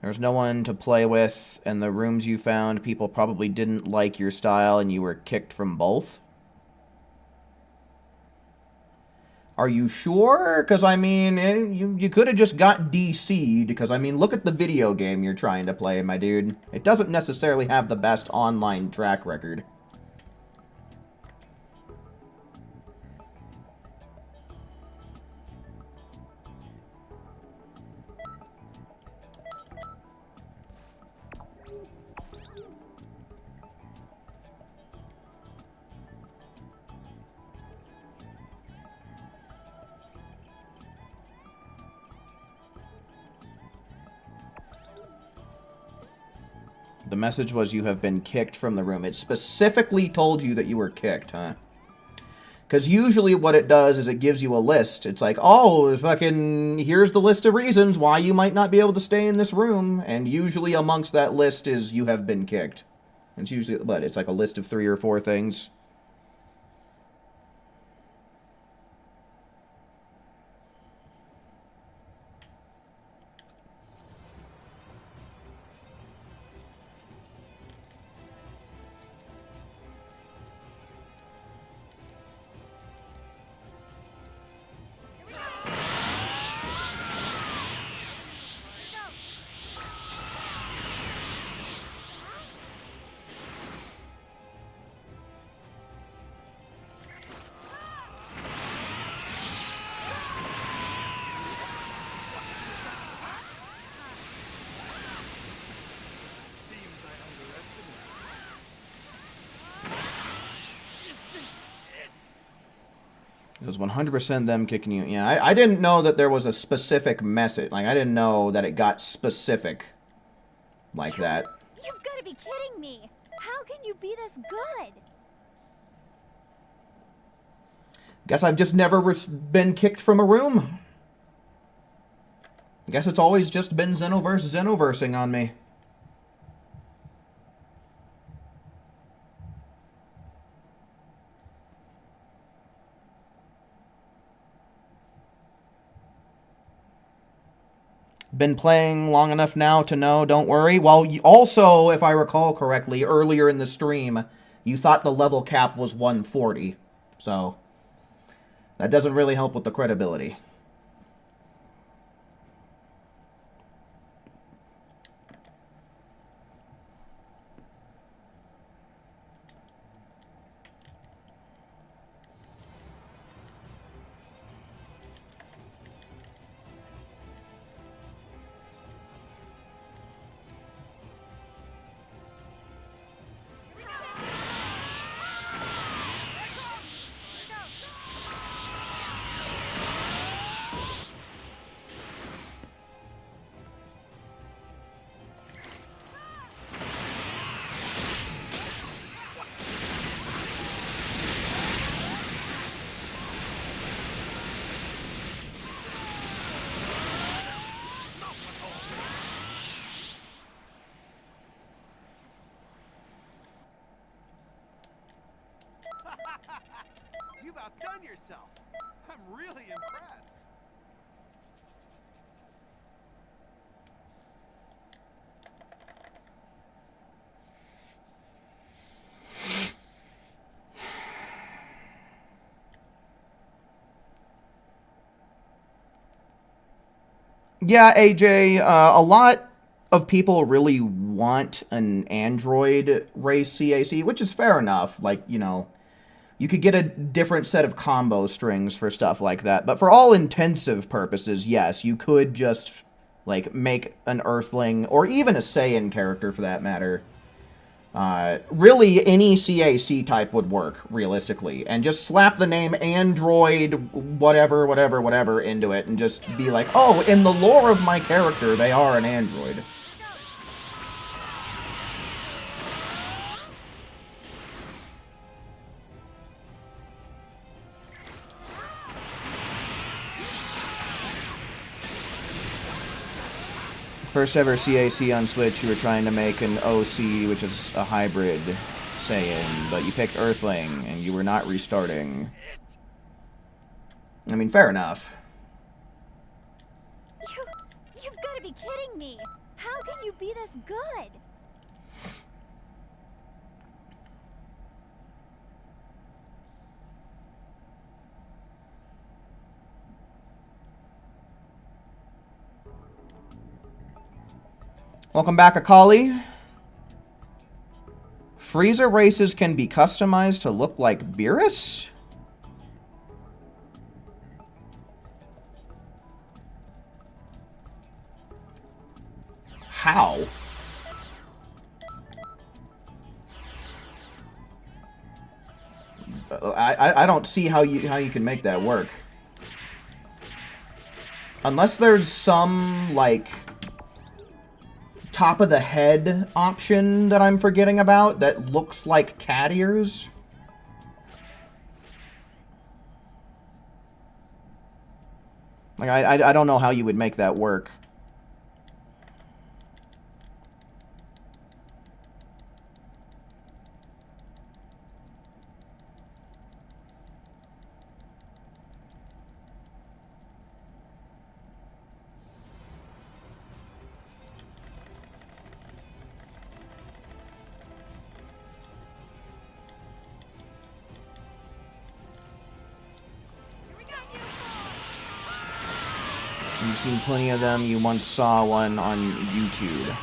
There's no one to play with, and the rooms you found, people probably didn't like your style, and you were kicked from both? Are you sure? Because, I mean, you could have just got DC'd, because, I mean, look at the video game you're trying to play, my dude. It doesn't necessarily have the best online track record. The message was you have been kicked from the room. It specifically told you that you were kicked, huh? Because usually what it does is it gives you a list. It's like, oh, fucking, here's the list of reasons why you might not be able to stay in this room. And usually amongst that list is you have been kicked. It's usually, what, it's like a list of 3 or 4 things. It was 100% them kicking you. Yeah, I didn't know that there was a specific message. Like, I didn't know that it got specific like that. You've got to be kidding me! How can you be this good? Guess I've just never been kicked from a room. I guess it's always just been Xenoversing on me. Been playing long enough now to know, don't worry. Well, also, if I recall correctly, earlier in the stream, you thought the level cap was 140. So, that doesn't really help with the credibility. You've outdone yourself. I'm really impressed. Yeah, AJ, a lot of people really want an android race CAC, which is fair enough. Like, you know, you could get a different set of combo strings for stuff like that. But for all intensive purposes, yes, you could just, like, make an Earthling, or even a Saiyan character for that matter. Really, any CAC type would work, realistically. And just slap the name Android whatever, whatever, whatever into it, and just be like, oh, in the lore of my character, they are an android. First ever CAC on Switch, you were trying to make an OC, which is a hybrid Saiyan, but you picked Earthling, and you were not restarting. I mean, fair enough. You've got to be kidding me. How can you be this good? Welcome back, Akali. Frieza races can be customized to look like Beerus? How? I don't see how you can make that work. Unless there's some, like, top of the head option that I'm forgetting about that looks like cat ears. Like, I don't know how you would make that work. You've seen plenty of them. You once saw one on YouTube.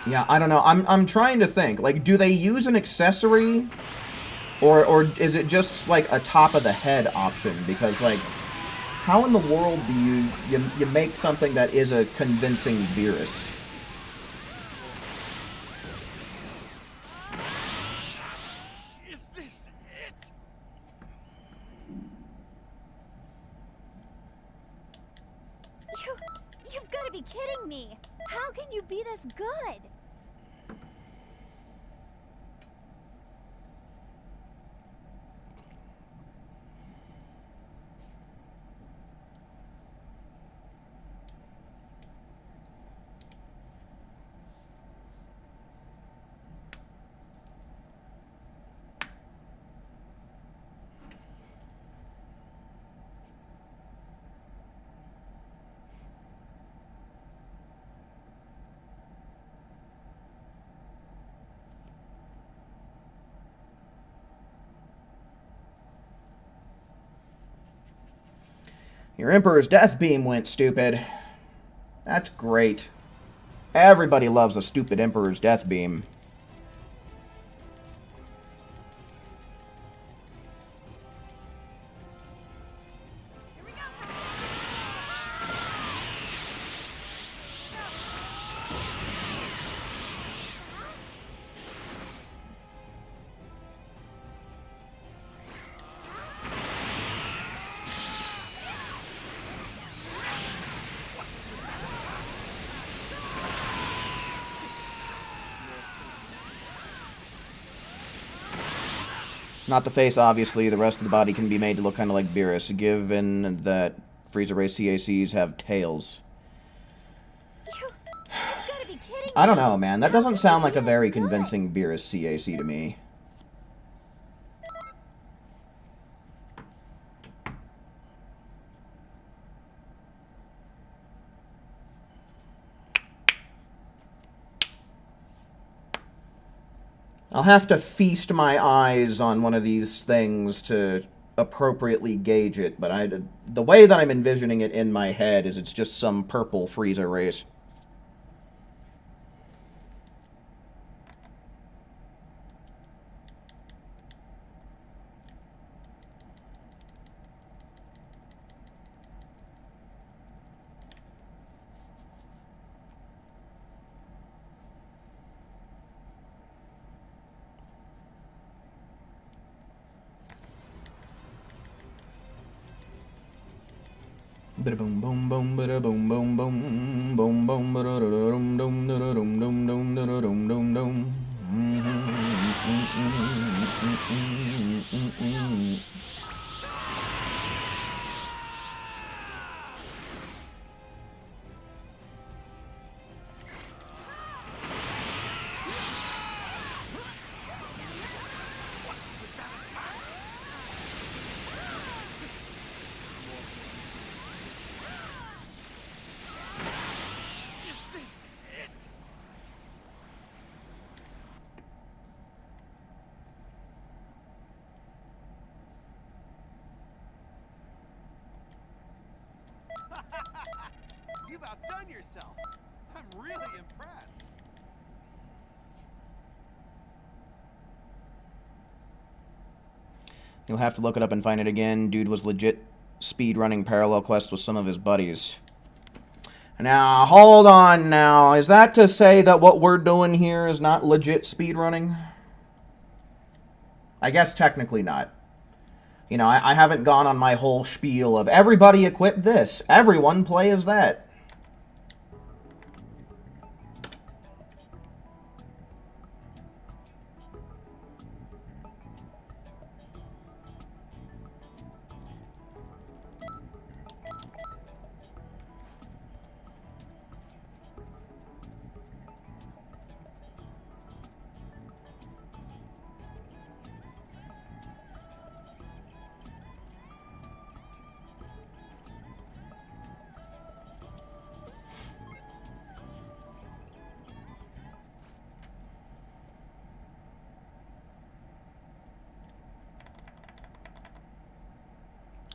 Yeah, I don't know. I'm trying to think. Like, do they use an accessory? Or is it just, like, a top-of-the-head option? Because, like, how in the world do you make something that is a convincing Beerus? Is this it? You've got to be kidding me. How can you be this good? Your Emperor's Death Beam went stupid. That's great. Everybody loves a stupid Emperor's Death Beam. Not the face, obviously. The rest of the body can be made to look kind of like Beerus, given that Frieza Race CACs have tails. You've gotta be kidding I don't me. know, man. That doesn't sound like a very convincing Beerus CAC to me. I'll have to feast my eyes on one of these things to appropriately gauge it, but the way that I'm envisioning it in my head is it's just some purple Frieza race. Bada boom boom boom bada boom boom boom boom boom bada dum dum dum dum dum dum dum dum. Is this it? You've outdone yourself. I'm really impressed. You'll have to look it up and find it again. Dude was legit speedrunning Parallel Quest with some of his buddies. Now, hold on now. Is that to say that what we're doing here is not legit speedrunning? I guess technically not. You know, I haven't gone on my whole spiel of everybody equip this, everyone play as that.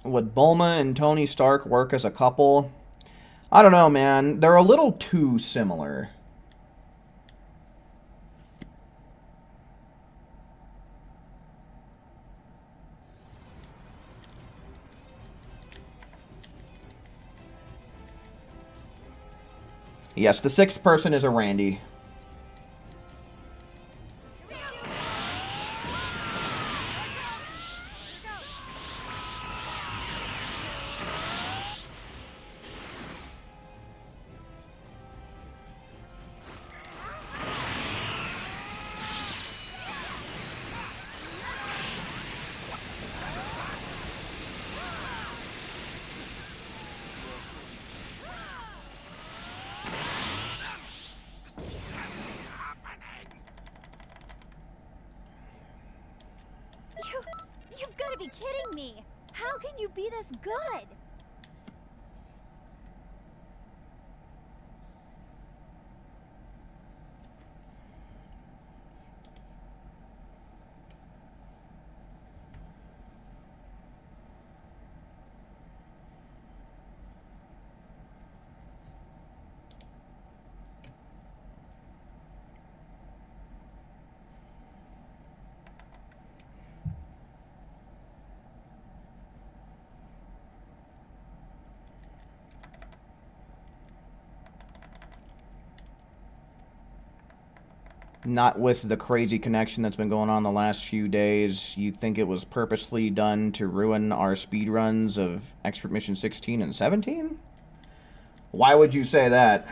Would Bulma and Tony Stark work as a couple? I don't know, man. They're a little too similar. Yes, the sixth person is a Randy. You've got to be kidding me! How can you be this good? Not with the crazy connection that's been going on the last few days. You think it was purposely done to ruin our speedruns of Expert Mission 16 and 17? Why would you say that?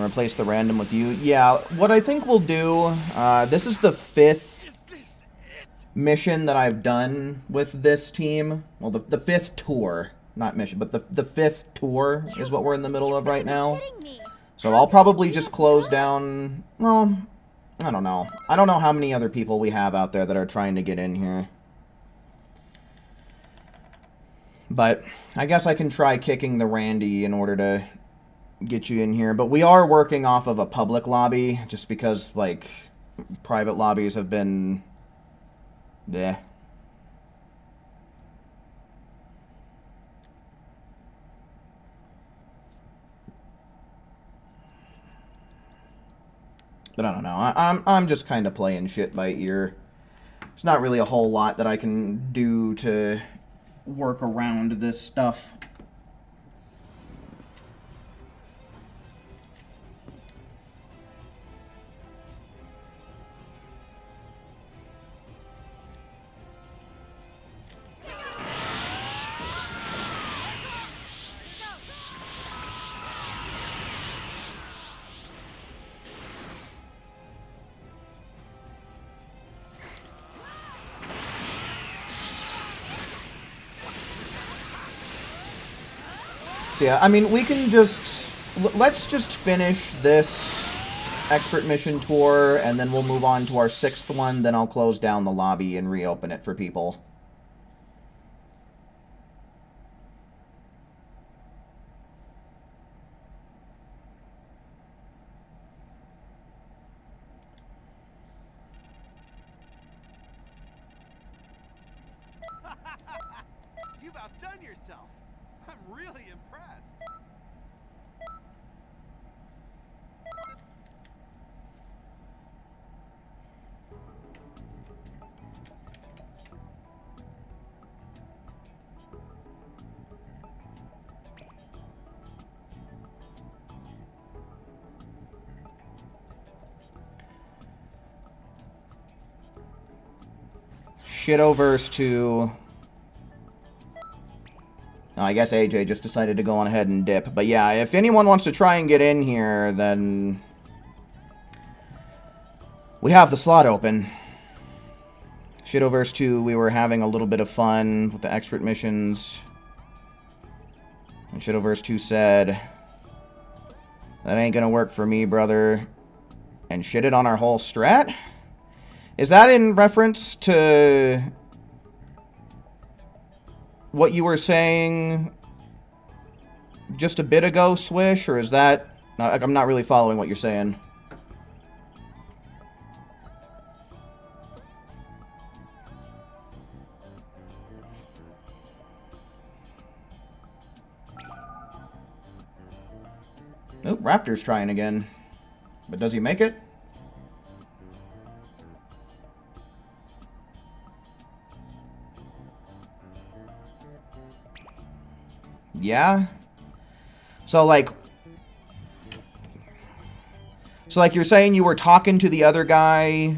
replace the random with you. Yeah, what I think we'll do, this is the 5th mission that I've done with this team. Well, the 5th tour, not mission, but the 5th tour is what we're in the middle of right now. So I'll probably just close down, well, I don't know. I don't know how many other people we have out there that are trying to get in here. But I guess I can try kicking the Randy in order to get you in here. But we are working off of a public lobby, just because, like, private lobbies have been... bleh. But I don't know. I'm just kind of playing shit by ear. There's not really a whole lot that I can do to work around this stuff. So yeah, I mean, we can just... let's just finish this expert mission tour, and then we'll move on to our 6th one, then I'll close down the lobby and reopen it for people. You've outdone yourself. I'm really impressed. Shadowverse 2... I guess AJ just decided to go on ahead and dip. But yeah, if anyone wants to try and get in here, then... we have the slot open. Shadowverse 2, we were having a little bit of fun with the expert missions. And Shadowverse 2 said, that ain't gonna work for me, brother. And shitted on our whole strat? Is that in reference to... what you were saying just a bit ago, Swish, or is that... I'm not really following what you're saying. Oh, Raptor's trying again. But does he make it? Yeah? So, like, you're saying you were talking to the other guy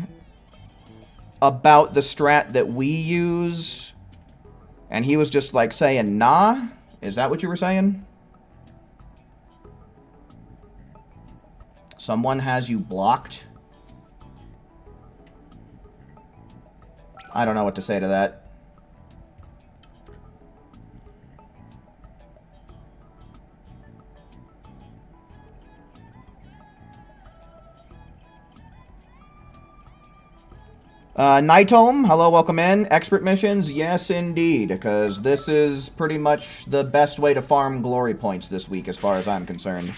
about the strat that we use, and he was just, like, saying, nah? Is that what you were saying? Someone has you blocked? I don't know what to say to that. Nightome, hello, welcome in. Expert missions, yes indeed, because this is pretty much the best way to farm glory points this week as far as I'm concerned.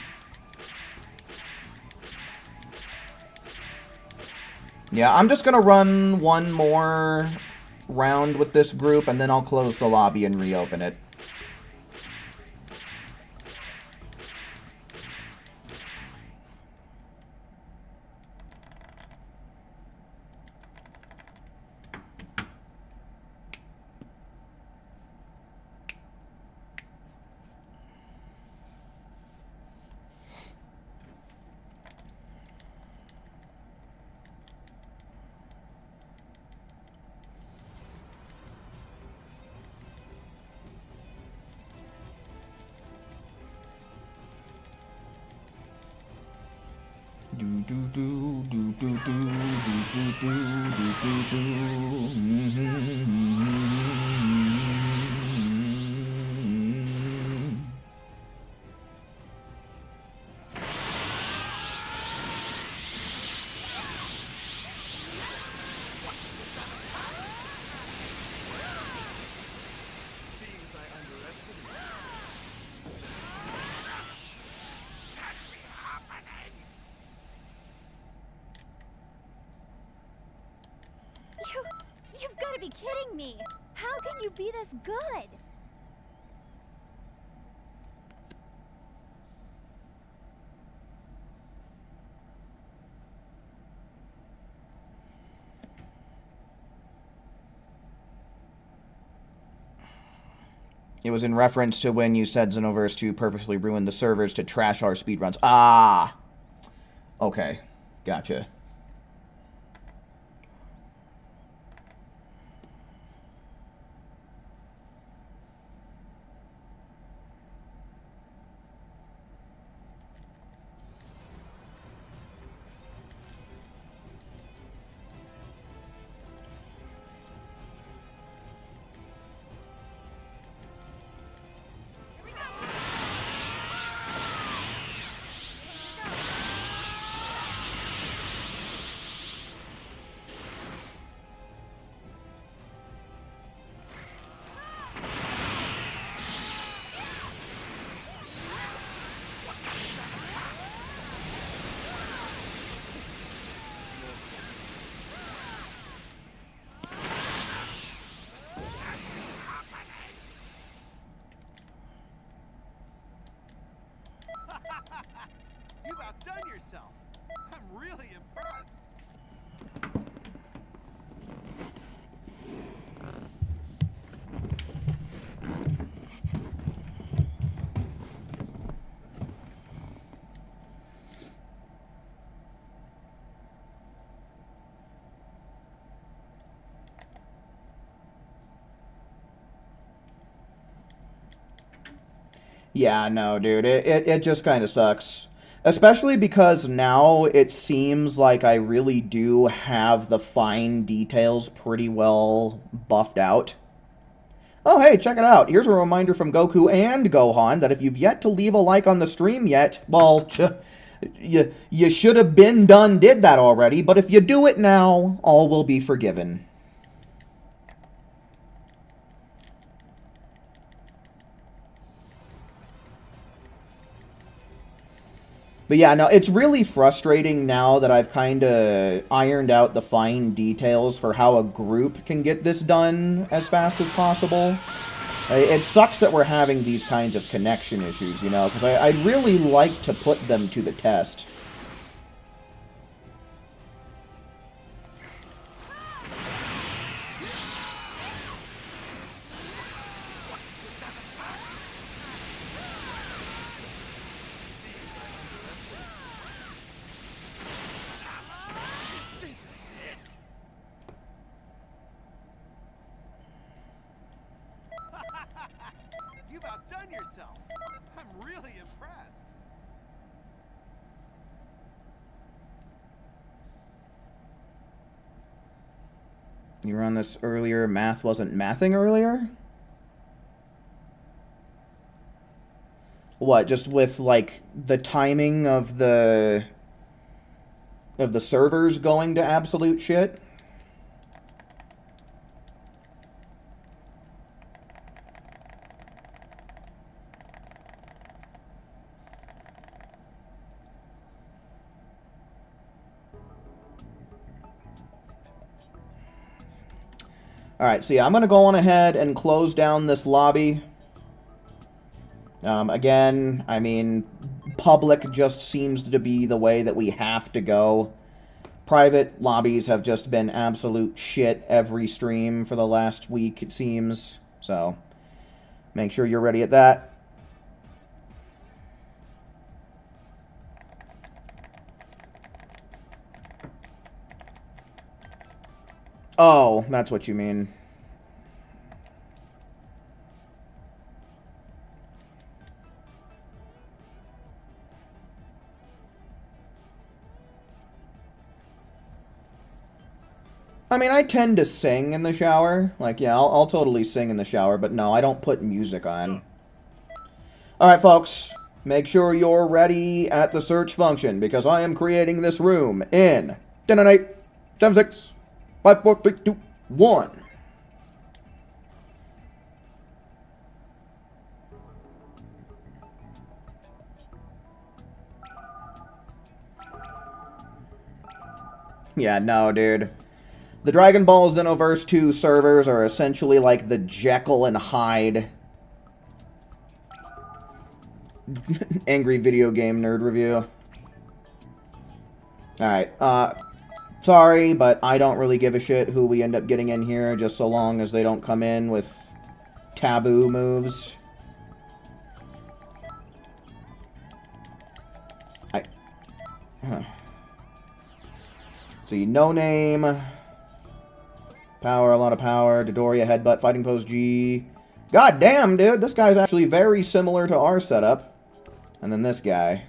Yeah, I'm just gonna run one more round with this group, and then I'll close the lobby and reopen it. You've got to be kidding me! How can you be this good? It was in reference to when you said Xenoverse 2 purposely ruined the servers to trash our speedruns. Ah! Okay. Gotcha. You've outdone yourself. I'm really impressed. Yeah, no, dude, it just kind of sucks. Especially because now it seems like I really do have the fine details pretty well buffed out. Oh, hey, check it out. Here's a reminder from Goku and Gohan that if you've yet to leave a like on the stream yet, well, you should have been did that already, but if you do it now, all will be forgiven. But yeah, no, it's really frustrating now that I've kind of ironed out the fine details for how a group can get this done as fast as possible. It sucks that we're having these kinds of connection issues, you know, because I'd really like to put them to the test. You've outdone yourself. I'm really impressed. You were on this earlier. Math wasn't mathing earlier? What, just with, like, the timing of the servers going to absolute shit? Alright, so yeah, I'm going to go on ahead and close down this lobby. Again, I mean, public just seems to be the way that we have to go. Private lobbies have just been absolute shit every stream for the last week, it seems. So, make sure you're ready at that. Oh, that's what you mean. I mean, I tend to sing in the shower. Like, yeah, I'll totally sing in the shower, but no, I don't put music on. Alright, folks. Make sure you're ready at the search function, because I am creating this room in 10, 9, 8, 7, 6, 5, 4, 3, 2, 1. Yeah, no, dude. The Dragon Ball Xenoverse 2 servers are essentially like the Jekyll and Hyde angry video game nerd review. Alright, sorry, but I don't really give a shit who we end up getting in here, just so long as they don't come in with taboo moves. See, no name. Power, a lot of power. Dodoria, headbutt, fighting pose G. God damn, dude, this guy's actually very similar to our setup. And then this guy.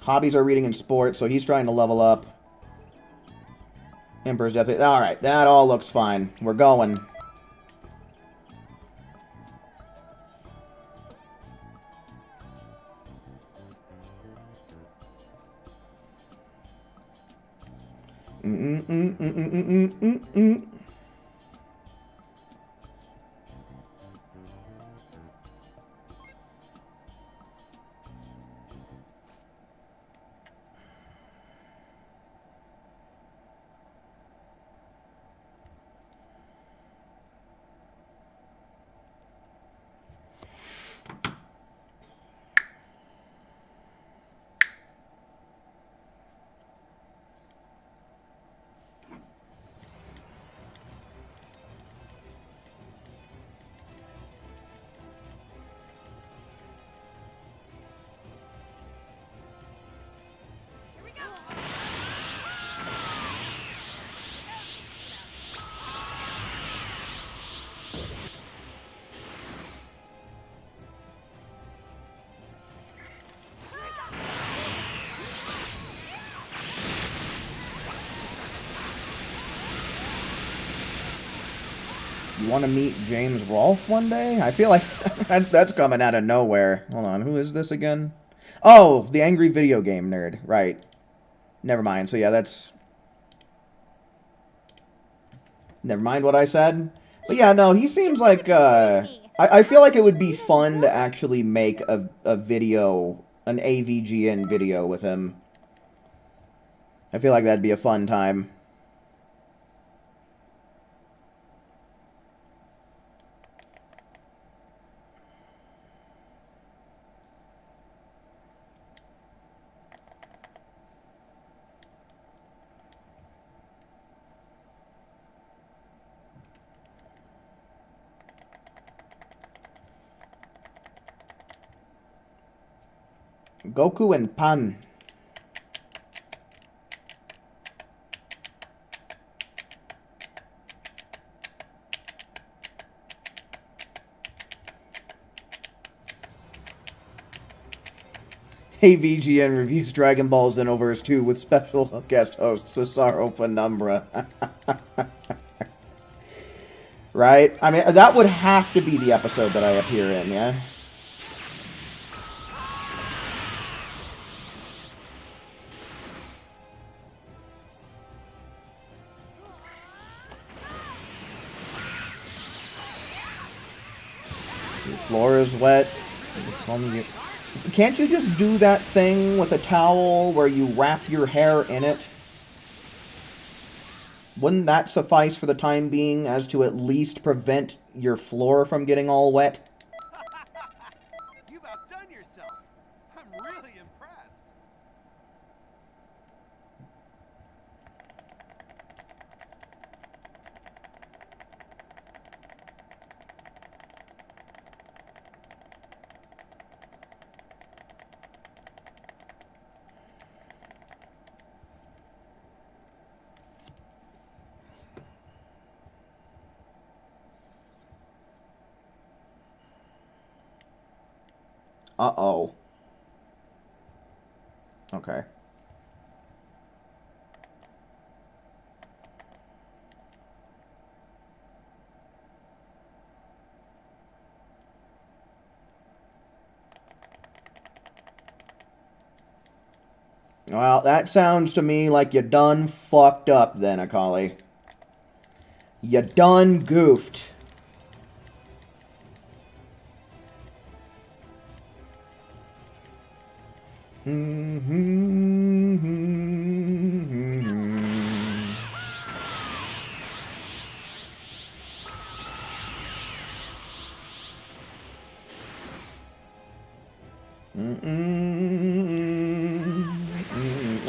Hobbies are reading and sports, so he's trying to level up. Emperor's Death. Alright, that all looks fine. We're going. You want to meet James Rolfe one day? I feel like that's coming out of nowhere. Hold on, who is this again? Oh, the angry video game nerd. Right. Never mind. So yeah, that's... Never mind what I said. But yeah, no, he seems like... I feel like it would be fun to actually make a video, an AVGN video with him. I feel like that'd be a fun time. Goku and Pan. AVGN reviews Dragon Ball Xenoverse 2 with special guest host Cesaro Penumbra. Right? I mean, that would have to be the episode that I appear in, yeah? The floor is wet. Can't you just do that thing with a towel where you wrap your hair in it? Wouldn't that suffice for the time being as to at least prevent your floor from getting all wet? You've outdone yourself. I'm really impressed. Uh-oh. Okay. Well, that sounds to me like you done fucked up then, Akali. You done goofed.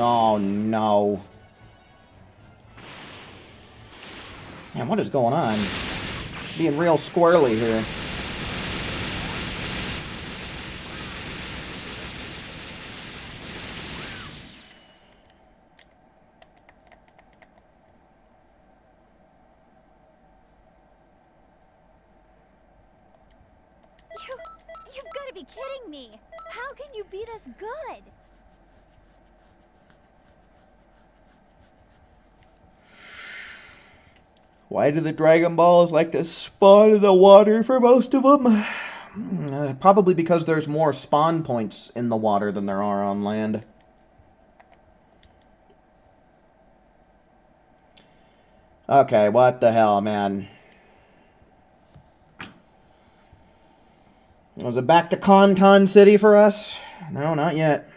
Oh no. Man, what is going on? Being real squirrely here. You've got to be kidding me. How can you be this good? Why do the Dragon Balls like to spawn in the water for most of them? Probably because there's more spawn points in the water than there are on land. Okay, what the hell, man? Was it back to Conton City for us? No, not yet.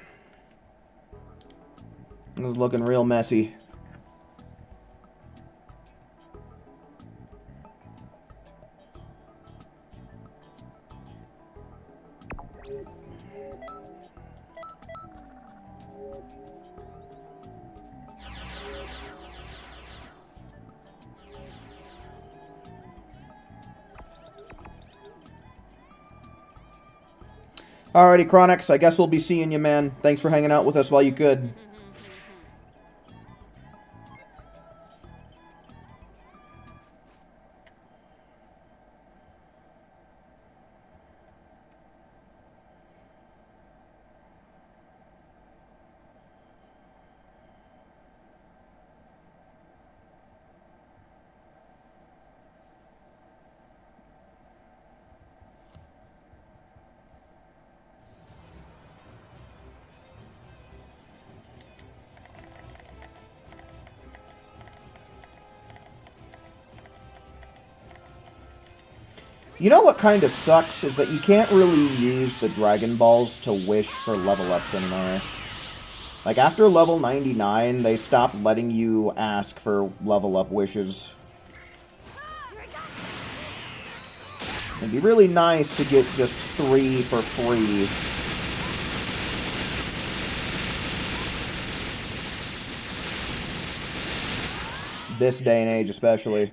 It was looking real messy. Alrighty, Chronix, I guess we'll be seeing you, man. Thanks for hanging out with us while you could. You know what kind of sucks is that you can't really use the Dragon Balls to wish for level ups anymore. Like, after level 99, they stopped letting you ask for level up wishes. It'd be really nice to get just 3 for free. This day and age, especially.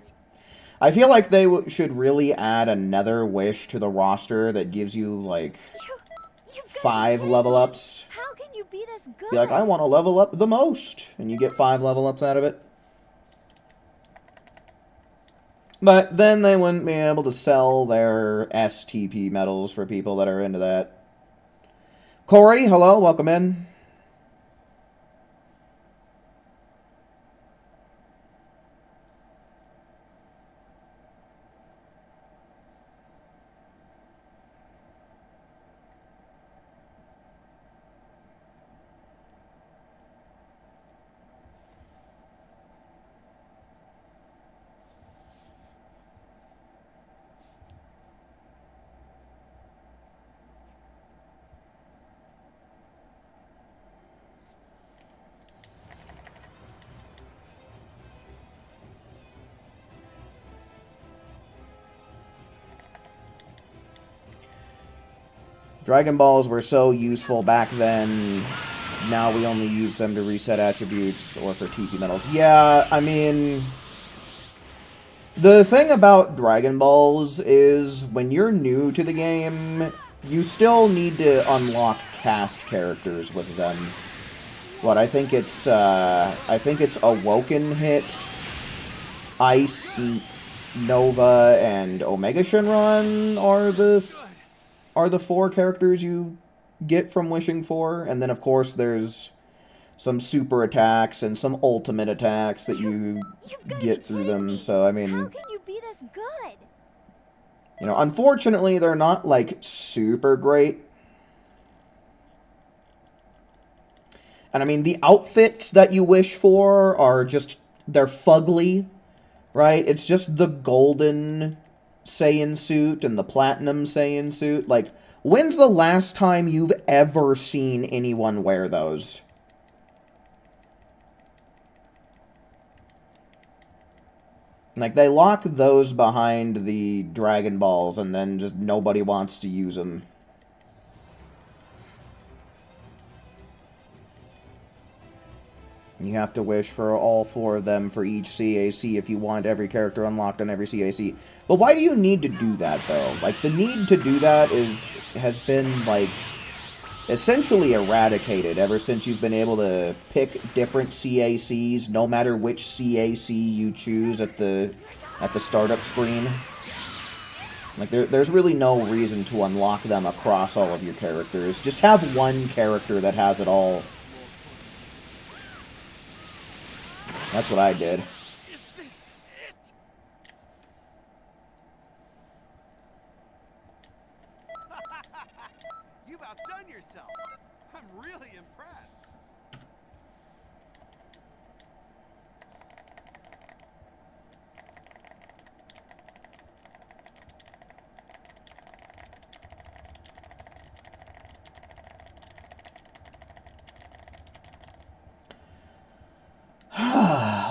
I feel like they should really add another wish to the roster that gives you, like, 5 level ups. How can you be this good? Be like, I want to level up the most, and you get 5 level ups out of it. But then they wouldn't be able to sell their STP medals for people that are into that. Corey, hello, welcome in. Dragon Balls were so useful back then. Now we only use them to reset attributes or for TP medals. Yeah, I mean, the thing about Dragon Balls is when you're new to the game, you still need to unlock cast characters with them. What, I think it's Awoken Hit, Ice, Nova, and Omega Shenron are the 4 characters you get from wishing for, and then of course there's some super attacks and some ultimate attacks that you get through them. So I mean, how can you be this good? You know, unfortunately they're not like super great. And I mean, the outfits that you wish for are just, they're fugly, right? It's just the golden Saiyan suit and the platinum Saiyan suit. Like, when's the last time you've ever seen anyone wear those? Like, they lock those behind the Dragon Balls, and then just nobody wants to use them. You have to wish for all 4 of them for each CAC if you want every character unlocked on every CAC. But why do you need to do that, though? Like, the need to do that has been, like, essentially eradicated ever since you've been able to pick different CACs, no matter which CAC you choose at the startup screen. Like, there's really no reason to unlock them across all of your characters. Just have one character that has it all. That's what I did. Is this it? You've outdone yourself. I'm really impressed.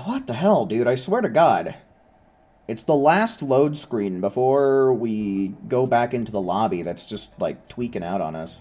What the hell, dude? I swear to God. It's the last load screen before we go back into the lobby that's just, like, tweaking out on us.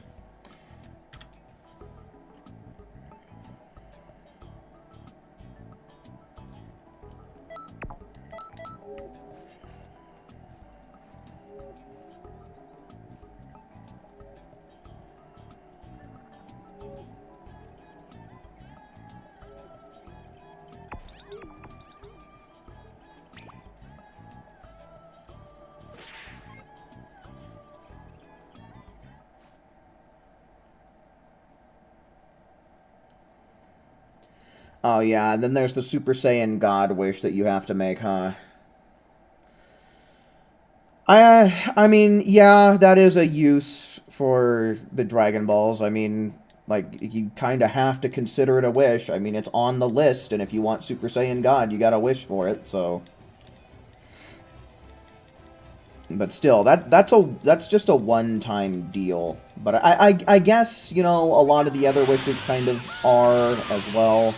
Oh, yeah, and then there's the Super Saiyan God wish that you have to make, huh? I mean, yeah, that is a use for the Dragon Balls. I mean, like, you kind of have to consider it a wish. I mean, it's on the list, and if you want Super Saiyan God, you gotta wish for it, so... But still, that's just a one-time deal. But I guess, you know, a lot of the other wishes kind of are as well.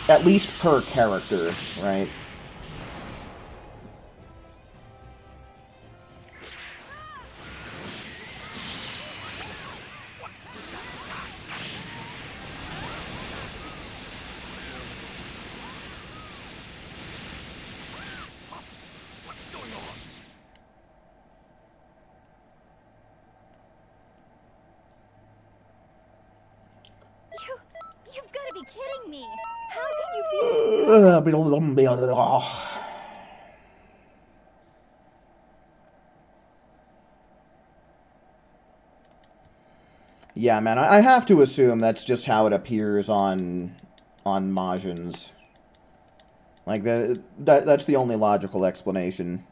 At least per character, right? What's going on? You've got to be kidding me. How can you be this good? Yeah, man, I have to assume that's just how it appears on Majin's. Like, that's the only logical explanation.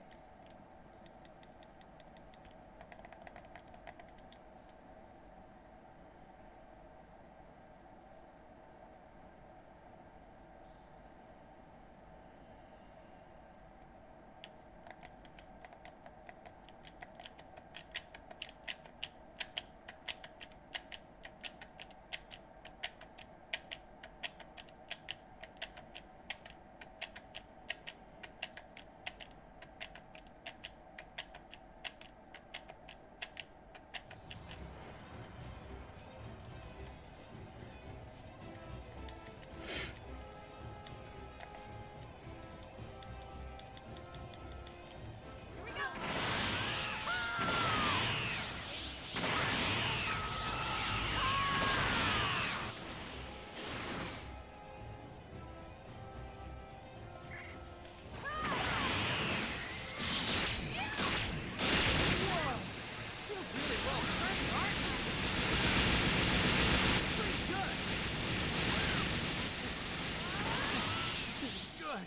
This is good.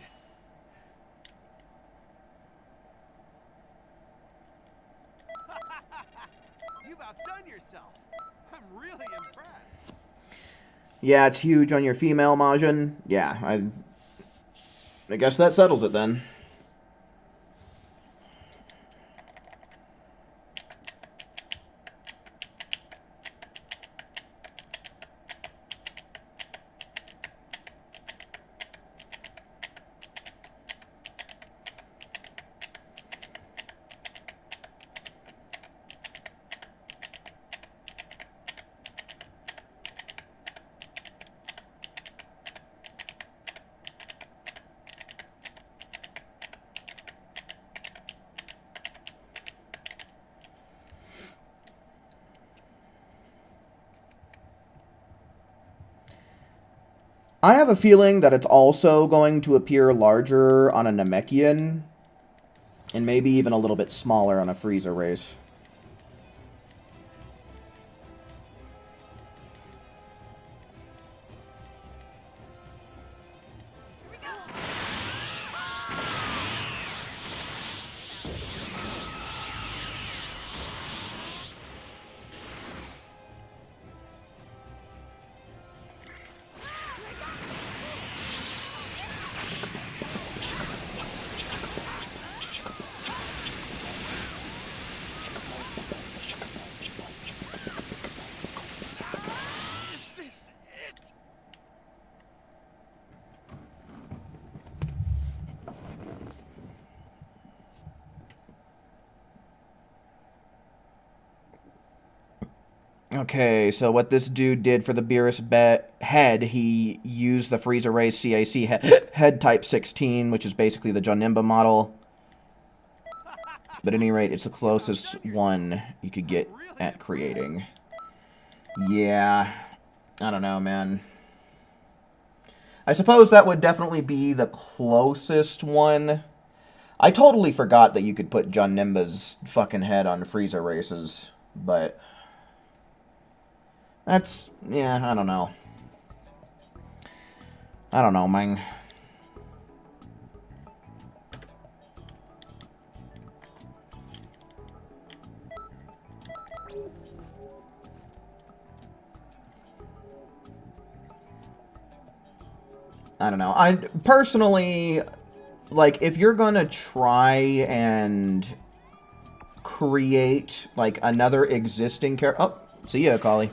You've outdone yourself. I'm really impressed. Yeah, it's huge on your female Majin. Yeah, I guess that settles it then. I have a feeling that it's also going to appear larger on a Namekian, and maybe even a little bit smaller on a Frieza race. Is this it? Okay, so what this dude did for the Beerus head, he used the Frieza Race CAC head type 16, which is basically the Janemba model. But at any rate, it's the closest one you could get at creating. Yeah, I don't know, man. I suppose that would definitely be the closest one. I totally forgot that you could put Janemba's fucking head on Frieza races, but... That's, yeah, I don't know. I don't know, man. I don't know. I personally, like, if you're gonna try and create, like, another existing character... Oh, see ya, Kali.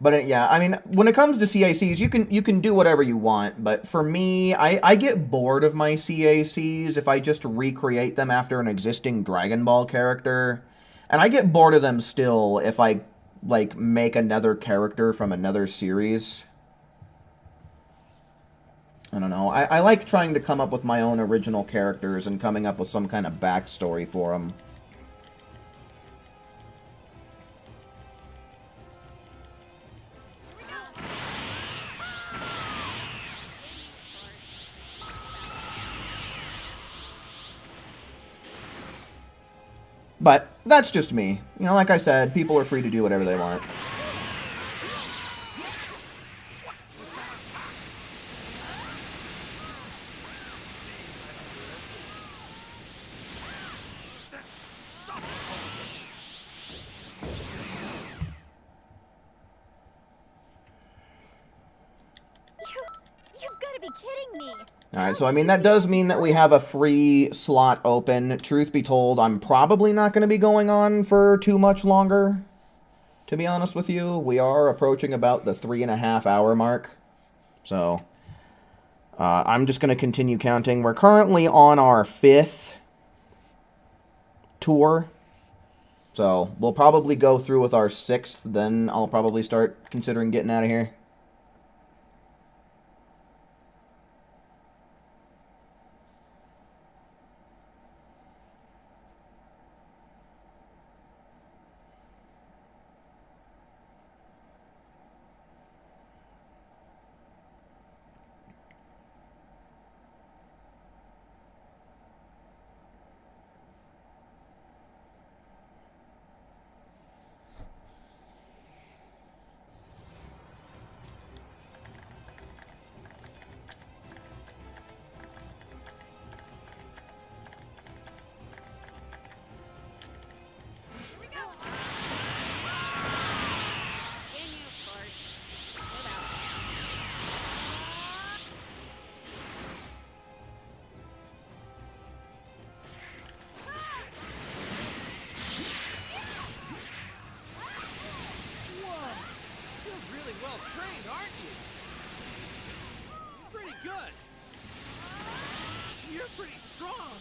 But yeah, I mean, when it comes to CACs, you can do whatever you want. But for me, I get bored of my CACs if I just recreate them after an existing Dragon Ball character, and I get bored of them still if I like make another character from another series. I don't know. I like trying to come up with my own original characters and coming up with some kind of backstory for them. But that's just me. You know, like I said, people are free to do whatever they want. You've got to be kidding me. Alright, so I mean, that does mean that we have a free slot open. Truth be told, I'm probably not going to be going on for too much longer, to be honest with you. We are approaching about the 3.5 hour mark. So, I'm just going to continue counting. We're currently on our 5th tour. So, we'll probably go through with our 6th, then I'll probably start considering getting out of here. well trained, aren't you? Pretty good. You're pretty strong.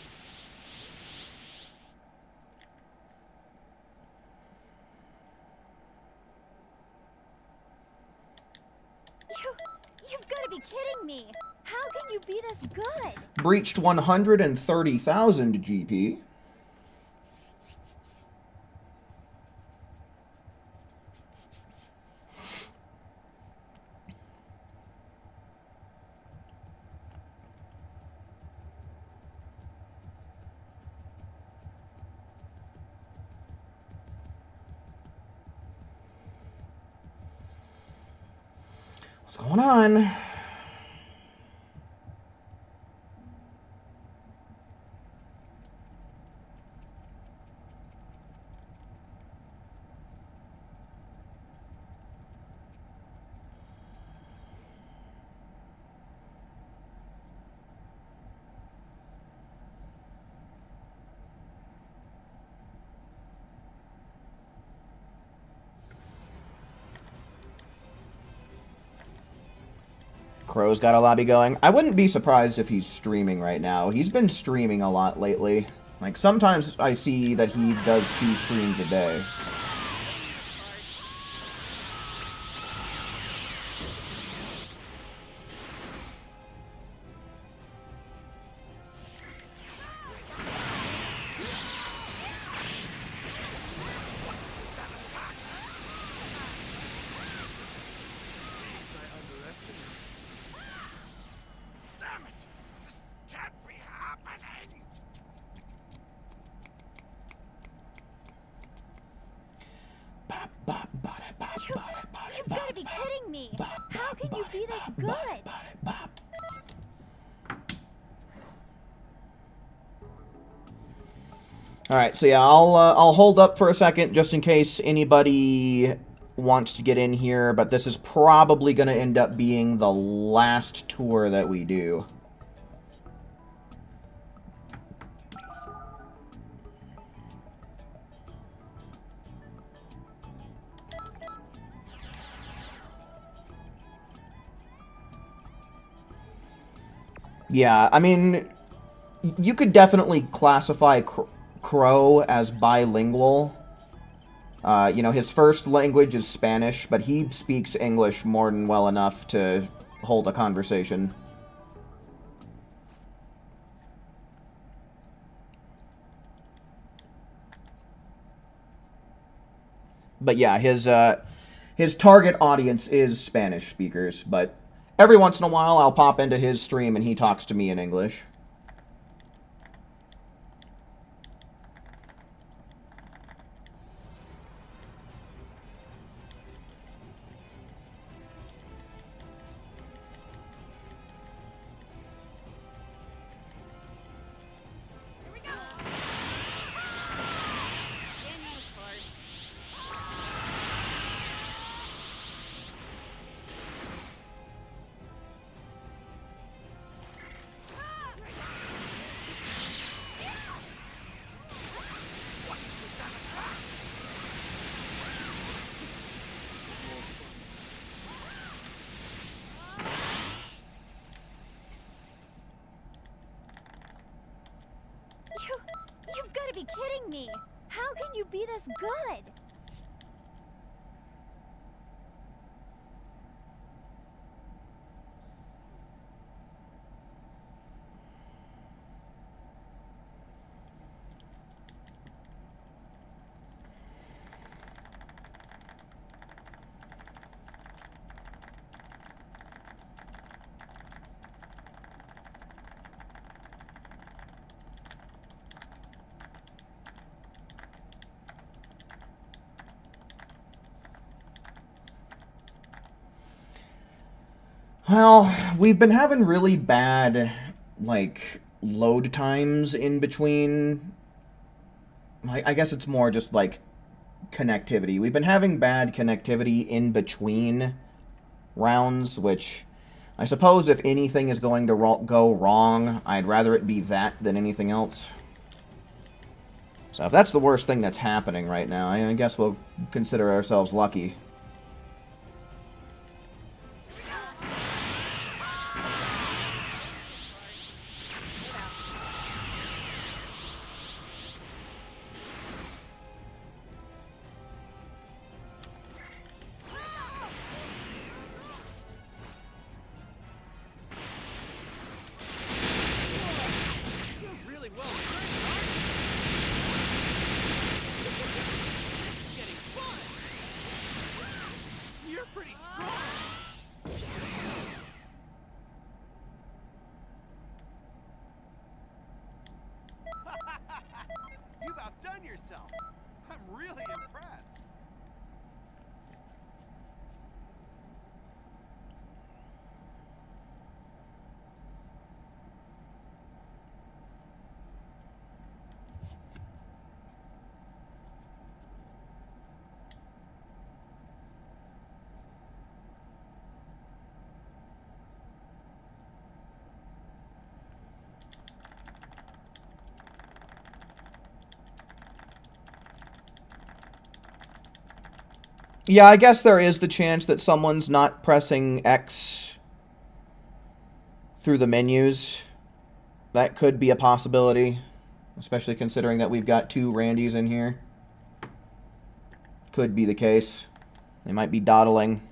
You've got to be kidding me. How can you be this good? Breached 130,000 GP. What's going on? Crow's got a lobby going. I wouldn't be surprised if he's streaming right now. He's been streaming a lot lately. Like, sometimes I see that he does 2 streams a day. You've got to be kidding me. How can you be this good? Alright, so yeah, I'll hold up for a second just in case anybody wants to get in here, but this is probably going to end up being the last tour that we do. Yeah, I mean, you could definitely classify Crow as bilingual. You know, his first language is Spanish, but he speaks English more than well enough to hold a conversation. But yeah, his target audience is Spanish speakers, but every once in a while I'll pop into his stream and he talks to me in English. You've got to be kidding me. How can you be this good? Well, we've been having really bad, like, load times in between. I guess it's more just, like, connectivity. We've been having bad connectivity in between rounds, which I suppose if anything is going to go wrong, I'd rather it be that than anything else. So if that's the worst thing that's happening right now, I guess we'll consider ourselves lucky. strong. You've outdone yourself. I'm really impressed. Yeah, I guess there is the chance that someone's not pressing X through the menus. That could be a possibility, especially considering that we've got 2 Randys in here. Could be the case. They might be dawdling.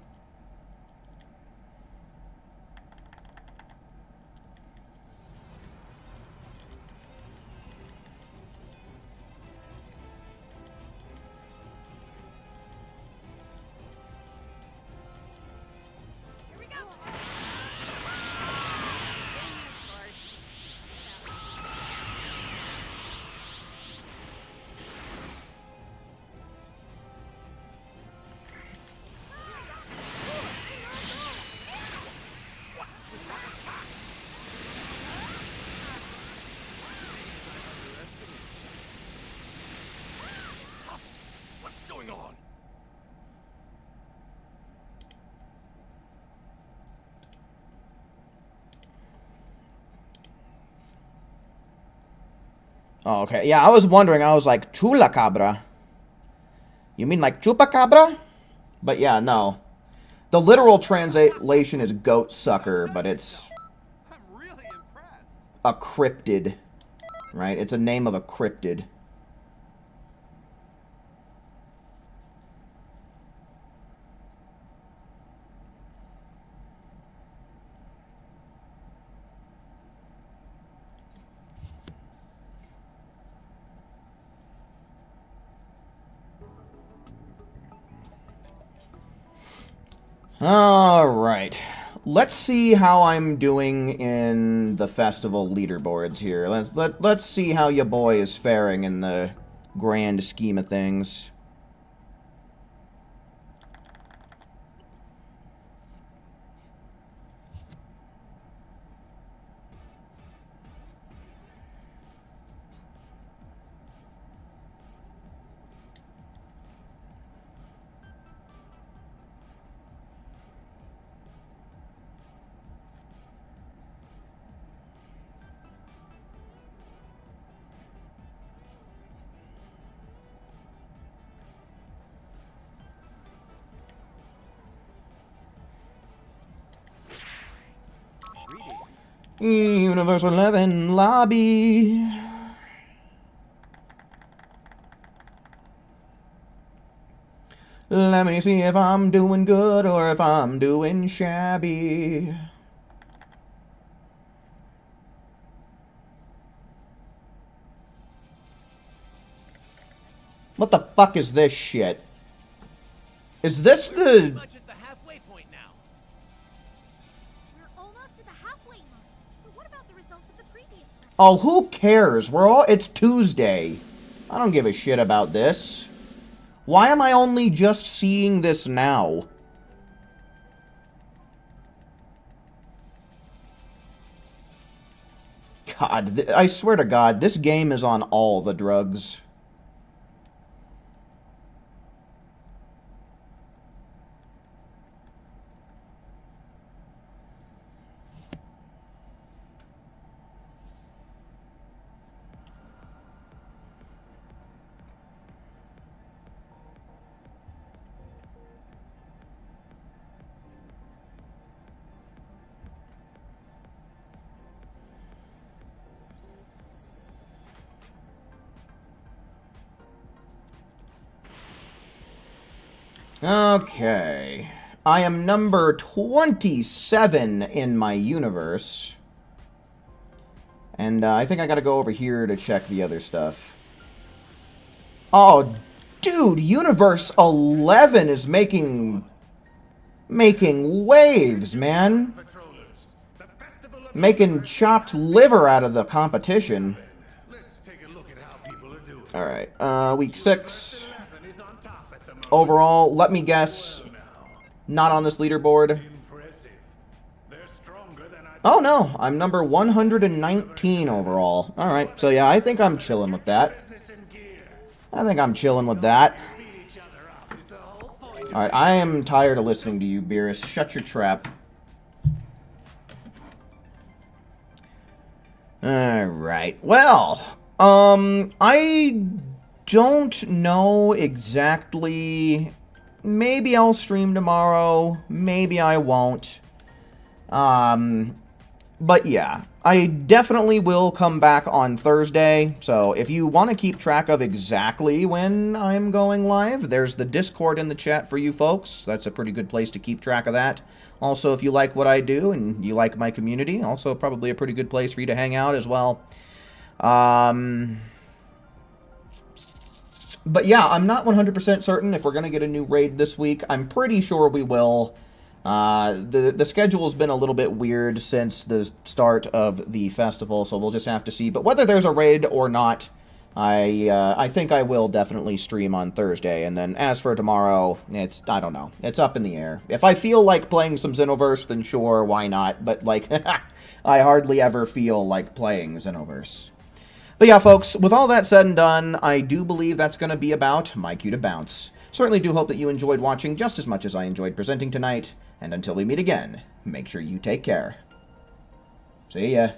Here we go. What's going on? Oh, okay. Yeah, I was wondering. I was like, chulacabra? You mean like chupacabra? But yeah, no. The literal translation is goat sucker, but it's I'm really impressed. a cryptid, right? It's a name of a cryptid. Alright. Let's see how I'm doing in the festival leaderboards here. Let's see how your boy is faring in the grand scheme of things. Universe 11 lobby. Let me see if I'm doing good or if I'm doing shabby. What the fuck is this shit? Is this Pretty the... much at the halfway point now. We're almost at the halfway mark. But what about the results of the previous one? Oh, who cares? It's Tuesday. I don't give a shit about this. Why am I only just seeing this now? God, I swear to God, this game is on all the drugs. Okay. I am number 27 in my universe. And I think I gotta go over here to check the other stuff. Oh, dude, Universe 11 is making Making waves, man. Making chopped liver out of the competition. Alright, week 6. Overall, let me guess, not on this leaderboard. Oh no, I'm number 119 overall. Alright, so yeah, I think I'm chilling with that. Alright, I am tired of listening to you, Beerus. Shut your trap. Alright, well, I don't know exactly. Maybe I'll stream tomorrow, maybe I won't. But yeah, I definitely will come back on Thursday, so if you want to keep track of exactly when I'm going live, there's the Discord in the chat for you folks. That's a pretty good place to keep track of that. Also, if you like what I do and you like my community, also probably a pretty good place for you to hang out as well. But yeah, I'm not 100% certain if we're going to get a new raid this week. I'm pretty sure we will. The schedule's been a little bit weird since the start of the festival, so we'll just have to see. But whether there's a raid or not, I think I will definitely stream on Thursday. And then as for tomorrow, I don't know. It's up in the air. If I feel like playing some Xenoverse, then sure, why not? But, like, I hardly ever feel like playing Xenoverse. But yeah, folks, with all that said and done, I do believe that's going to be about my cue to bounce. Certainly do hope that you enjoyed watching just as much as I enjoyed presenting tonight. And until we meet again, make sure you take care. See ya.